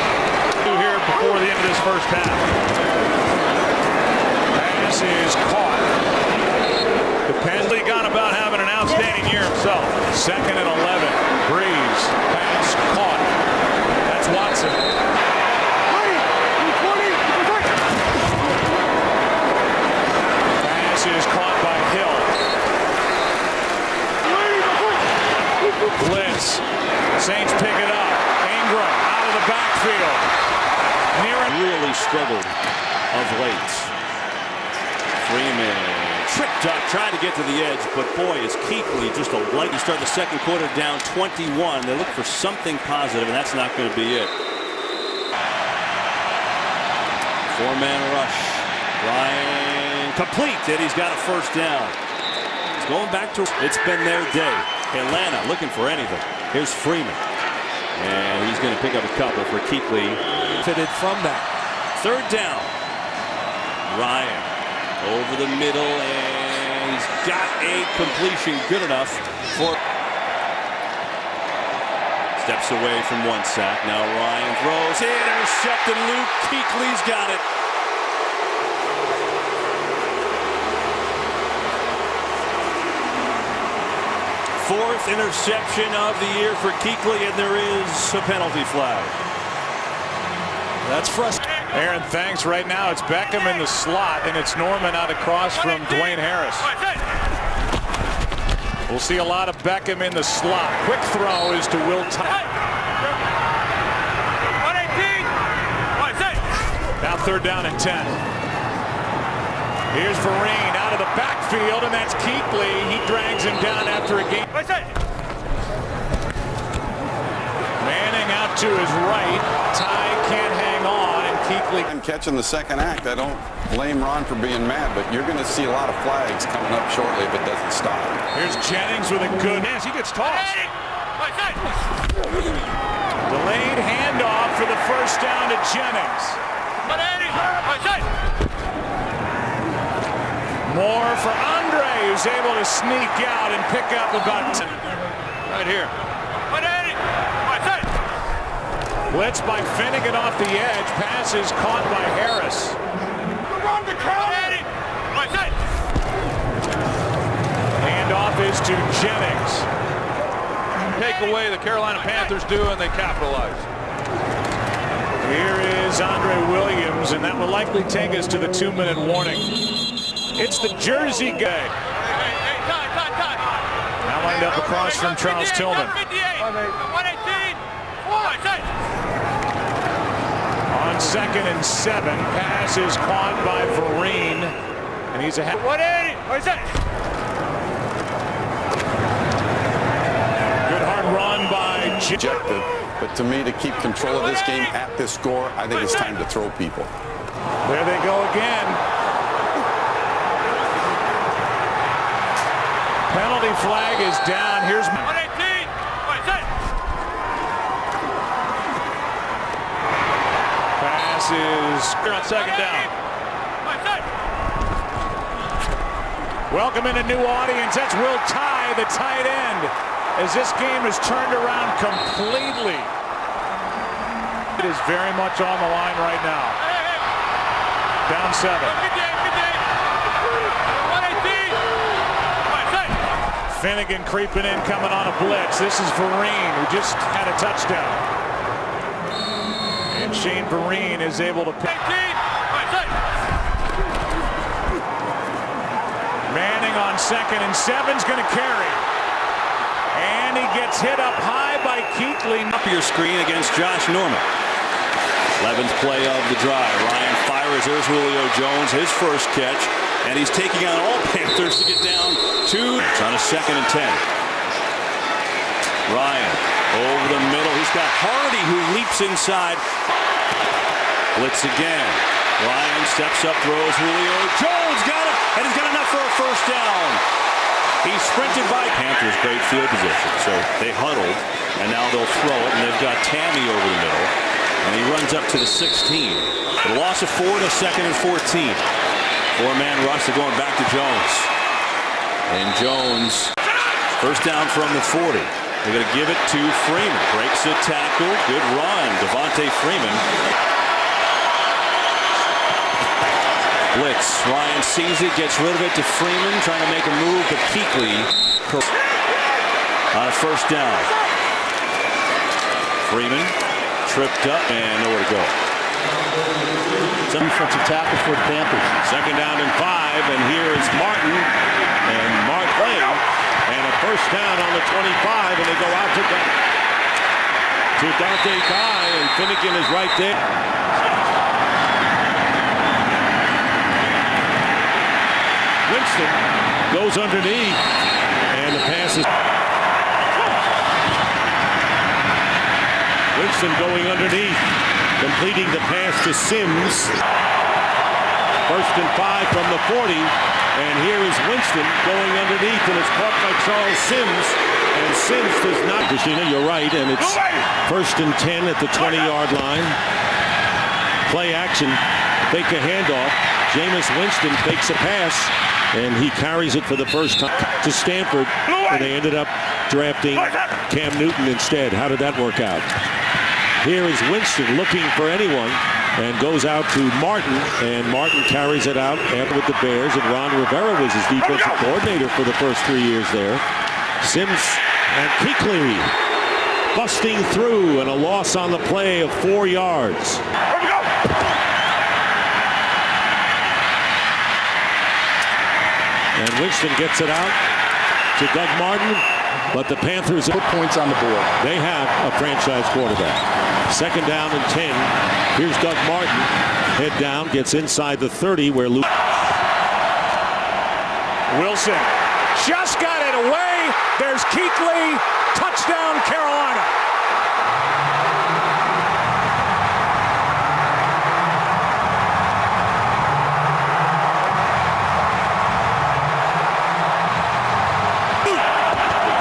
Here before the end of this first half. Pass is caught. Dependly gone about having an outstanding year himself. 2nd and 11. Breeze. Pass caught. That's Watson. Pass is caught by Hill. Blitz. Saints pick it up. Ingram out of the backfield. Really struggled of late. Freeman tripped up, tried to get to the edge, but boy, is Keekley just a light. You start the second quarter down 21. They look for something positive, and that's not going to be it. 4-man rush. Ryan complete, and he's got a first down. He's going back to. It's been their day. Atlanta looking for anything. Here's Freeman. And he's going to pick up a couple for Keekley. Fitted from that. 3rd down. Ryan over the middle, and he's got a completion good enough for. Steps away from 1 sack. Now Ryan throws. Intercepted. Luke Kuechly's got it. Fourth interception of the year for Keekley, and there is a penalty flag. That's frustrating. Aaron, thanks. Right now it's Beckham in the slot, and it's Norman out across from Dwayne Harris. We'll see a lot of Beckham in the slot. Quick throw is to Will Tye. Now 3rd down and 10. Here's Vereen out of the backfield, and that's Keekley. He drags him down after a game. Manning out to his right. Ty can't hang on, and Keekley. And catching the second act, I don't blame Ron for being mad, but you're going to see a lot of flags coming up shortly if it doesn't stop. Here's Jennings with a good pass. He gets tossed. Delayed handoff for the first down to Jennings. More for Andre, who's able to sneak out and pick up about 10. Right here. Blitz by Finnegan off the edge. Pass is caught by Harris. Handoff is to Jennings. Take away the Carolina Panthers do, and they capitalize. Here is Andre Williams, and that will likely take us to the 2-minute warning. It's the Jersey guy. Now lined up across from Charles Tillman. On 2nd and 7, pass is caught by Vereen, and he's ahead. Good hard run by Rejected. But to me, to keep control of this game at this score, I think it's time to throw people. There they go again. Penalty flag is down. Here's pass is Here on 2nd down. Welcome in a new audience. That's Will Tye, the tight end, as this game is turned around completely. It is very much on the line right now. Down 7. Finnegan creeping in, coming on a blitz. This is Vereen, who just had a touchdown. Shane Vereen is able to pick. Manning on 2nd and 7's going to carry. And he gets hit up high by Keekley. Up your screen against Josh Norman. 11th play of the drive. Ryan fires. There's Julio Jones, his first catch. And he's taking on all Panthers to get down 2. It's on a 2nd and 10. Ryan over the middle. He's got Hardy who leaps inside. Blitz again. Ryan steps up, throws. Julio Jones got it, and he's got enough for a first down. He sprinted by Panthers, great field position. So they huddled, and now they'll throw it, and they've got Tammy over the middle. And he runs up to the 16. A loss of 4 to 2nd and 14. 4-man rush, they're going back to Jones. And Jones, first down from the 40. They're going to give it to Freeman. Breaks the tackle. Good run. Devontae Freeman. Blitz. Ryan sees it, gets rid of it to Freeman, trying to make a move, but Keekley on a first down. Freeman tripped up and nowhere to go. Defensive tackle for the Panthers. 2nd down and 5, and here is Martin and Mark Lane, and a first down on the 25, and they go out to Dante Kai, and Finnegan is right there. Winston goes underneath, and the pass is Winston going underneath, completing the pass to Sims. 1st and 5 from the 40, and here is Winston going underneath, and it's caught by Charles Sims, and Sims does not. Christina, you're right, and it's 1st and 10 at the 20-yard line. Play action, fake a handoff. Jameis Winston fakes a pass, and he carries it for the first time to Stanford, and they ended up drafting Cam Newton instead. How did that work out? Here is Winston looking for anyone and goes out to Martin, and Martin carries it out after with the Bears, and Ron Rivera was his defensive coordinator for the first 3 years there. Sims and Keekley busting through, and a loss on the play of 4 yards. And Winston gets it out to Doug Martin, but the Panthers put points on the board. They have a franchise quarterback. 2nd down and 10. Here's Doug Martin. Head down, gets inside the 30 where Luke. Wilson just got it away. There's Keekley. Touchdown, Carolina.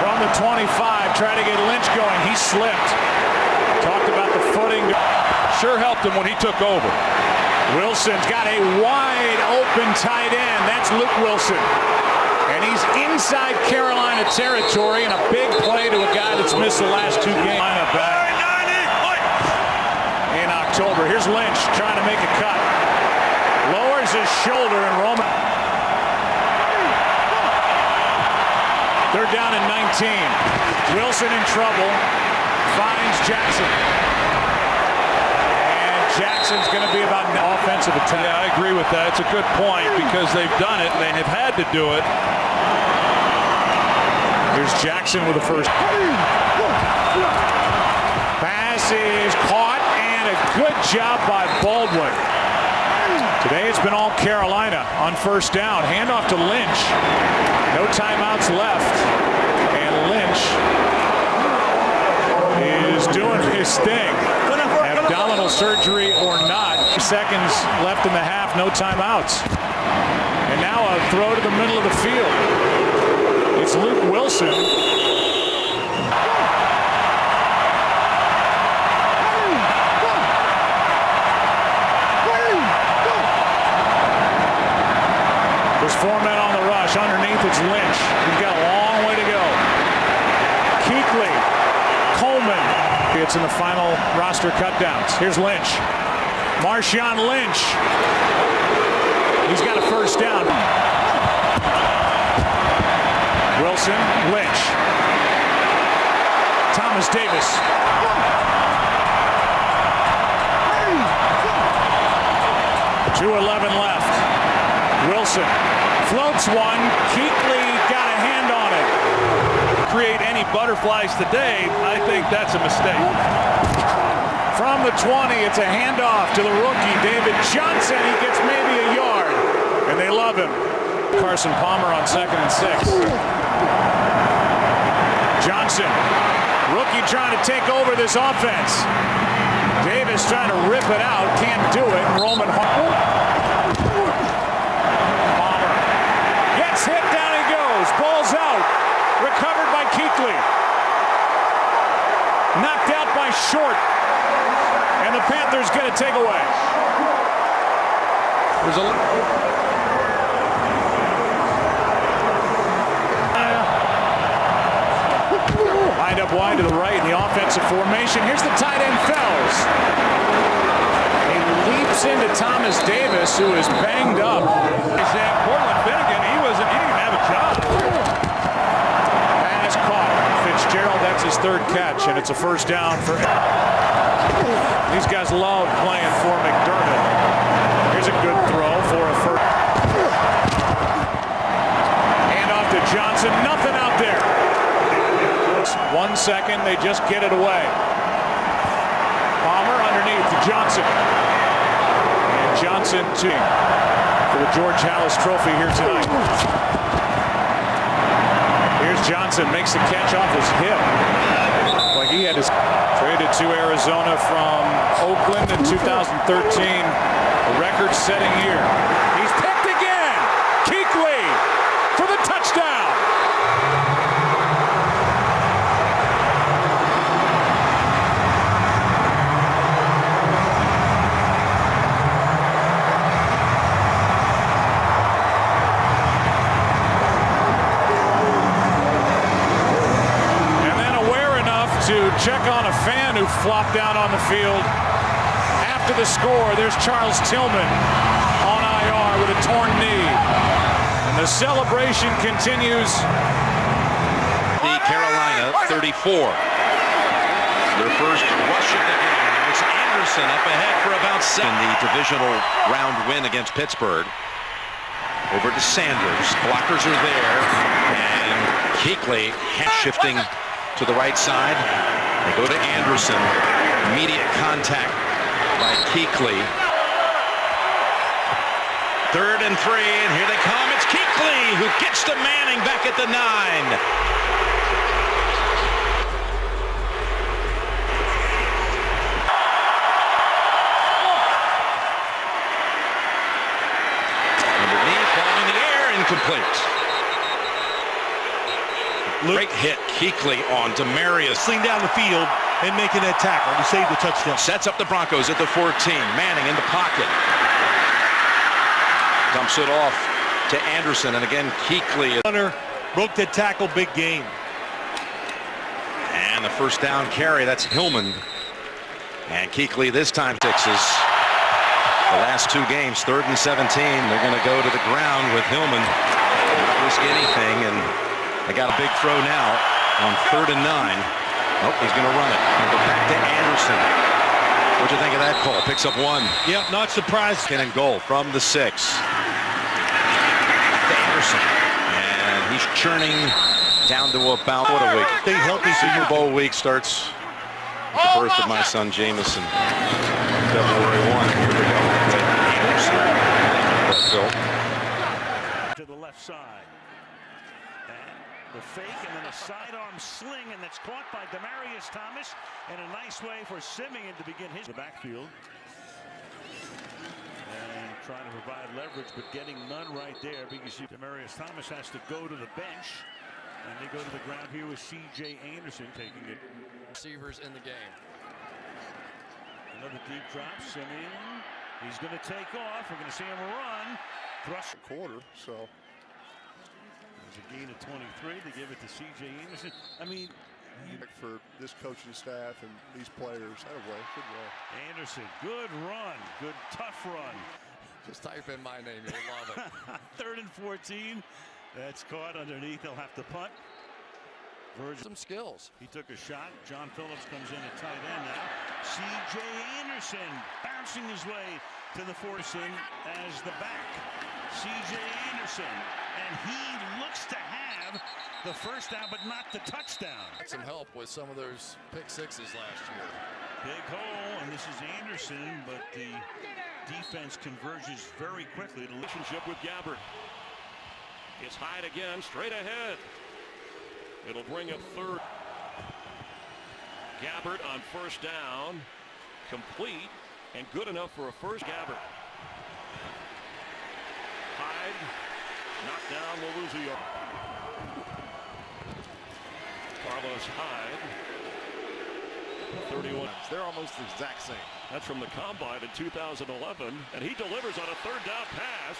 From the 25, try to get Lynch going. He slipped. Talked about the footing. Sure helped him when he took over. Wilson's got a wide open tight end. That's Luke Wilson. And he's inside Carolina territory, and a big play to a guy that's missed the last 2 games. Back in October. Here's Lynch trying to make a cut. Lowers his shoulder, and Roman. 3rd down and 19. Wilson in trouble. Finds Jackson. And Jackson's going to be about an offensive attack. Yeah, I agree with that. It's a good point because they've done it and they have had to do it. Here's Jackson with the first. Pass is caught, and a good job by Baldwin. Today it's been all Carolina on 1st down. Handoff to Lynch. No timeouts left. And Lynch is doing his thing. Abdominal surgery or not. Seconds left in the half, no timeouts. And now a throw to the middle of the field. It's Luke Wilson. There's 4 men on the rush. Underneath it's Lynch. He's got a long way to go. Keekley. Coleman. It's in the final roster cutdowns. Here's Lynch. Marshawn Lynch. He's got a first down. Wilson, Lynch. Thomas Davis. 2:11 left. Wilson floats one. Keekley got a hand on it. Create any butterflies today, I think that's a mistake. From the 20, it's a handoff to the rookie, David Johnson. He gets maybe a yard, and they love him. Carson Palmer on 2nd and 6. Johnson, rookie trying to take over this offense. Davis trying to rip it out, can't do it. Roman Palmer gets hit, down he goes. Ball's out, recovered by Keekley. Knocked out by Short. And the Panthers get a takeaway. There's a lined up wide to the right in the offensive formation. Here's the tight end Fells. He leaps into Thomas Davis, who is banged up. Portland Finnegan, he didn't even have a job. Pass caught. Fitzgerald, that's his 3rd catch, and it's a first down for. These guys love playing for McDermott. Here's a good throw for a first. Hand off to Johnson. Nothing out there. 1 second. They just get it away. Palmer underneath to Johnson. And Johnson for the George Halas Trophy here tonight. Here's Johnson. Makes the catch off his hip. Like he had his traded to Arizona from Oakland in 2013, a record-setting year. He's picked again. Keekley for the touchdown. To check on a fan who flopped down on the field. After the score, there's Charles Tillman on IR with a torn knee. And the celebration continues. The Carolina 34. Their first rush of the game. It's Anderson up ahead for about 7. The divisional round win against Pittsburgh. Over to Sanders. Blockers are there. And Keekley shifting to the right side. They go to Anderson. Immediate contact by Keekley. 3rd and 3, and here they come. It's Keekley who gets to Manning back at the 9. Underneath, ball in the air, incomplete. Great hit, Keekley on Demarius. Sling down the field and making that tackle to save the touchdown. Sets up the Broncos at the 14. Manning in the pocket. Dumps it off to Anderson, and again Keekley. Hunter broke the tackle, big game. And the first down carry, that's Hillman. And Keekley this time fixes. The last 2 games, 3rd and 17. They're going to go to the ground with Hillman. Not risk anything, and they got a big throw now on 3rd and 9. Oh, he's going to run it. Go back to Anderson. What'd you think of that call? Picks up 1. Yep, not surprised. And goal from the 6. Back to Anderson. And he's churning down to about, what a week. Stay healthy. Super Bowl week starts with the birth of my son Jameson. February 1. Here we go. Anderson. To the left side. The fake and then a sidearm sling, and that's caught by Demarius Thomas, and a nice way for Simeon to begin his backfield. And trying to provide leverage, but getting none right there. But you see Demarius Thomas has to go to the bench, and they go to the ground here with C.J. Anderson taking it. Receivers in the game. Another deep drop, Simeon. He's going to take off. We're going to see him run. Thrust quarter, so. There's a gain of 23. They give it to C.J. Anderson. I mean, for this coaching staff and these players, that way, good way. Anderson, good run, good tough run. Just type in my name, you'll love it. 3rd and 14. That's caught underneath. They'll have to punt. Some skills. He took a shot. John Phillips comes in at tight end now. C.J. Anderson bouncing his way to the Forson as the back. C.J. Anderson, and he looks to have the first down, but not the touchdown. Some help with some of those pick sixes last year. Big hole, and this is Anderson, but the defense converges very quickly. The relationship with Gabbert. It's Hyde again, straight ahead. It'll bring a third. Gabbert on first down, complete, and good enough for a first. Gabbert. Hyde, knocked down, will lose a yard. Carlos Hyde, 31. They're almost the exact same. That's from the Combine in 2011, and he delivers on a third down pass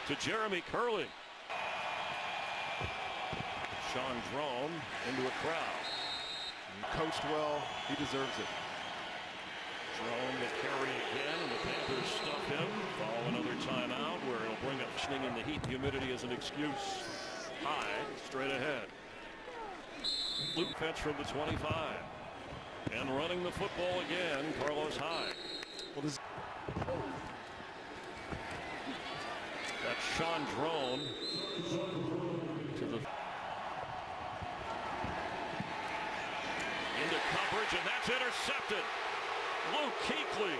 to Jeremy Curley. Sean Drone into a crowd. Coached well, he deserves it. Drone will carry again, and the Panthers stuff him. Follow another timeout where it'll bring up sitting in the heat. Humidity as an excuse. Hyde straight ahead. Luke fetch from the 25. And running the football again, Carlos Hyde. Well, this that's Sean Drone to the into coverage, and that's intercepted. Luke Keekley.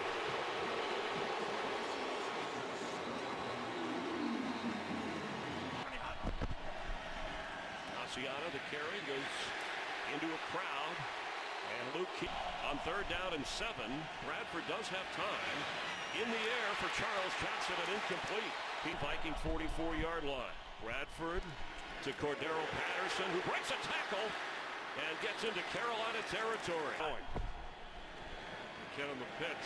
Asiata, the carry, goes into a crowd. And Luke on third down and 7. Bradford does have time. In the air for Charles Johnson and incomplete. Viking 44-yard line. Bradford to Cordero Patterson, who breaks a tackle and gets into Carolina territory. McKinnon the pitch.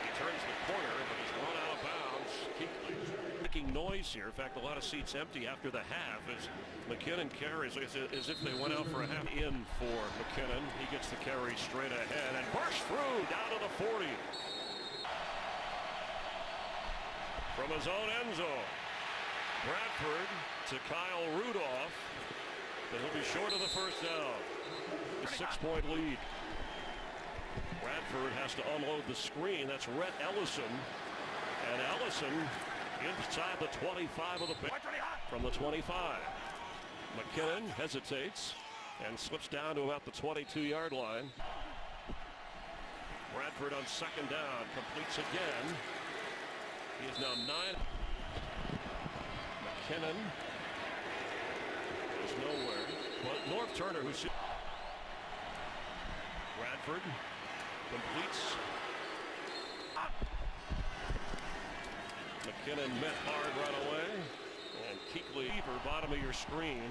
He turns the corner, but he's run out of bounds. Keekley making noise here. In fact, a lot of seats empty after the half as McKinnon carries as if they went out for a half. In for McKinnon. He gets the carry straight ahead and bursts through down to the 40. From his own end zone. Bradford to Kyle Rudolph. But he'll be short of the first down. A 6-point lead. Bradford has to unload the screen. That's Rhett Ellison. And Ellison inside the 25 of the pick. From the 25. McKinnon hesitates and slips down to about the 22-yard line. Bradford on second down. Completes again. He is now 9. McKinnon is nowhere. But North Turner, who's Bradford completes. McKinnon met hard right away. And Keekley, bottom of your screen.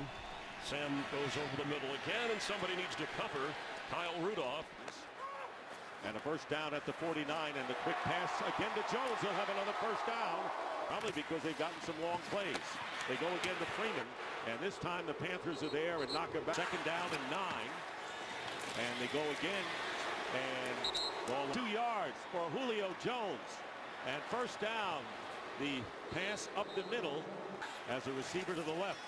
Sam goes over the middle again, and somebody needs to cover Kyle Rudolph. And a first down at the 49, and the quick pass again to Jones. They'll have another first down, probably because they've gotten some long plays. They go again to Freeman, and this time the Panthers are there and knock it back. Second down and 9, and they go again, and ball 2 yards for Julio Jones. And first down, the pass up the middle as a receiver to the left.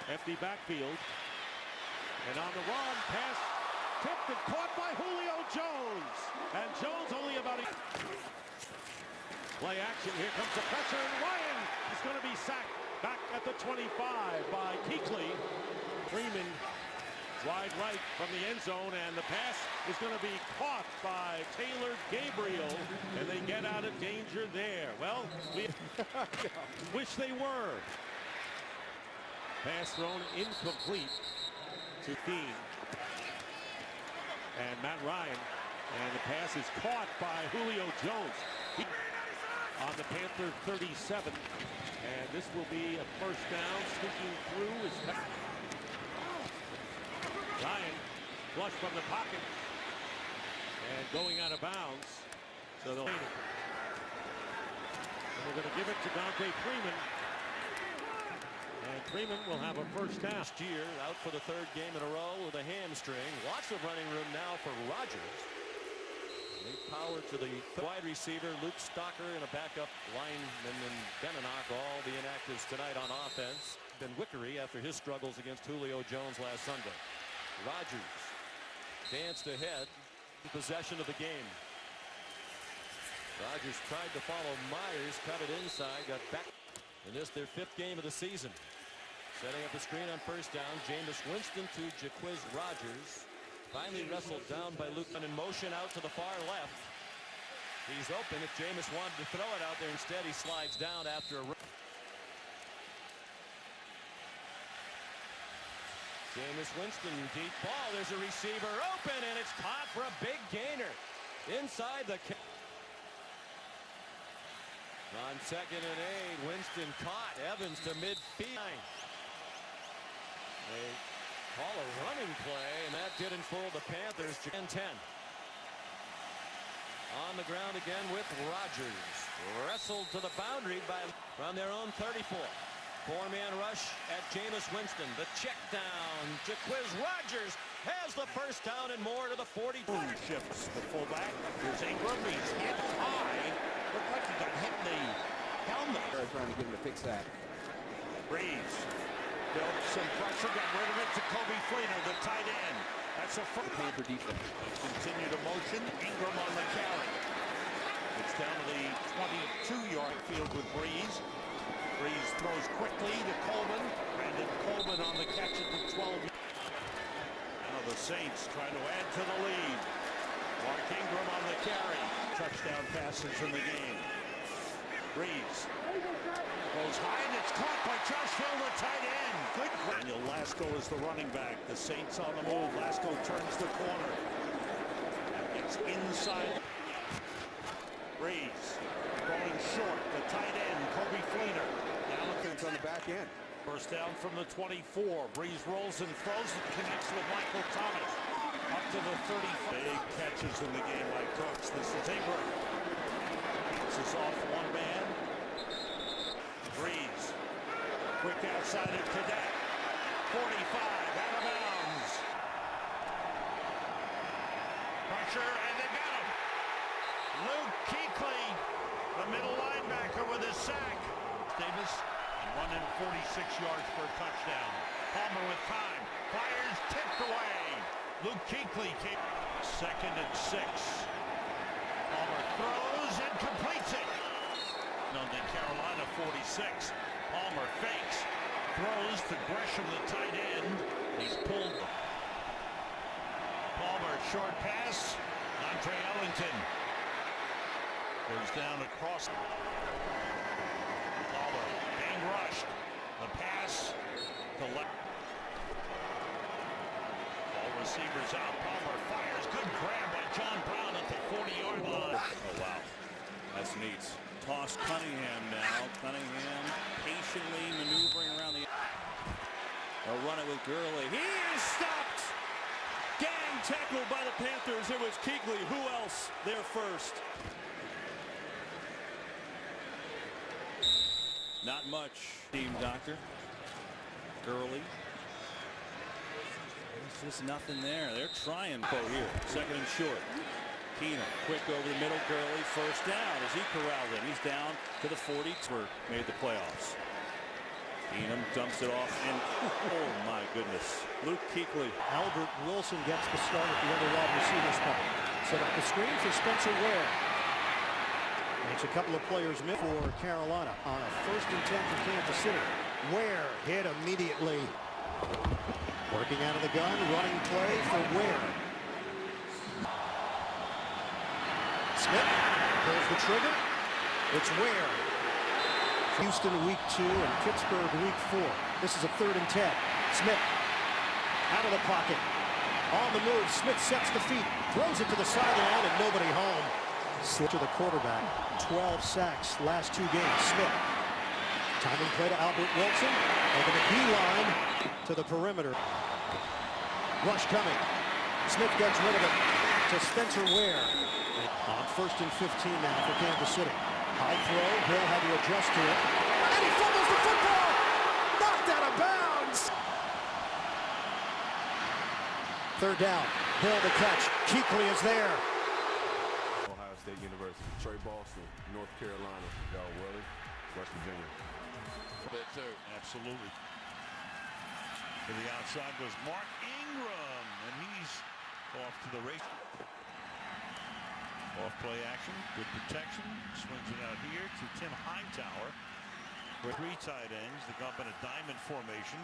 Empty backfield, and on the run, pass tipped and caught by Julio Jones. And Jones only about a play action. Here comes the pressure, and Ryan is going to be sacked back at the 25 by Keekley. Freeman wide right from the end zone, and the pass is going to be caught by Taylor Gabriel, and they get out of danger there. Well, we wish they were. Pass thrown incomplete to Dean. And Matt Ryan, and the pass is caught by Julio Jones on the Panther 37, and this will be a first down. Sneaking through is Ryan, flush from the pocket, and going out of bounds. So they'll and we're going to give it to Dante Freeman. And Freeman will have a first down. Last year, out for the third game in a row with a hamstring. Lots of running room now for Rodgers. They power to the wide receiver, Luke Stocker, and a backup lineman and Beninock, all the inactives tonight on offense. Ben Wickery after his struggles against Julio Jones last Sunday. Rodgers danced ahead in possession of the game. Rodgers tried to follow Myers, cut it inside, got back. And this their 5th game of the season. Setting up the screen on first down. Jameis Winston to Jaquiz Rodgers. Finally wrestled down by Luke in motion out to the far left. He's open. If Jameis wanted to throw it out there, instead he slides down after a run. Jameis Winston, deep ball. There's a receiver open, and it's caught for a big gainer. Inside the... On 2nd and 8, Winston caught. Evans to midfield. They call a running play, and that didn't fool the Panthers. 10-10. On the ground again with Rodgers. Wrestled to the boundary from their own 34. 4-man rush at Jameis Winston. The check down. Jaquiz Rodgers has the first down and more to the 40. Shifts the fullback. Here's Ingram. He's hit high. Looked like he got hit in the helmet. They're trying to get him to fix that. Breeze built some pressure, got rid of it to Keekley, the tight end. That's a first. Panther defense. Continue to motion. Ingram on the carry. It's down to the 22-yard field with Breeze. Breeze throws quickly to Coleman. Brandon Coleman on the catch at the 12. Now the Saints try to add to the lead. Mark Ingram on the carry. Touchdown passes in the game. Breeze goes high, and it's caught by Josh Hill, the tight end. Good. Daniel Lasco is the running back. The Saints on the move. Lasco turns the corner. It's inside. Breeze going short. The tight end, Kobe Fleener. Now It's on the back end. First down from the 24. Breeze rolls and throws. It connects with Michael Thomas. Up to the 35. Big catches in the game by Cooks. This is Ingram. This is off one man. Breeze. Quick outside of Cadet. 45 out of bounds. Pressure, and they got him. Luke Keekley, the middle linebacker, with his sack. Davis running 46 yards for a touchdown. Palmer with time. Fires, tipped away. Luke Keekley came. 2nd and 6. Palmer throws and completes it. On the Carolina 46. Palmer fakes. Throws to Gresham, the tight end. He's pulled. Palmer, short pass. Andre Ellington goes down across. Palmer being rushed. The pass to left. All receivers out. Palmer fires. Good grab by John Brown at the 40-yard line. Oh, wow. That's neat. Toss Cunningham now. Cunningham patiently maneuvering around the... They'll run it with Gurley. He is stopped! Gang tackled by the Panthers. It was Keekley. Who else there first? Not much. Team doctor. Gurley. There's just nothing there. They're trying here. 2nd and short. Keenum, quick over the middle. Gurley, first down as he corralled him. He's down to the 40. Made the playoffs. Keenum dumps it off, and oh my goodness. Luke Keekley. Albert Wilson gets the start at the other wide receiver spot. Set up the screen for Spencer Ware. Makes a couple of players miss for Carolina on a 1st and 10 for Kansas City. Ware hit immediately. Working out of the gun, running play for Ware. Smith pulls the trigger. It's Ware. Houston week 2 and Pittsburgh week 4. This is a 3rd and 10. Smith out of the pocket. On the move. Smith sets the feet. Throws it to the sideline and nobody home. Slip to the quarterback. 12 sacks last 2 games. Smith. Timing play to Albert Wilson. Over the D-line to the perimeter. Rush coming. Smith gets rid of it to Spencer Ware. On 1st and 15 now for Kansas City. High throw. Hill had to adjust to it. And he fumbles the football! Knocked out of bounds! 3rd down. Hill the catch. Keekley is there. Ohio State University. Trey Boston, North Carolina. Y'all Willie, West Virginia. Bit too. Absolutely. To the outside goes Mark Ingram, and he's off to the race. Off play action, good protection, swings it out here to Tim Hightower. With 3 tight ends, they go up in a diamond formation.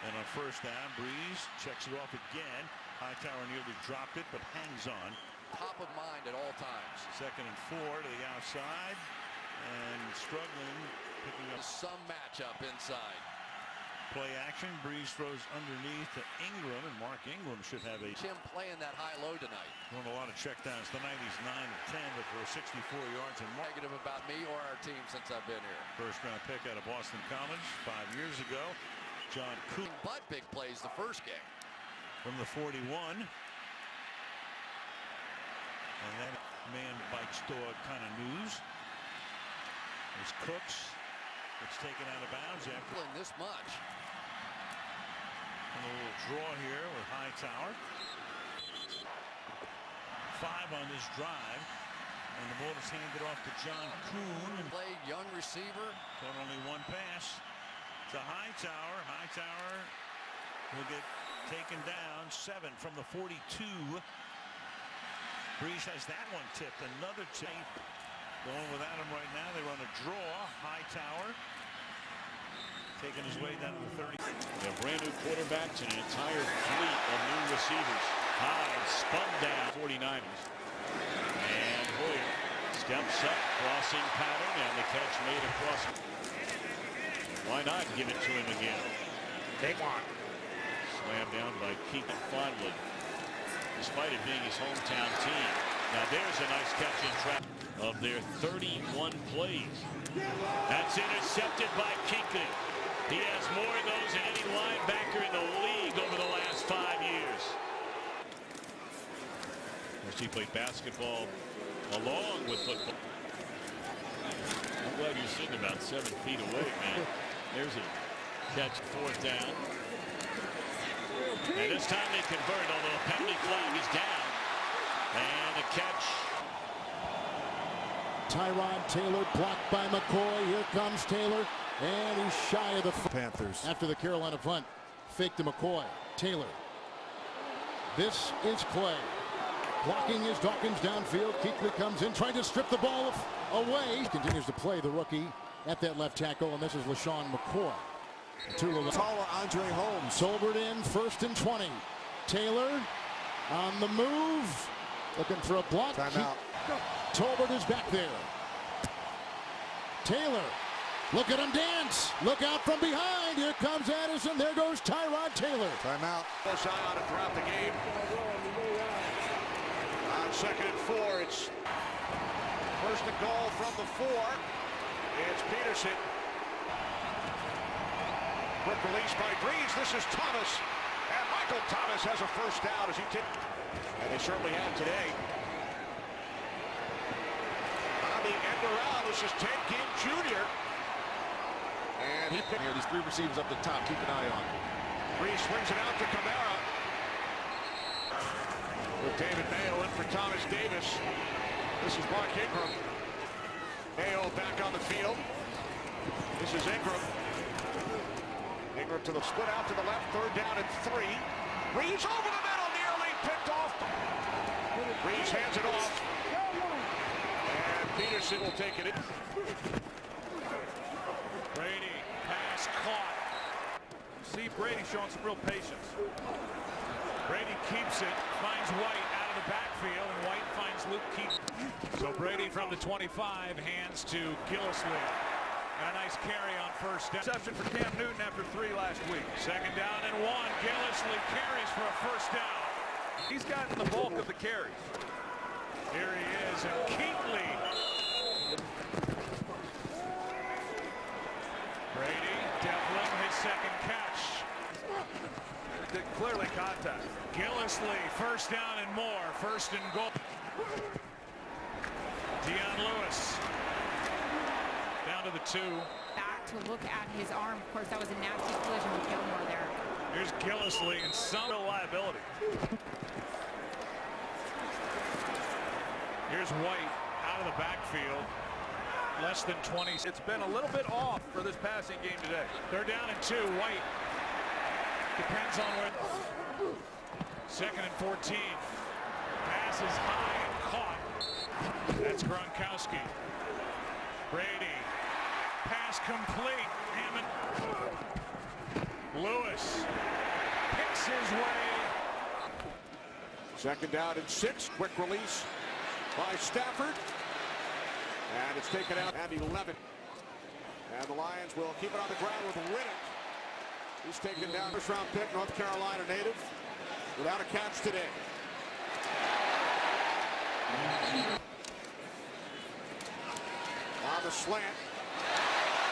And on first down, Breeze checks it off again. Hightower nearly dropped it, but hangs on. Top of mind at all times. 2nd and 4 to the outside. And struggling, picking up some matchup inside. Play action. Breeze throws underneath to Ingram, and Mark Ingram should have a Jim playing that high-low tonight. Doing a lot of checkdowns tonight. He's 9 of 10, but for 64 yards and more. Negative about me or our team since I've been here. First-round pick out of Boston College 5 years ago. John Kuechly. But big plays the first game. From the 41. And that man bites dog kind of news. There's Cooks. It's taken out of bounds after this much. And a little draw here with Hightower. 5 on this drive. And the ball is handed off to John Kuhn. Played young receiver. Caught only 1 pass to Hightower. Hightower will get taken down. 7 from the 42. Breeze has that one tipped. Another tip. Going without him right now. They run a draw. Hightower taking his way down to the 30. A brand new quarterbacks and an entire fleet of new receivers. Hyde spun down 49ers. And Hoyer steps up, crossing pattern, and the catch made across. Why not give it to him again? Take one. Slammed down by Keekley finally, despite it being his hometown team. Now there's a nice catch in traffic. Of their 31 plays. That's intercepted by Keekley. He has more of those than any linebacker in the league over the last 5 years. Of course, he played basketball along with football. I'm glad you're sitting about 7 feet away, man. There's a catch, 4th down. And this time they convert, although a penalty flag is down. And a catch. Tyrod Taylor blocked by McCoy. Here comes Taylor, and he's shy of the Panthers. After the Carolina punt, fake to McCoy. Taylor. This is Clay. Blocking is Dawkins downfield. Keekley comes in, trying to strip the ball away. Continues to play the rookie at that left tackle, and this is LaShawn McCoy. Taller Andre Holmes. Tolbert in, 1st and 20. Taylor on the move. Looking for a block. Timeout. Tolbert is back there. Taylor, look at him dance. Look out from behind. Here comes Addison. There goes Tyrod Taylor. Timeout. Close eye on it throughout the game. On 2nd and 4, it's 1st and goal from the 4. It's Peterson. Quick release by Breeze. This is Thomas. And Michael Thomas has a 1st down as he tipped. And they certainly have today. The end around. This is Ted Ginn Jr. And he picked here. These 3 receivers up the top. Keep an eye on. Breeze swings it out to Kamara. With David Mayo in for Thomas Davis. This is Mark Ingram. Mayo back on the field. This is Ingram. Ingram to the split out to the left. 3rd down and 3. Breeze over the middle. Nearly picked off. Breeze hands it off. Peterson will take it in. Brady, pass caught. See Brady showing some real patience. Brady keeps it, finds White out of the backfield, and White finds Luke Keekley. So Brady from the 25 hands to Gillislee. And a nice carry on 1st down. Interception for Cam Newton after 3 last week. 2nd down and 1. Gillislee carries for a 1st down. He's gotten the bulk of the carries. Here he is, and Keekley. Brady definitely his 2nd catch. Clearly contact. Gillislee, 1st down and more. 1st and goal. Dion Lewis down to the 2. Back to look at his arm. Of course, that was a nasty collision with Gilmore there. Here's Gillislee and some reliability. Here's White out of the backfield. Less than 20. It's been a little bit off for this passing game today. 3rd down and 2. White depends on where. 2nd and 14. Pass is high and caught. It's Gronkowski. Brady. Pass complete. Hammond. Lewis picks his way. 2nd down and 6. Quick release by Stafford. And it's taken out at 11. And the Lions will keep it on the ground with Riddick. He's taken down. First round pick, North Carolina native. Without a catch today. On the slant.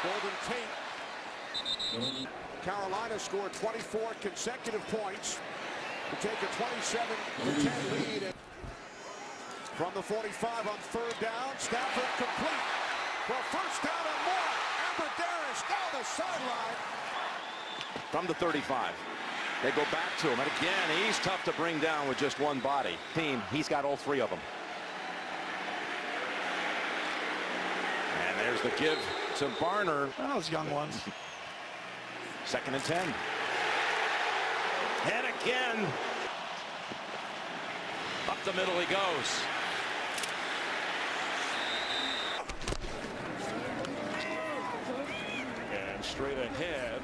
Golden Tate. Carolina scored 24 consecutive points to take a 27-10 lead. From the 45 on 3rd down. Stafford complete. For first down and more. Amberderis down the sideline. From the 35. They go back to him. And again, he's tough to bring down with just one body. He's got all 3 of them. And there's the give to Barner. Those young ones. 2nd and 10. And again. Up the middle he goes. And straight ahead,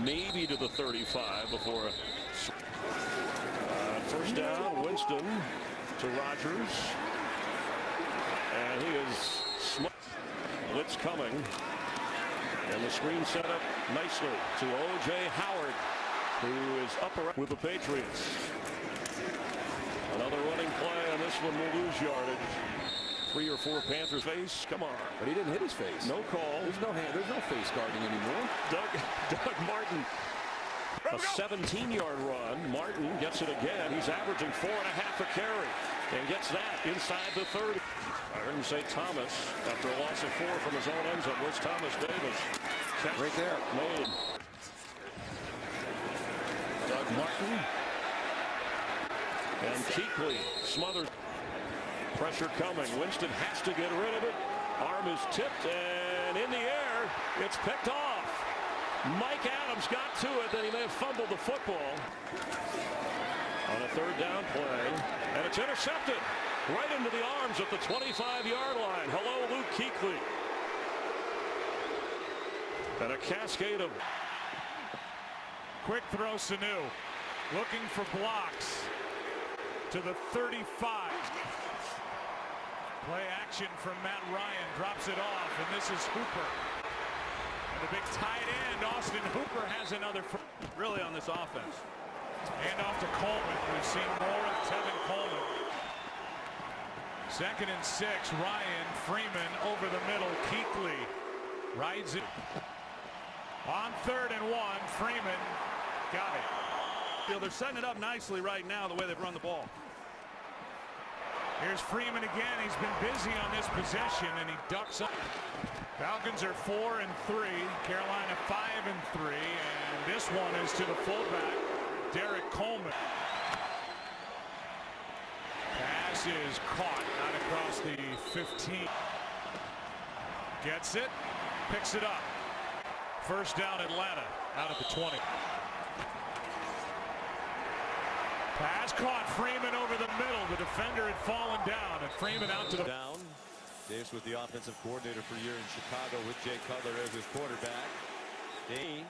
maybe to the 35 before a first down. Winston to Rodgers. And he is blitz coming. And the screen set up nicely to O.J. Howard, who is up around with the Patriots. Another running play, and this one will lose yardage. 3 or 4 Panthers face. Come on. But he didn't hit his face. No call. There's no hand. There's no face guarding anymore. Doug Martin. A 17-yard run. Martin gets it again. He's averaging 4.5 a carry. And gets that inside the 30. I heard him say Thomas after a loss of 4 from his own end zone. Where's Thomas Davis? Catch right there. Made. Doug Martin. And Keekley smothered. Pressure coming. Winston has to get rid of it. Arm is tipped and in the air. It's picked off. Mike Adams got to it. Then he may have fumbled the football. On a 3rd down play. And it's intercepted. Right into the arms at the 25-yard line. Hello, Luke Keekley. And a cascade of... Quick throw, Sanu. Looking for blocks. To the 35. Play action from Matt Ryan. Drops it off. And this is Hooper. And the big tight end, Austin Hooper, has another... Really on this offense. Hand off to Coleman. We've seen more of Tevin Coleman. 2nd and 6. Ryan Freeman over the middle. Keekley rides it. On 3rd and 1. Freeman got it. They're setting it up nicely right now the way they've run the ball. Here's Freeman again. He's been busy on this possession and he ducks up. Falcons are 4 and 3. Carolina 5 and 3. And this one is to the fullback, Derek Coleman. Pass is caught out across the 15. Gets it. Picks it up. First down Atlanta out at the 20. Pass caught. Freeman over the middle. The defender had fallen down, and Freeman out to the down. Davis with the offensive coordinator for a year in Chicago with Jay Cutler as his quarterback. They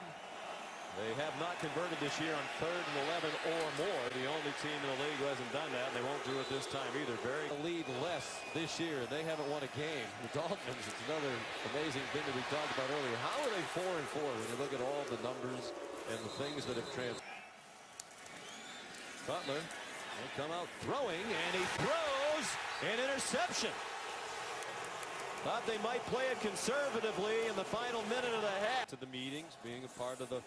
have not converted this year on 3rd and 11 or more. The only team in the league who hasn't done that, and they won't do it this time either. Very lead less this year. They haven't won a game. The Dolphins, it's another amazing thing that we talked about earlier. How are they 4 and 4 when you look at all the numbers and the things that have transferred? Cutler will come out throwing, and he throws an interception. Thought they might play it conservatively in the final minute of the half. To the meetings, being a part of the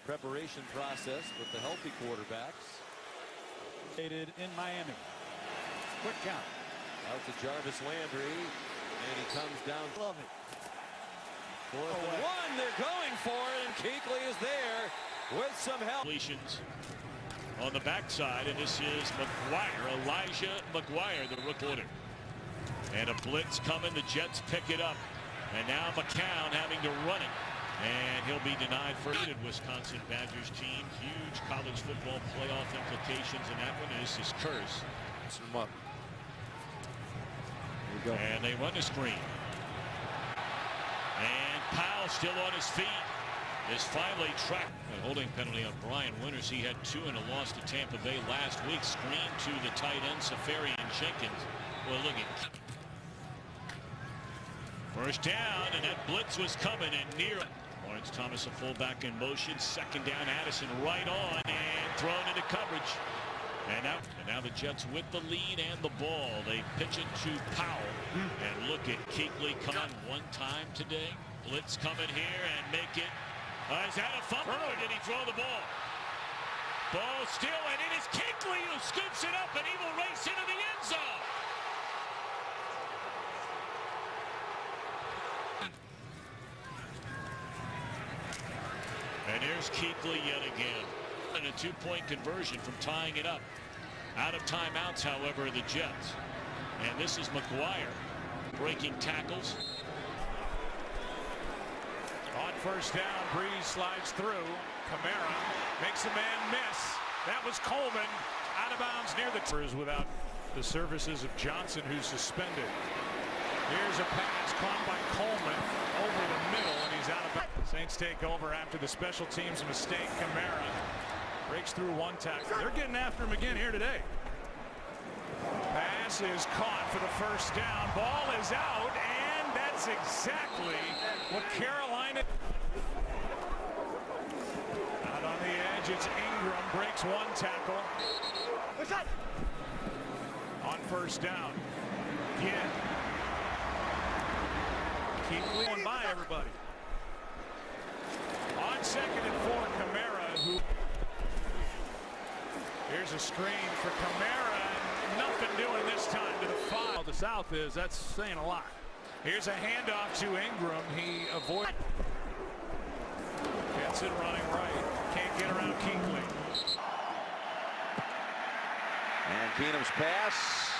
preparation process with the healthy quarterbacks. In Miami. Quick count. Out to Jarvis Landry, and he comes down. Love it. 4th and 1. They're going for it, and Keekley is there with some help. On the backside, and this is McGuire, Elijah McGuire, the rookie. And a blitz coming. The Jets pick it up. And now McCown having to run it. And he'll be denied for the Wisconsin Badgers team. Huge college football playoff implications, and that one is his curse. Him up. He go. And they run the screen. And Powell still on his feet. Is finally tracked. A holding penalty on Brian Winters. He had 2 in a loss to Tampa Bay last week. Screen to the tight end, Safari and Jenkins. Well, look at first down, and that blitz was coming in near. Lawrence Thomas, a fullback in motion. Second down, Addison right on and thrown into coverage. And now the Jets with the lead and the ball. They pitch it to Powell. And look at Keekley come on one time today. Blitz coming here and make it. Is that a fumble or did he throw the ball? Ball still, and it is Keekley who scoops it up, and he will race into the end zone. And here's Keekley yet again. And a 2-point conversion from tying it up. Out of timeouts, however, the Jets. And this is McGuire breaking tackles. On first down, Breeze slides through. Kamara makes a man miss. That was Coleman out of bounds near the without the services of Johnson, who's suspended. Here's a pass caught by Coleman over the middle, and he's out of bounds. Saints take over after the special teams mistake. Kamara breaks through one tackle. They're getting after him again here today. Pass is caught for the first down. Ball is out, and that's exactly what Carolina. Out on the edge, it's Ingram, breaks one tackle. What's that? On first down. Again. Keekley going by everybody. On 2nd and 4, Kamara, who. Here's a screen for Kamara, and nothing doing this time to the 5. The South is, that's saying a lot. Here's a handoff to Ingram. He avoids. Gets it running right. Can't get around Keekley. And Keenum's pass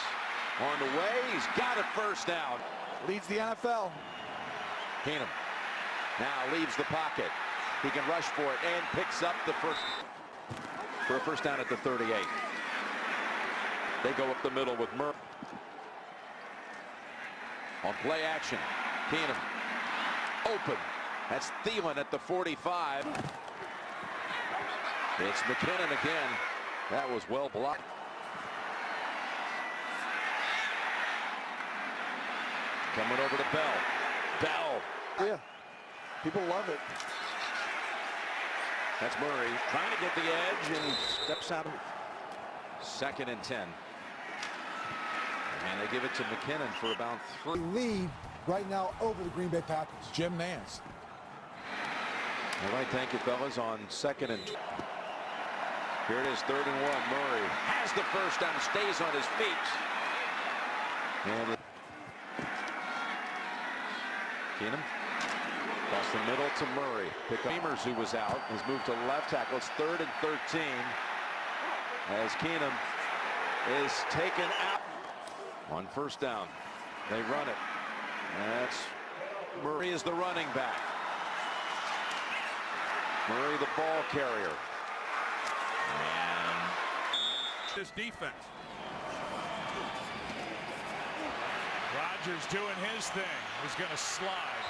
on the way. He's got it first down. Leads the NFL. Keenum now leaves the pocket. He can rush for it and picks up the first for a first down at the 38. They go up the middle with Murray. On play action, Keenum open. That's Thielen at the 45. It's McKinnon again. That was well blocked. Coming over to Bell. Bell. Yeah, people love it. That's Murray trying to get the edge and steps out. 2nd and 10. And they give it to McKinnon for about 3. Lead right now over the Green Bay Packers. Jim Nance. All right, thank you, fellas. On 2nd and 2. Here it is, 3rd and 1. Murray has the first down, stays on his feet. And Keenum across the middle to Murray. Pick up Beamers, who was out, has moved to left tackle. It's 3rd and 13 as Keenum is taken out on first down. They run it. That's Murray is the running back. Murray the ball carrier. And this defense. Rodgers doing his thing. He's going to slide.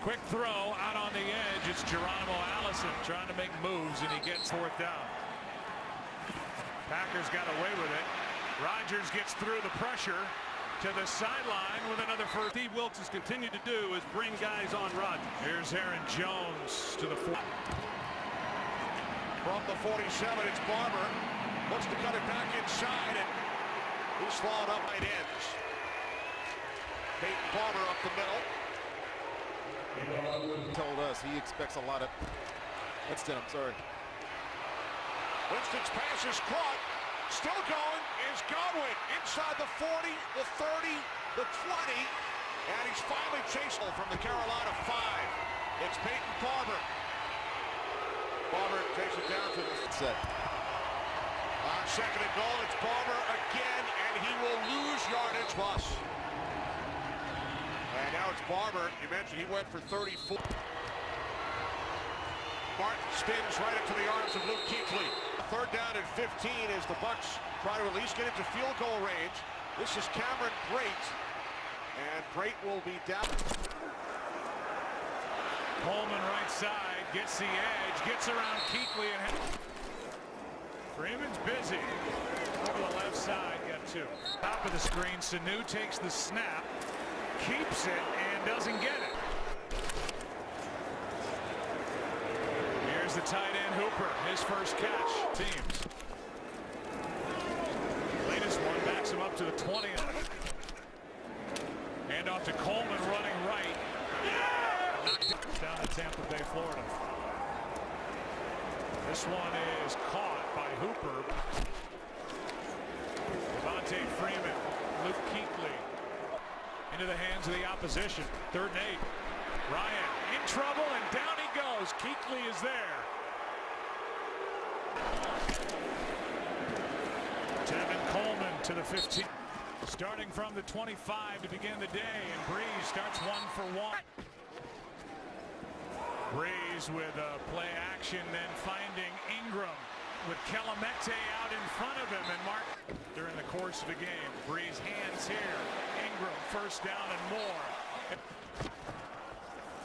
Quick throw out on the edge. It's Geronimo Allison trying to make moves, and he gets 4th down. Packers got away with it. Rodgers gets through the pressure to the sideline with another first. Steve Wilks has continued to do is bring guys on Rodgers. Here's Aaron Jones to the 4. From the 47, it's Barber. Looks to cut it back inside, and he's slowed up right ends. Peyton Barber up the middle. Told us he expects a lot of. That's 10, I'm sorry. Winston's pass is caught. Still going is Godwin. Inside the 40, the 30, the 20. And he's finally chased from the Carolina 5. It's Peyton Barber. Barber takes it down to the set. On 2nd and goal, it's Barber again, and he will lose yardage plus. And now it's Barber. You mentioned he went for 34. Martin spins right into the arms of Luke Kuechly. 3rd down and 15 as the Bucs try to at least get into field goal range. This is Cameron Brate. And Brate will be down. Coleman right side, gets the edge, gets around Keekley, and Freeman's busy. Over the left side, got two. Top of the screen, Sanu takes the snap, keeps it, and doesn't get it. Here's the tight end Hooper, his first catch. Teams. Latest one backs him up to the 20. Hand off to Coleman running right. Knocked down to Tampa Bay, Florida. This one is caught by Hooper. Devontae Freeman, Luke Keekley into the hands of the opposition. 3rd and 8. Ryan in trouble, and down he goes. Keekley is there. Tevin Coleman to the 15. Starting from the 25 to begin the day, and Breeze starts 1 for 1. Breeze with a play action, then finding Ingram with Kelemete out in front of him, and Mark during the course of the game. Breeze hands here. Ingram first down and more.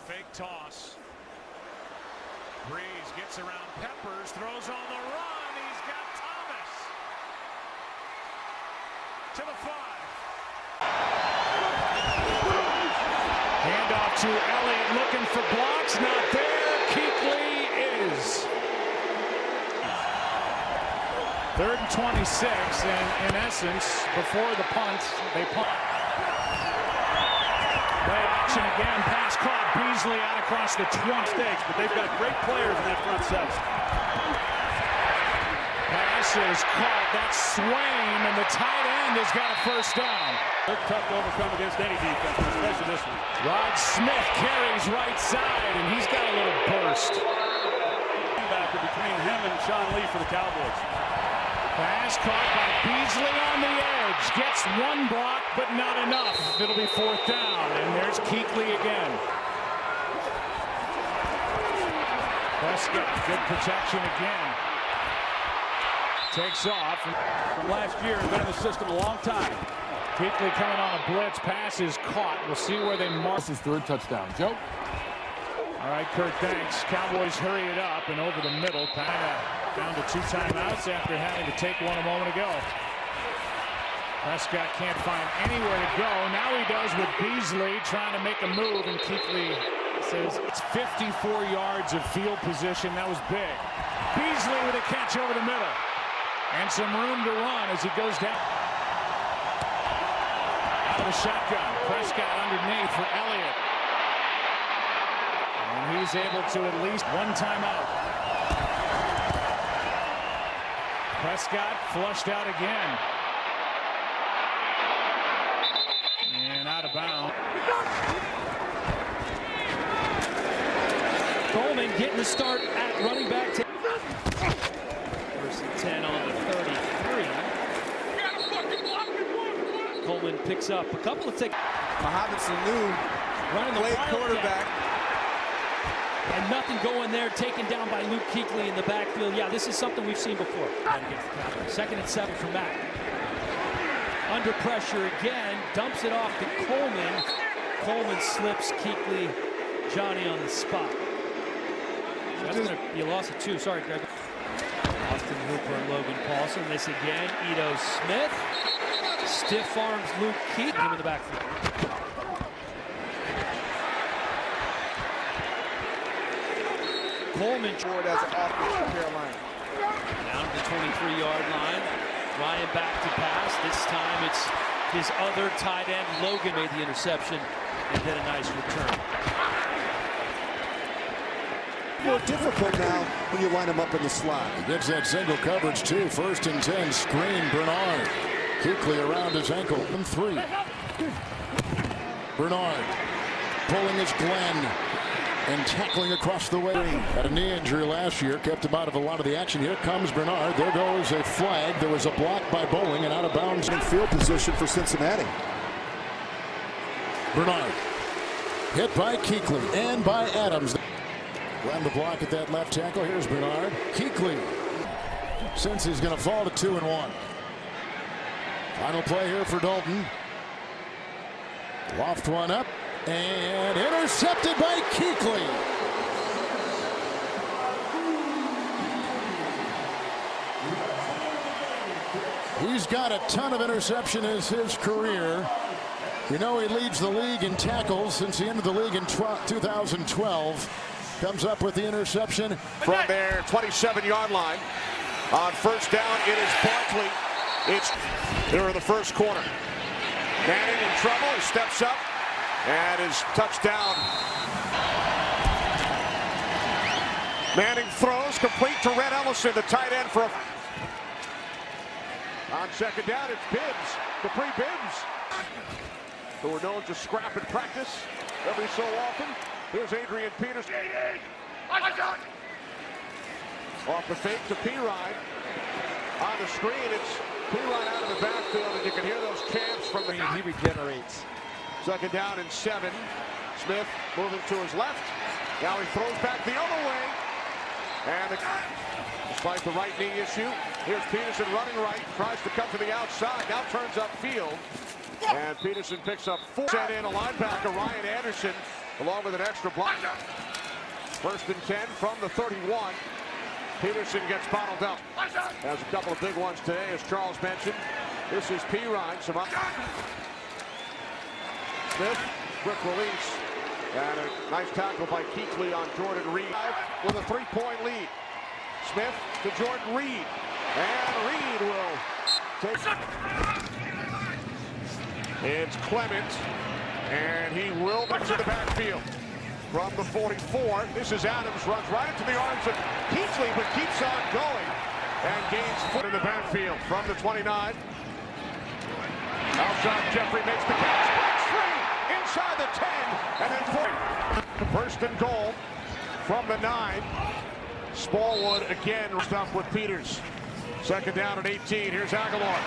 Fake toss. Breeze gets around Peppers, throws on the run. He's got Thomas to the 5. Handoff to Elliott, looking for blocks, not there. Keekley is. 3rd and 26, and in essence, before the punt, they punt. Play action again, pass caught. Beasley out across the 20. Mistakes, but they've got great players in that front seven. Pass is caught. That's Swain, and the tight end has got a first down. They're tough to overcome against any defense, especially this one. Rod Smith carries right side, and he's got a little burst. Linebacker between him and Sean Lee for the Cowboys. Pass caught by Beasley on the edge. Gets one block, but not enough. It'll be 4th down, and there's Keekley again. Prescott, good protection again. Takes off. From last year, been in the system a long time. Keekley coming on a blitz. Pass is caught. We'll see where they mark. This is 3rd touchdown. Joe? All right, Kurt, thanks. Cowboys hurry it up and over the middle. Down to 2 timeouts after having to take one a moment ago. Prescott can't find anywhere to go. Now he does with Beasley trying to make a move, and Keekley says it's 54 yards of field position. That was big. Beasley with a catch over the middle. And some room to run as he goes down. Out of the shotgun. Prescott underneath for Elliott. And he's able to at least one timeout. Prescott flushed out again. And out of bounds. Coleman getting the start at running back. First and 10 on the 33. Coleman picks up a couple of tickets. Mohamed Sanu running the quarterback. And nothing going there, taken down by Luke Keekley in the backfield. Yeah, this is something we've seen before. 2nd and 7 for Matt. Under pressure again, dumps it off to Coleman. Coleman slips Keekley, Johnny on the spot. So that's going to be a loss of 2. Sorry, Greg. Austin Hooper and Logan Paulson. This again, Ito Smith. Stiff arms Luke Keekley. Him in the backfield. Coleman forward as an offense for Carolina. Down to the 23-yard line. Ryan back to pass. This time it's his other tight end. Logan made the interception and then a nice return. More difficult now when you line them up in the slot. He gets that single coverage too. 1st and 10. Screen Bernard. Keekley around his ankle. And 3. Bernard pulling his Glenn. And tackling across the way. Had a knee injury last year, kept him out of a lot of the action. Here comes Bernard. There goes a flag. There was a block by Bowling and out of bounds. In field position for Cincinnati. Bernard hit by Keekley and by Adams. Ran the block at that left tackle. Here's Bernard. Keekley, since he's going to fall to 2-1. Final play here for Dalton. Loft one up and intercepted by Keekley. He's got a ton of interception in his career. You know he leads the league in tackles since he entered the league in 2012. Comes up with the interception. From their 27-yard line. On first down, it is Barkley. They're in the first quarter. Manning in trouble. He steps up and is touchdown. Manning throws complete to Red Ellison, the tight end for a... On second down, it's Bibbs, Capri Bibbs, who are known to scrap in practice every so often. Here's Adrian Peterson. Off the fake to Pirine. On the screen, it's Pirine out of the backfield, and you can hear those chants from the... He regenerates. Second down and 7. Smith moving to his left. Now he throws back the other way. And despite the right knee issue, here's Peterson running right, tries to come to the outside, now turns upfield. And Peterson picks up 4. Sent in a linebacker, Ryan Anderson, along with an extra block. First and 10 from the 31. Peterson gets bottled up. Has a couple of big ones today, as Charles mentioned. This is Pirine. Smith, quick release. And a nice tackle by Keekley on Jordan Reed with a 3-point lead. Smith to Jordan Reed. And Reed will take... It's Clement. And he will get to the backfield. From the 44, this is Adams, runs right into the arms of Keekley, but keeps on going. And gains foot in the backfield from the 29. Outside, Jeffrey makes the catch. Breaks free inside the 10. And then 40. First and goal from the 9. Smallwood again stuff with Peters. Second down at 18. Here's Aguilar.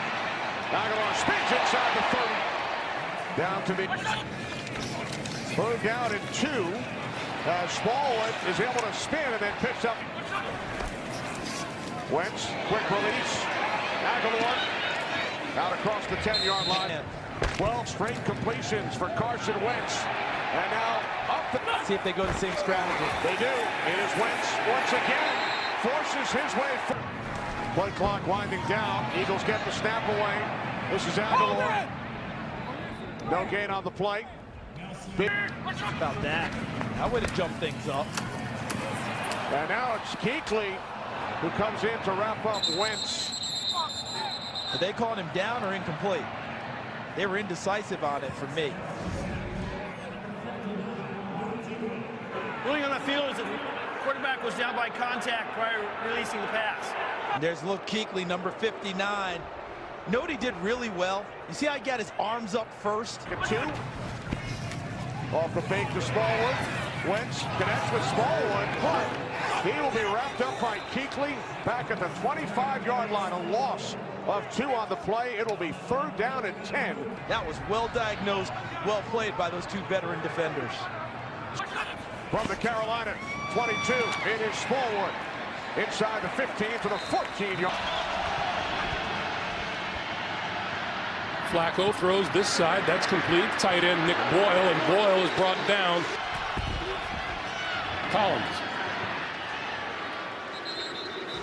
Aguilar spins inside the 30. Down to the... Third down and 2. Smallwood is able to spin and then picks up. Wentz, quick release. Aguilar out across the 10-yard line. 12 straight completions for Carson Wentz. And now up the... See if they go the same strategy. They do. It is Wentz once again. Forces his way through. Play clock winding down. Eagles get the snap away. This is Aguilar. No gain on the play. About that. I would have jumped things up. And now it's Keekley who comes in to wrap up Wentz. Are they calling him down or incomplete? They were indecisive on it for me. Ruling on the field is that the quarterback was down by contact prior to releasing the pass. There's little Keekley, number 59. Know what he did really well? You see how he got his arms up first? 2. Off the fake to Smallwood. Wentz connects with Smallwood, but he will be wrapped up by Keekley back at the 25-yard line. A loss of 2 on the play. It'll be third down and 10. That was well diagnosed, well played by those 2 veteran defenders. From the Carolina 22, it is Smallwood. Inside the 15 to the 14-yard. Flacco throws this side. That's complete. Tight end Nick Boyle, and Boyle is brought down. Collins.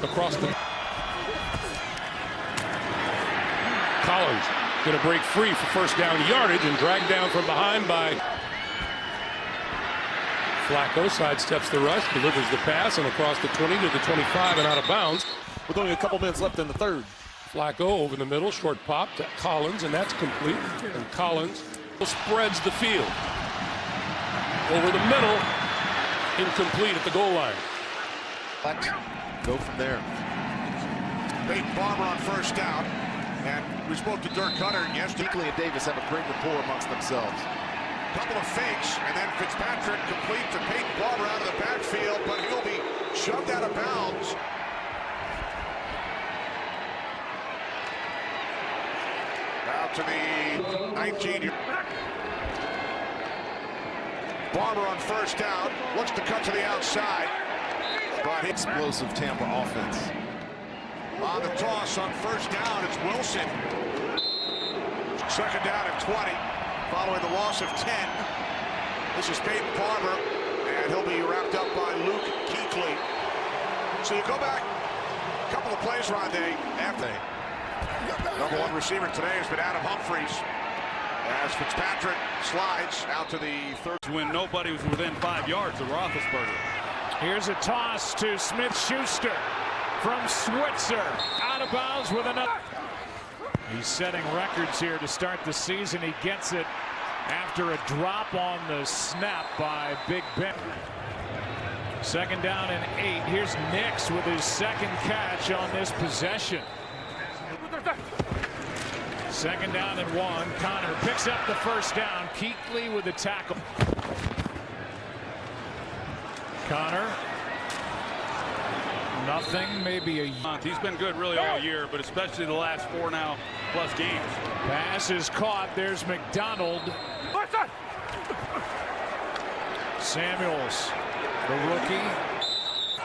Across the... Collins going to break free for first down yardage and dragged down from behind by... Flacco sidesteps the rush, delivers the pass, and across the 20 to the 25 and out of bounds. With only a couple minutes left in the third. Flacco over the middle, short pop to Collins, and that's complete. And Collins spreads the field. Over the middle, incomplete at the goal line. Let's go from there. Bait Bomber on first down. And we spoke to Dirk Cutter yesterday. Keekley and Davis have a great rapport amongst themselves. Couple of fakes, and then Fitzpatrick complete to Peyton Barber out of the backfield, but he'll be shoved out of bounds. Out to the 19. Barber on first down, looks to cut to the outside, but explosive Tampa offense. On the toss on first down, it's Wilson. Second down and 20 following the loss of 10. This is Peyton Barber, and he'll be wrapped up by Luke Keekley. So you go back a couple of plays, Rondé, after. Number one receiver today has been Adam Humphries, as Fitzpatrick slides out to the third. When nobody was within 5 yards of Roethlisberger. Here's a toss to Smith-Schuster from Switzer. Out of bounds with another. He's setting records here to start the season. He gets it after a drop on the snap by Big Ben. Second down and 8. Here's Nix with his second catch on this possession. Second down and 1. Connor picks up the first down. Keekley with the tackle. Connor. Nothing, maybe a month. He's been good really all year, but especially the last 4+ games. Pass is caught. There's McDonald. Samuels, the rookie.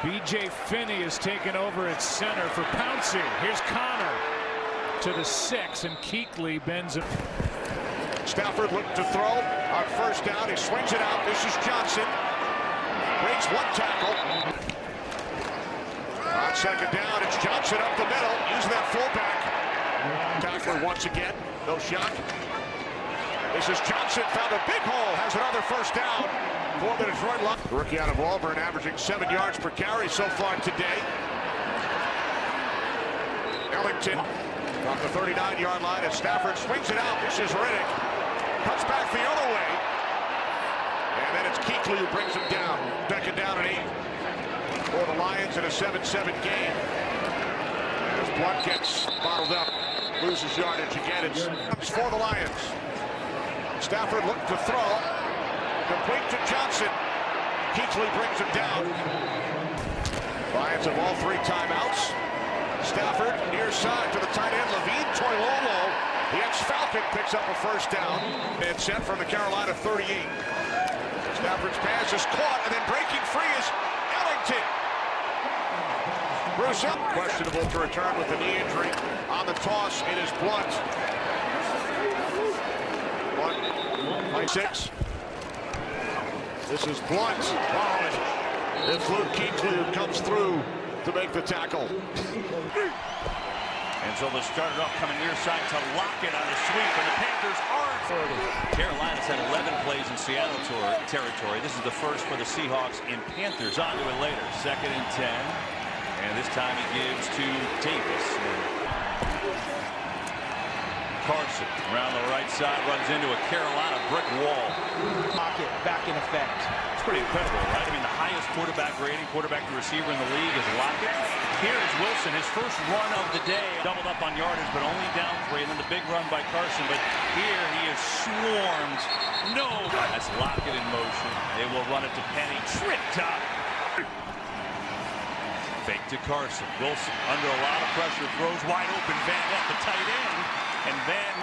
B.J. Finney is taken over at center for Pouncey. Here's Connor to the 6, and Keekley bends it. Stafford looking to throw on first down. He swings it out. This is Johnson. Breaks one tackle. On second down, it's Johnson up the middle, using that fullback. Tackler once again, no shot. This is Johnson, found a big hole, has another first down for the Detroit Lions. The rookie out of Auburn, averaging 7 yards per carry so far today. Ellington from the 39-yard line as Stafford swings it out. This is Riddick. Cuts back the other way. And then it's Keekley who brings him down. Second down and 8 for the Lions in a 7-7 game. As Blunt gets bottled up, loses yardage again. It's for the Lions. Stafford looking to throw. Complete to Johnson. Keekley brings him down. Lions have all 3 timeouts. Stafford near side to the tight end, Levine Toilolo. The ex-Falcon picks up a first down. And sent from the Carolina 38. Stafford's pass is caught, and then breaking free is Ellington. Bruce up, questionable to return with the knee injury. On the toss, it is Blunt. Blunt by 6. This is Blunt. Oh, it's Luke Keekley who comes through to make the tackle. And so they'll start it off coming near side to Lockett on the sweep, and the Panthers aren't further. Carolina's had 11 plays in Seattle territory. This is the first for the Seahawks in Panthers. On to it later. Second and 10. And this time he gives to Davis. Carson around the right side runs into a Carolina brick wall. Pocket back in effect. It's pretty incredible, right? I mean, the highest quarterback rating, quarterback to receiver in the league is Lockett. Here is Wilson, his first run of the day. Doubled up on yardage, but only down 3. And then the big run by Carson. But here he is swarmed. No. That's Lockett in motion. They will run it to Penny. Trick top. Fake to Carson. Wilson under a lot of pressure. Throws wide open. Van Ness, the tight end. And then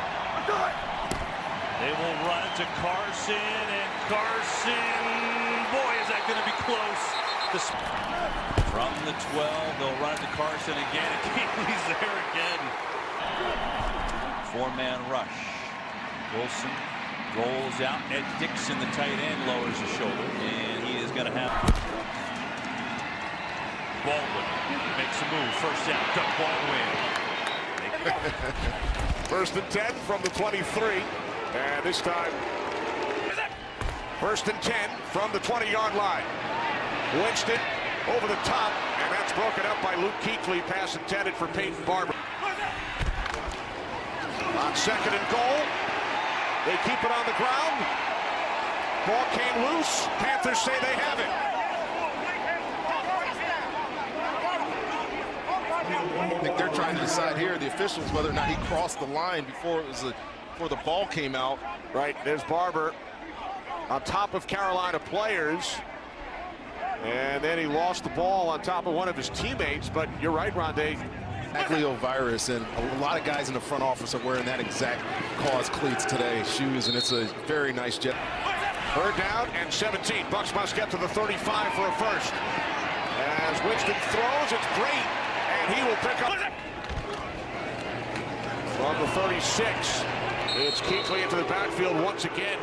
they will run it to Carson. And Carson, boy, is that going to be close. From the 12, they'll run it to Carson again. And Keekley's there again. 4-man rush. Wilson rolls out. Ed Dixon, the tight end, lowers his shoulder. And he is going to have Baldwin makes a move. First down. Duck Baldwin. First and 10 from the 23. And this time, first and 10 from the 20-yard line. Winston over the top, and that's broken up by Luke Keekley. Pass intended for Peyton Barber. On second and goal, they keep it on the ground. Ball came loose. Panthers say they have it. I think they're trying to decide here, the officials, whether or not he crossed the line before the ball came out. Right, there's Barber on top of Carolina players. And then he lost the ball on top of one of his teammates. But you're right, Rondé. Virus, and a lot of guys in the front office are wearing that exact cause cleats today, shoes, and it's a very nice jet. Third down and 17. Bucs must get to the 35 for a first. As Winston throws, it's great, and he will pick up from the 36. It's Keekley into the backfield once again.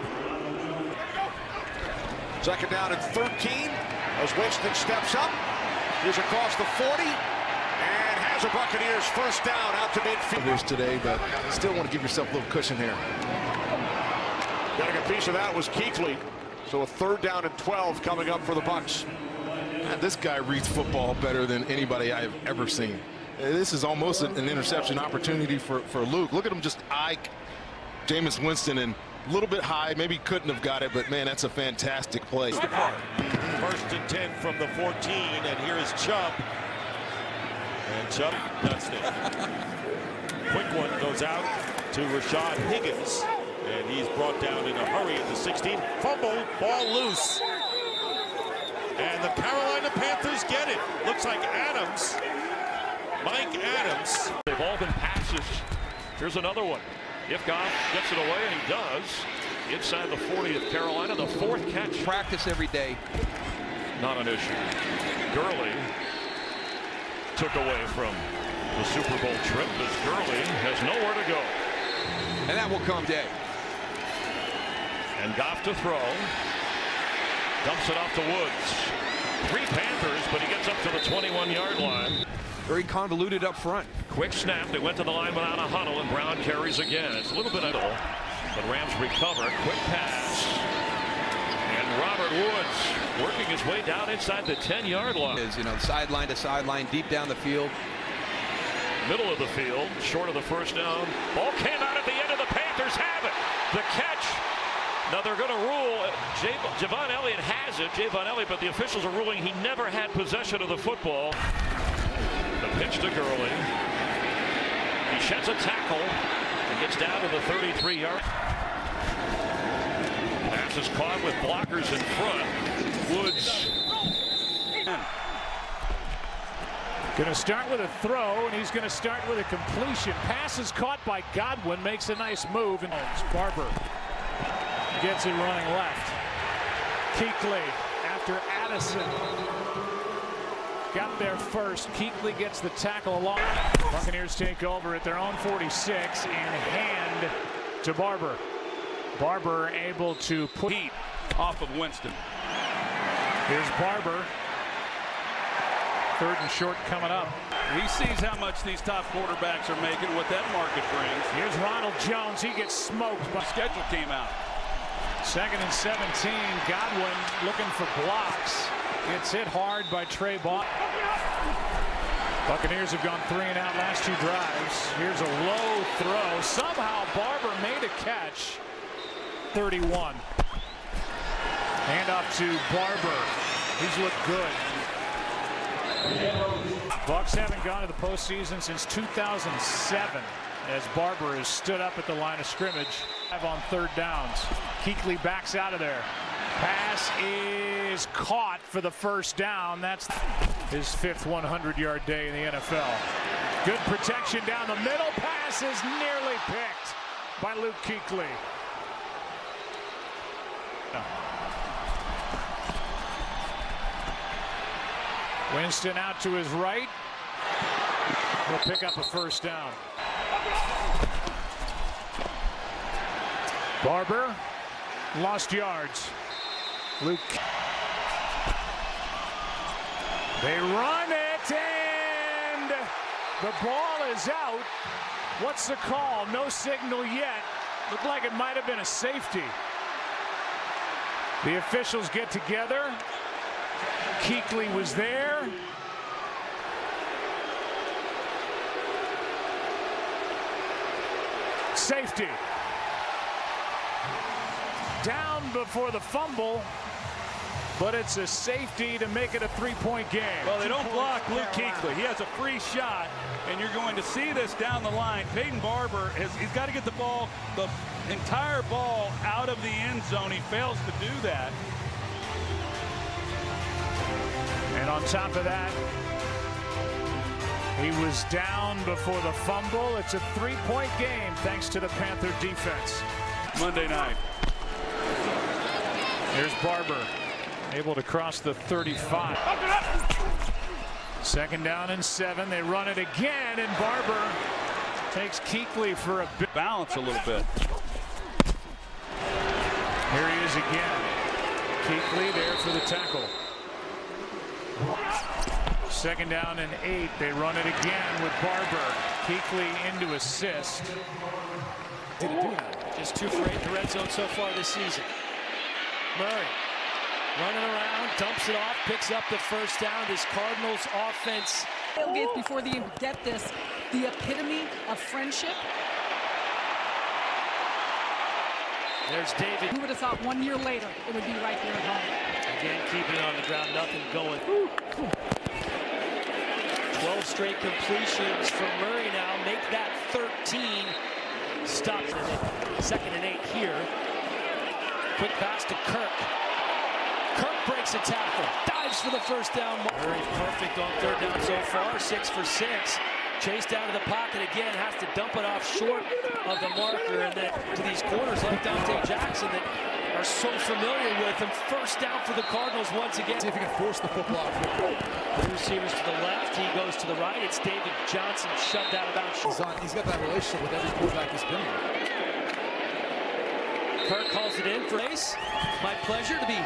Second down and 13 as Winston steps up. He's across the 40 and has a Buccaneers first down out to midfield. Today, but still want to give yourself a little cushion here. Getting a piece of that was Keekley. So a third down and 12 coming up for the Bucs. Man, this guy reads football better than anybody I have ever seen. This is almost an interception opportunity for Luke. Look at him just eye Jameis Winston and a little bit high. Maybe couldn't have got it, but man, that's a fantastic play. First and 10 from the 14, and here is Chubb. And Chubb nuts it. Quick one goes out to Rashad Higgins, and he's brought down in a hurry at the 16. Fumble, ball loose. And the Carolina Panthers get it. Looks like Adams, Mike Adams. They've all been passes. Here's another one. If Goff gets it away, and he does, inside the 40 of Carolina, the fourth catch. Practice every day. Not an issue. Gurley took away from the Super Bowl trip as Gurley has nowhere to go. And that will come day. And Goff to throw. Dumps it off to Woods. 3 Panthers, but he gets up to the 21-yard line. Very convoluted up front. Quick snap. They went to the line without a huddle, and Brown carries again. It's a little bit idle, but Rams recover. Quick pass. And Robert Woods working his way down inside the 10-yard line. You know, sideline to sideline, deep down the field. Middle of the field, short of the first down. Ball came out at the end of the Panthers have it. The catch. Now they're going to rule Javon Elliott has it. Javon Elliott, but the officials are ruling he never had possession of the football. The pitch to Gurley. He sheds a tackle and gets down to the 33-yard. Pass is caught with blockers in front. Woods. Going to start with a throw, and he's going to start with a completion. Pass is caught by Godwin, makes a nice move, and Barber gets it running left. Keekley after Addison. Got there first. Keekley gets the tackle along. Buccaneers take over at their own 46 and hand to Barber. Barber able to put heat off of Winston. Here's Barber. Third and short coming up. He sees how much these top quarterbacks are making, what that market brings. Here's Ronald Jones. He gets smoked, but schedule came out. Second and 17. Godwin looking for blocks. Gets hit hard by Trey Ball. Buccaneers have gone 3 and out last 2 drives. Here's a low throw. Somehow Barber made a catch. 31. Hand off to Barber. He's looked good. Bucs haven't gone to the postseason since 2007 as Barber has stood up at the line of scrimmage. On third downs. Keekley backs out of there. Pass is caught for the first down. That's his 5th 100-yard day in the NFL. Good protection down the middle. Pass is nearly picked by Luke Keekley. Winston out to his right. He'll pick up a first down. Barber lost yards. Luke. They run it, and the ball is out. What's the call? No signal yet. Looked like it might have been a safety. The officials get together. Keekley was there. Safety. Down before the fumble, but it's a safety to make it a 3-point game. Well, they don't block Luke Keekley. He has a free shot, and you're going to see this down the line. Peyton Barber, he's got to get the ball, the entire ball out of the end zone. He fails to do that. And on top of that, he was down before the fumble. It's a 3-point game thanks to the Panther defense. Monday night. Here's Barber, able to cross the 35. Second down and 7. They run it again, and Barber takes Keekley for a bit. Balance a little bit. is again. Keekley there for the tackle. 2nd down and 8. They run it again with Barber. Keekley into assist. Didn't do that. Just 2 for 8 in the red zone so far this season. Murray running around, dumps it off, picks up the first down. This Cardinals offense. Tailgates before they even get this, the epitome of friendship. There's David. Who would have thought 1 year later it would be right there at home? Again, keeping it on the ground, nothing going. 12 straight completions from Murray now, make that 13. Stops it. 2nd and 8 here. Quick pass to Kirk. Kirk breaks a tackle, dives for the first down. Murray perfect on 3rd down so far, 6 for 6. Chased out of the pocket again, has to dump it off short of the marker, and then to these corners like Dante Jackson that are so familiar with him. 1st down for the Cardinals once again. See if he can force the football. 2 receivers to the left, he goes to the right. It's David Johnson shoved out of bounds. He's got that relationship with every quarterback he's been with. Kirk calls it in for Ace. My pleasure to be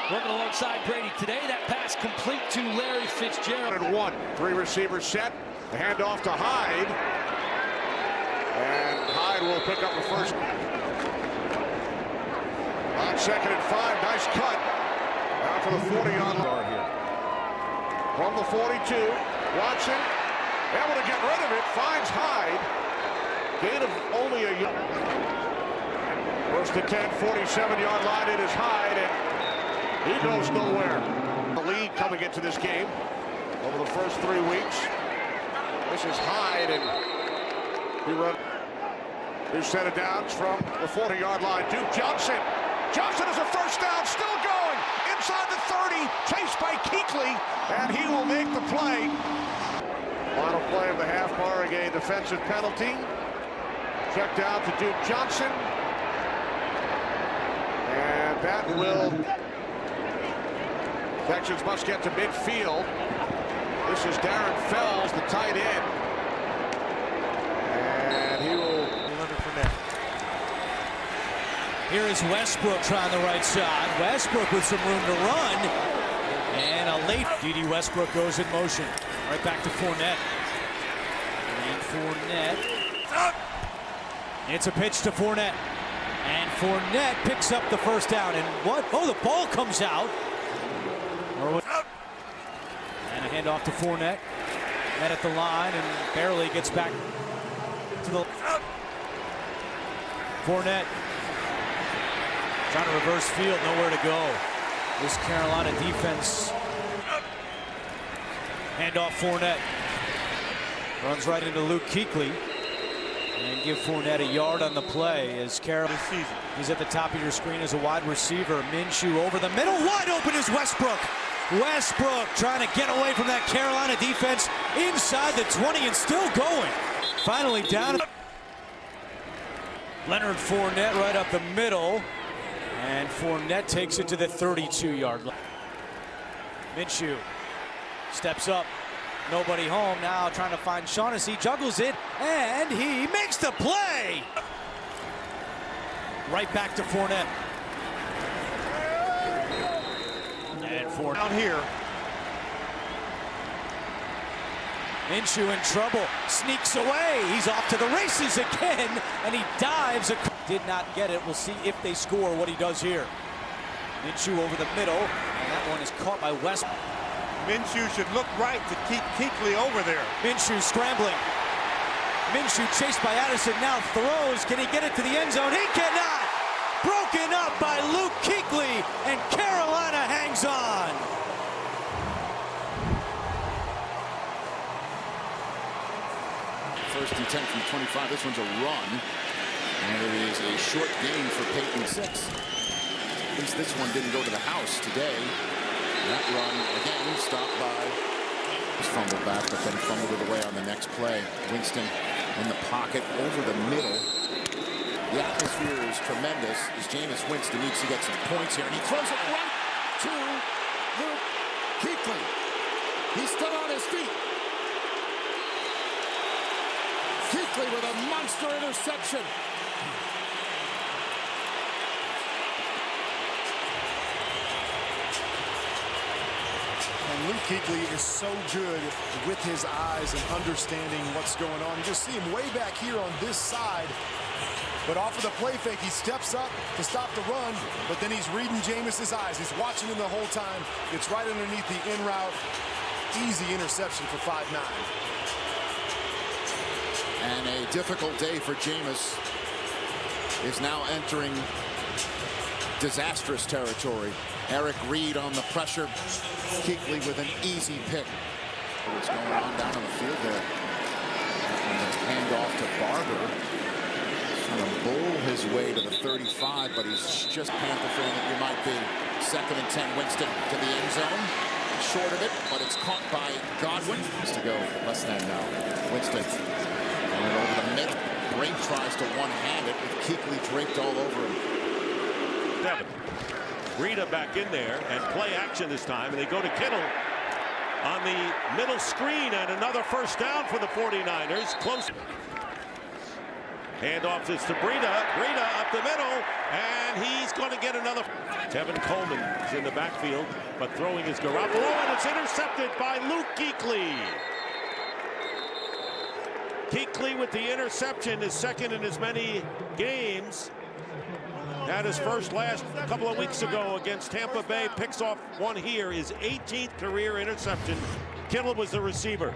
working alongside Brady today. That pass complete to Larry Fitzgerald. 1. 3 receivers set. The handoff to Hyde. And Hyde will pick up the first. On 2nd and 5. Nice cut. Down to the 40-yard line here. From the 42. Watson able to get rid of it. Finds Hyde. Gain of only a yard. 1st and 10. 47-yard line. It is Hyde. And he goes nowhere. The lead coming into this game over the first 3 weeks. This is Hyde, and he runs. His set of downs from the 40-yard line. Duke Johnson. Johnson is a first down, still going. Inside the 30, chased by Keekley, and he will make the play. Final play of the half, barring a defensive penalty. Check down to Duke Johnson. And that will... Texans must get to midfield. This is Darren Fells, the tight end. And he will... Here is Westbrook trying the right side. Westbrook with some room to run. And a late D.D. Westbrook goes in motion. Right back to Fournette. And Fournette. It's a pitch to Fournette. And Fournette picks up the first down. And what? Oh, the ball comes out. And a handoff to Fournette. Met at the line and barely gets back to the... Fournette. Trying to reverse field, nowhere to go. This Carolina defense. Handoff Fournette. Runs right into Luke Kuechly. And give Fournette a yard on the play as Carolina. He's at the top of your screen as a wide receiver. Minshew over the middle. Wide open is Westbrook. Westbrook trying to get away from that Carolina defense inside the 20 and still going. Finally down. Leonard Fournette right up the middle. And Fournette takes it to the 32-yard line. Minshew steps up. Nobody home now, trying to find Shaughnessy. Juggles it, and he makes the play. Right back to Fournette. And Fournette down here. Minshew in trouble, sneaks away. He's off to the races again, and he dives. Did not get it. We'll see if they score what he does here. Minshew over the middle, and that one is caught by West. Minshew should look right to keep Keekley over there. Minshew scrambling. Minshew chased by Addison, now throws. Can he get it to the end zone? He cannot! Broken up by Luke Keekley, and Carolina hangs on. First and 10 from 25. This one's a run. And it is a short gain for Peyton 6. At least this one didn't go to the house today. That run, again, stopped by. He's fumbled back, but then fumbled it away on the next play. Winston in the pocket over the middle. The atmosphere is tremendous as Jameis Winston needs to get some points here. And he throws it right to Luke Keekley. He's still on his feet. Keekley with a monster interception. Luke Keekley is so good with his eyes and understanding what's going on. You just see him way back here on this side. But off of the play fake, he steps up to stop the run, but then he's reading Jameis's eyes. He's watching him the whole time. It's right underneath the in route. Easy interception for 5'9". And a difficult day for Jameis is now entering disastrous territory. Eric Reed on the pressure. Keekley with an easy pick. What's going on down on the field there? And the handoff to Barber. Trying to bowl his way to the 35, but he's just Panther fan that you might be. 2nd and 10, Winston to the end zone. Short of it, but it's caught by Godwin. Has to go less than now. Winston going over the middle. Brake tries to one-hand it with Keekley draped all over him. 7. Breida back in there, and play action this time, and they go to Kittle on the middle screen, and another first down for the 49ers. Close. Handoff is to Breida. Breida up the middle, and he's going to get another. Tevin Coleman is in the backfield, but throwing is Garoppolo, and it's intercepted by Luke Kuechly. Keekley with the interception is second in as many games. Had his first last couple of weeks ago against Tampa Bay. Picks off one here. His 18th career interception. Kittle was the receiver.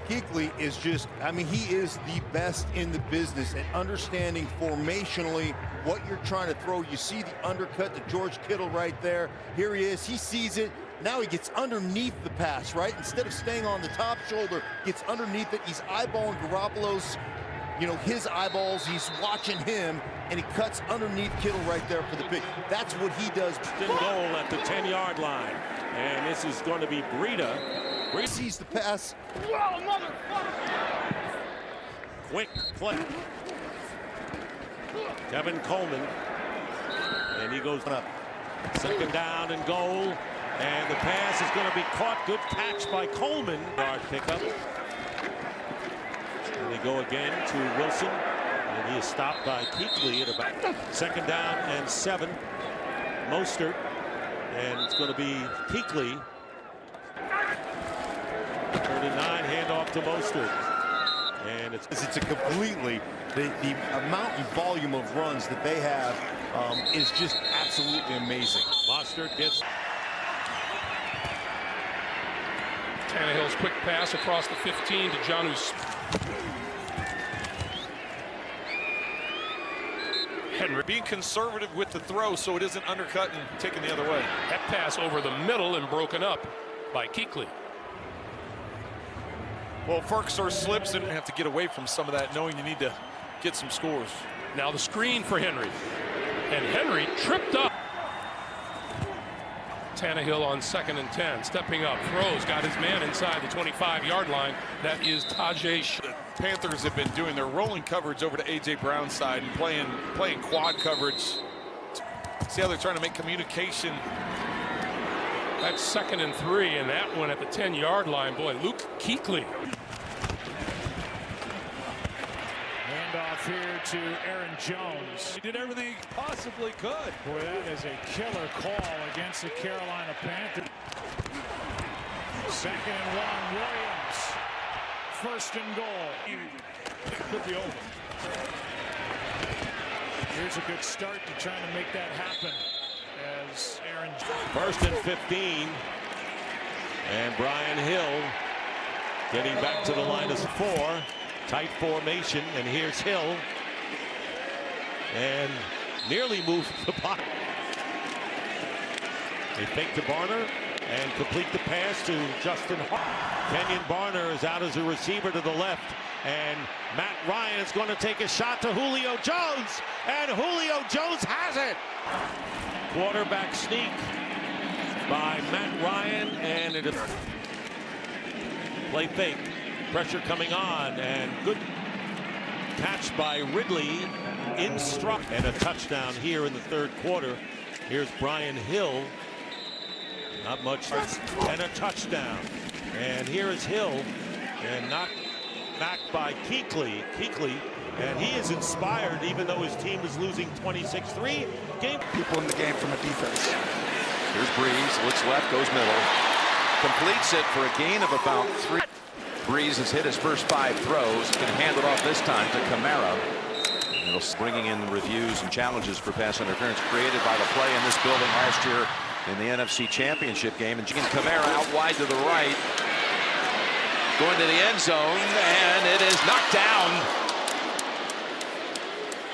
Keekley is just, I mean, he is the best in the business at understanding formationally what you're trying to throw. You see the undercut to George Kittle right there. Here he is. He sees it. Now he gets underneath the pass, right? Instead of staying on the top shoulder, gets underneath it. He's eyeballing Garoppolo's, his eyeballs. He's watching him, and he cuts underneath Kittle right there for the pick. That's what he does. Goal at the 10-yard line. And this is going to be Breida. Breida sees the pass. Whoa, motherfucker! Quick play. Tevin Coleman. And he goes up. 2nd down and goal. And the pass is going to be caught. Good catch by Coleman. Yard pickup. And they go again to Wilson. And he is stopped by Keekley at about 2nd down and 7. Mostert. And it's going to be Keekley. 39, handoff to Mostert. And it's a completely, the amount and volume of runs that they have is just absolutely amazing. Mostert gets. Tannehill's quick pass across the 15 to Jonnu. Henry being conservative with the throw so it isn't undercut and taken the other way. That pass over the middle and broken up by Keekley. Well, Ferguson slips and have to get away from some of that, knowing you need to get some scores. Now the screen for Henry. And Henry tripped up. Tannehill on 2nd and 10, stepping up, throws, got his man inside the 25-yard line. That is Tajay. The Panthers have been doing their rolling coverage over to A.J. Brown's side and playing quad coverage. See how they're trying to make communication. That's 2nd and 3, and that one at the 10-yard line. Boy, Luke Kuechly. Handoff here to Aaron Jones. He did everything he possibly could. Boy, that is a killer call against the Carolina Panthers. 2nd and 1, Williams. 1st and goal. It could be over. Here's a good start to trying to make that happen. As Aaron. 1st and 15. And Brian Hill getting back to the line of 4. Tight formation, and here's Hill. And nearly moved the bottom. They fake to Barner and complete the pass to Justin Hart. Kenyon Barner is out as a receiver to the left. And Matt Ryan is going to take a shot to Julio Jones. And Julio Jones has it. Quarterback sneak by Matt Ryan. And it is play fake. Pressure coming on, and good catch by Ridley. And a touchdown here in the 3rd quarter. Here's Brian Hill. Not much. And a touchdown. And here is Hill. And knocked back by Keekley. And he is inspired even though his team is losing 26-3. People in the game from a defense. Here's Breeze. Looks left, goes middle. completes it for a gain of about 3. Breeze has hit his first 5 throws. Can hand it off this time to Kamara. It'll bringing in reviews and challenges for pass interference created by the play in this building last year in the NFC Championship game. And Kamara out wide to the right, going to the end zone, and it is knocked down.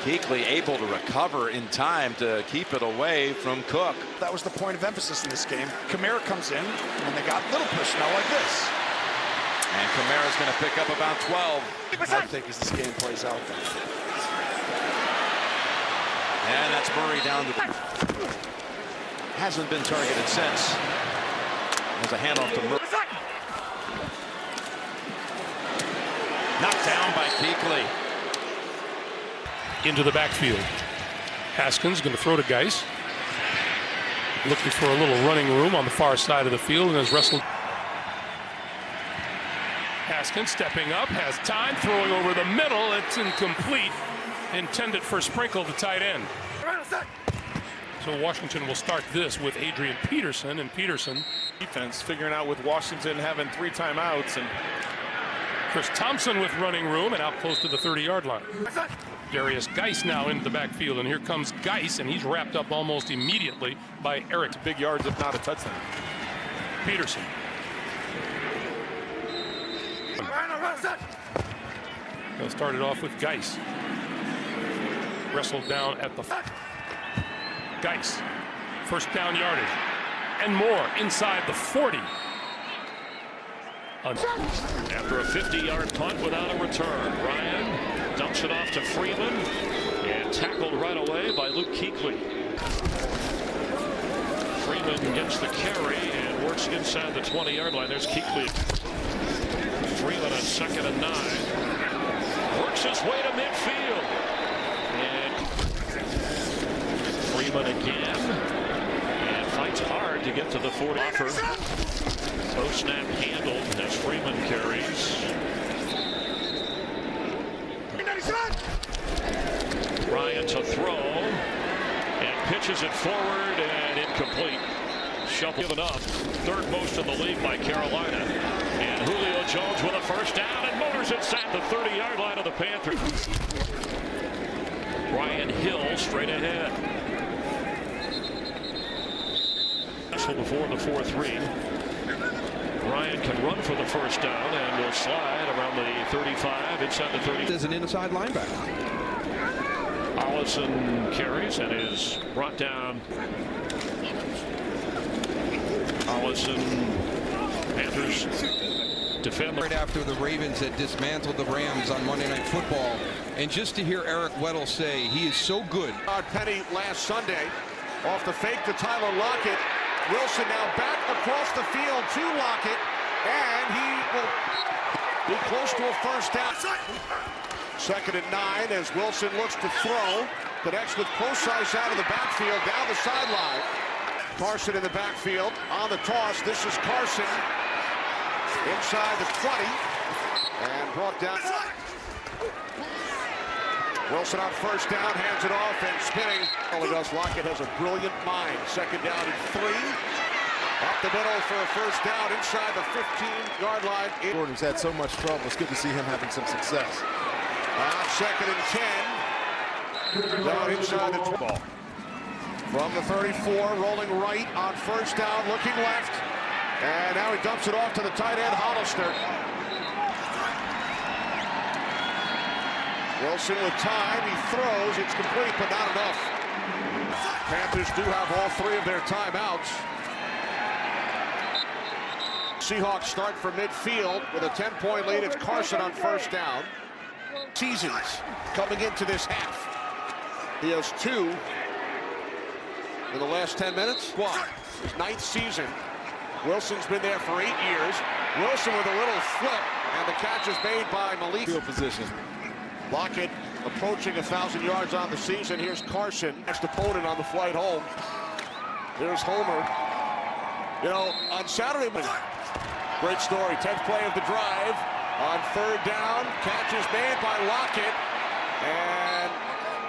Keekley able to recover in time to keep it away from Cook. That was the point of emphasis in this game. Kamara comes in, and they got little personnel like this. And Kamara's going to pick up about 12. I think as this game plays out. And that's Murray down to... Hasn't been targeted since. There's a handoff to Murray. Knocked down by Keekley. Into the backfield. Haskins going to throw to Geis. Looking for a little running room on the far side of the field and has wrestled. Haskins stepping up, has time, throwing over the middle. It's incomplete. Intended for Sprinkle, the tight end. So Washington will start this with Adrian Peterson, and Peterson. Defense figuring out with Washington having 3 timeouts, and Chris Thompson with running room and out close to the 30-yard line. Darius Geis now into the backfield, and here comes Geis, and he's wrapped up almost immediately by Eric. Big yards, if not a touchdown. Peterson. They'll start it off with Geis. Wrestled down at the... Geis. First down yardage. And more inside the 40. After a 50-yard punt without a return, Ryan dumps it off to Freeman and tackled right away by Luke Keekley. Freeman gets the carry and works inside the 20-yard line. There's Keekley. Freeman on 2nd and 9. Works his way to midfield. And Freeman again. And fights hard to get to the 40. Post-snap handled as Freeman carries. Ryan to throw. And pitches it forward and incomplete. Shuffle given up. 3rd most in the league by Carolina. And Julio Jones with a first down and motors inside the 30-yard line of the Panthers. Ryan Hill straight ahead. Before the 4-3. Ryan can run for the first down and will slide around the 35 inside the 30. As an inside linebacker. Allison carries and is brought down. Allison, Panthers defend. Right after the Ravens had dismantled the Rams on Monday Night Football, and just to hear Eric Weddle say he is so good. Penny last Sunday off the fake to Tyler Lockett. Wilson now back across the field to Lockett, and he will be close to a first down. 2nd and 9 as Wilson looks to throw. Connects with Posey out of the backfield down the sideline. Carson in the backfield on the toss. This is Carson inside the 20 and brought down. Wilson on first down, hands it off and spinning. Lockett has a brilliant mind. 2nd down and 3. Up the middle for a first down inside the 15-yard line. Jordan's had so much trouble. It's good to see him having some success. 2nd and 10. Down inside the 12. From the 34, rolling right on first down, looking left. And now he dumps it off to the tight end, Hollister. Wilson with time, he throws, it's complete, but not enough. Panthers do have all 3 of their timeouts. Seahawks start from midfield with a 10-point lead. It's Carson on first down. Seasons coming into this half. He has 2 in the last 10 minutes. 1. 9th season. Wilson's been there for 8 years. Wilson with a little flip, and the catch is made by Malik. Field position. Lockett approaching 1,000 yards on the season. Here's Carson, next opponent on the flight home. There's Homer. You know, on Saturday, great story. 10th play of the drive. On 3rd down, catch is made by Lockett, and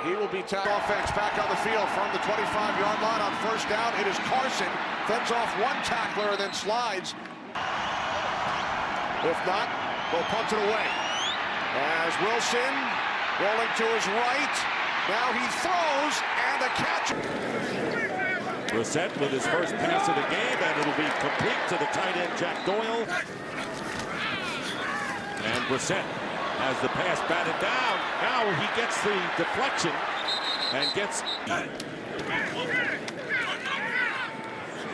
he will be tackled. Offense back on the field from the 25-yard line on first down. It is Carson, fends off 1 tackler and then slides. If not, they'll punt it away. As Wilson rolling to his right. Now he throws, and the catch. Brissett with his first pass of the game, and it'll be complete to the tight end, Jack Doyle. And Brissett has the pass batted down. Now he gets the deflection and gets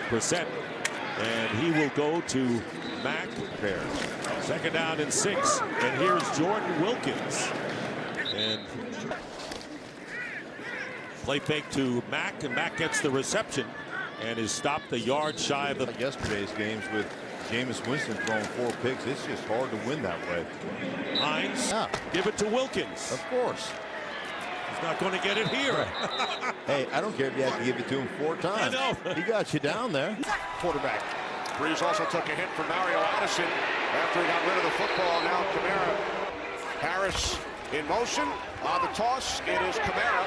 Brissett, and he will go to Mack. Second down and 6, and here's Jordan Wilkins. And play fake to Mack, and Mack gets the reception and is stopped a yard shy of the yesterday's games with Jameis Winston throwing 4 picks. It's just hard to win that way. Hines, give it to Wilkins. Of course. He's not going to get it here. Hey, I don't care if you have to give it to him 4 times. I know. He got you down there. Quarterback. Breeze also took a hit from Mario Addison after he got rid of the football. Now Kamara. Harris in motion. On the toss, it is Kamara.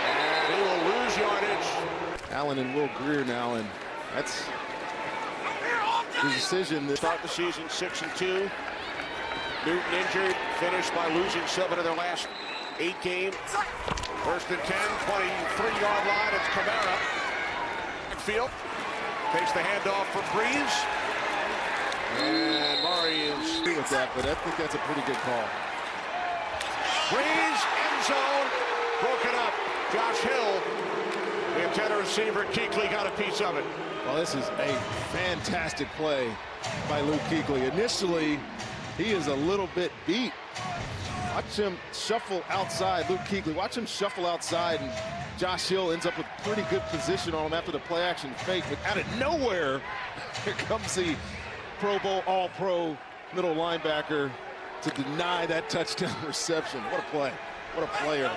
And he will lose yardage. Allen and Will Greer now, and that's the decision. To start the season 6-2. Newton injured, finished by losing 7 of their last 8 games. First and 10, 23-yard line. It's Kamara. Field takes the handoff from Breeze. And Murray is with that, but I think that's a pretty good call. Breeze, end zone, broken up. Josh Hill, the antenna receiver, Keekley got a piece of it. Well, this is a fantastic play by Luke Keekley. Initially, he is a little bit beat. Watch him shuffle outside, Luke Keekley. Watch him shuffle outside, and Josh Hill ends up with pretty good position on him after the play action fake. But out of nowhere, here comes the Pro Bowl, all-pro middle linebacker to deny that touchdown reception. What a play. What a player.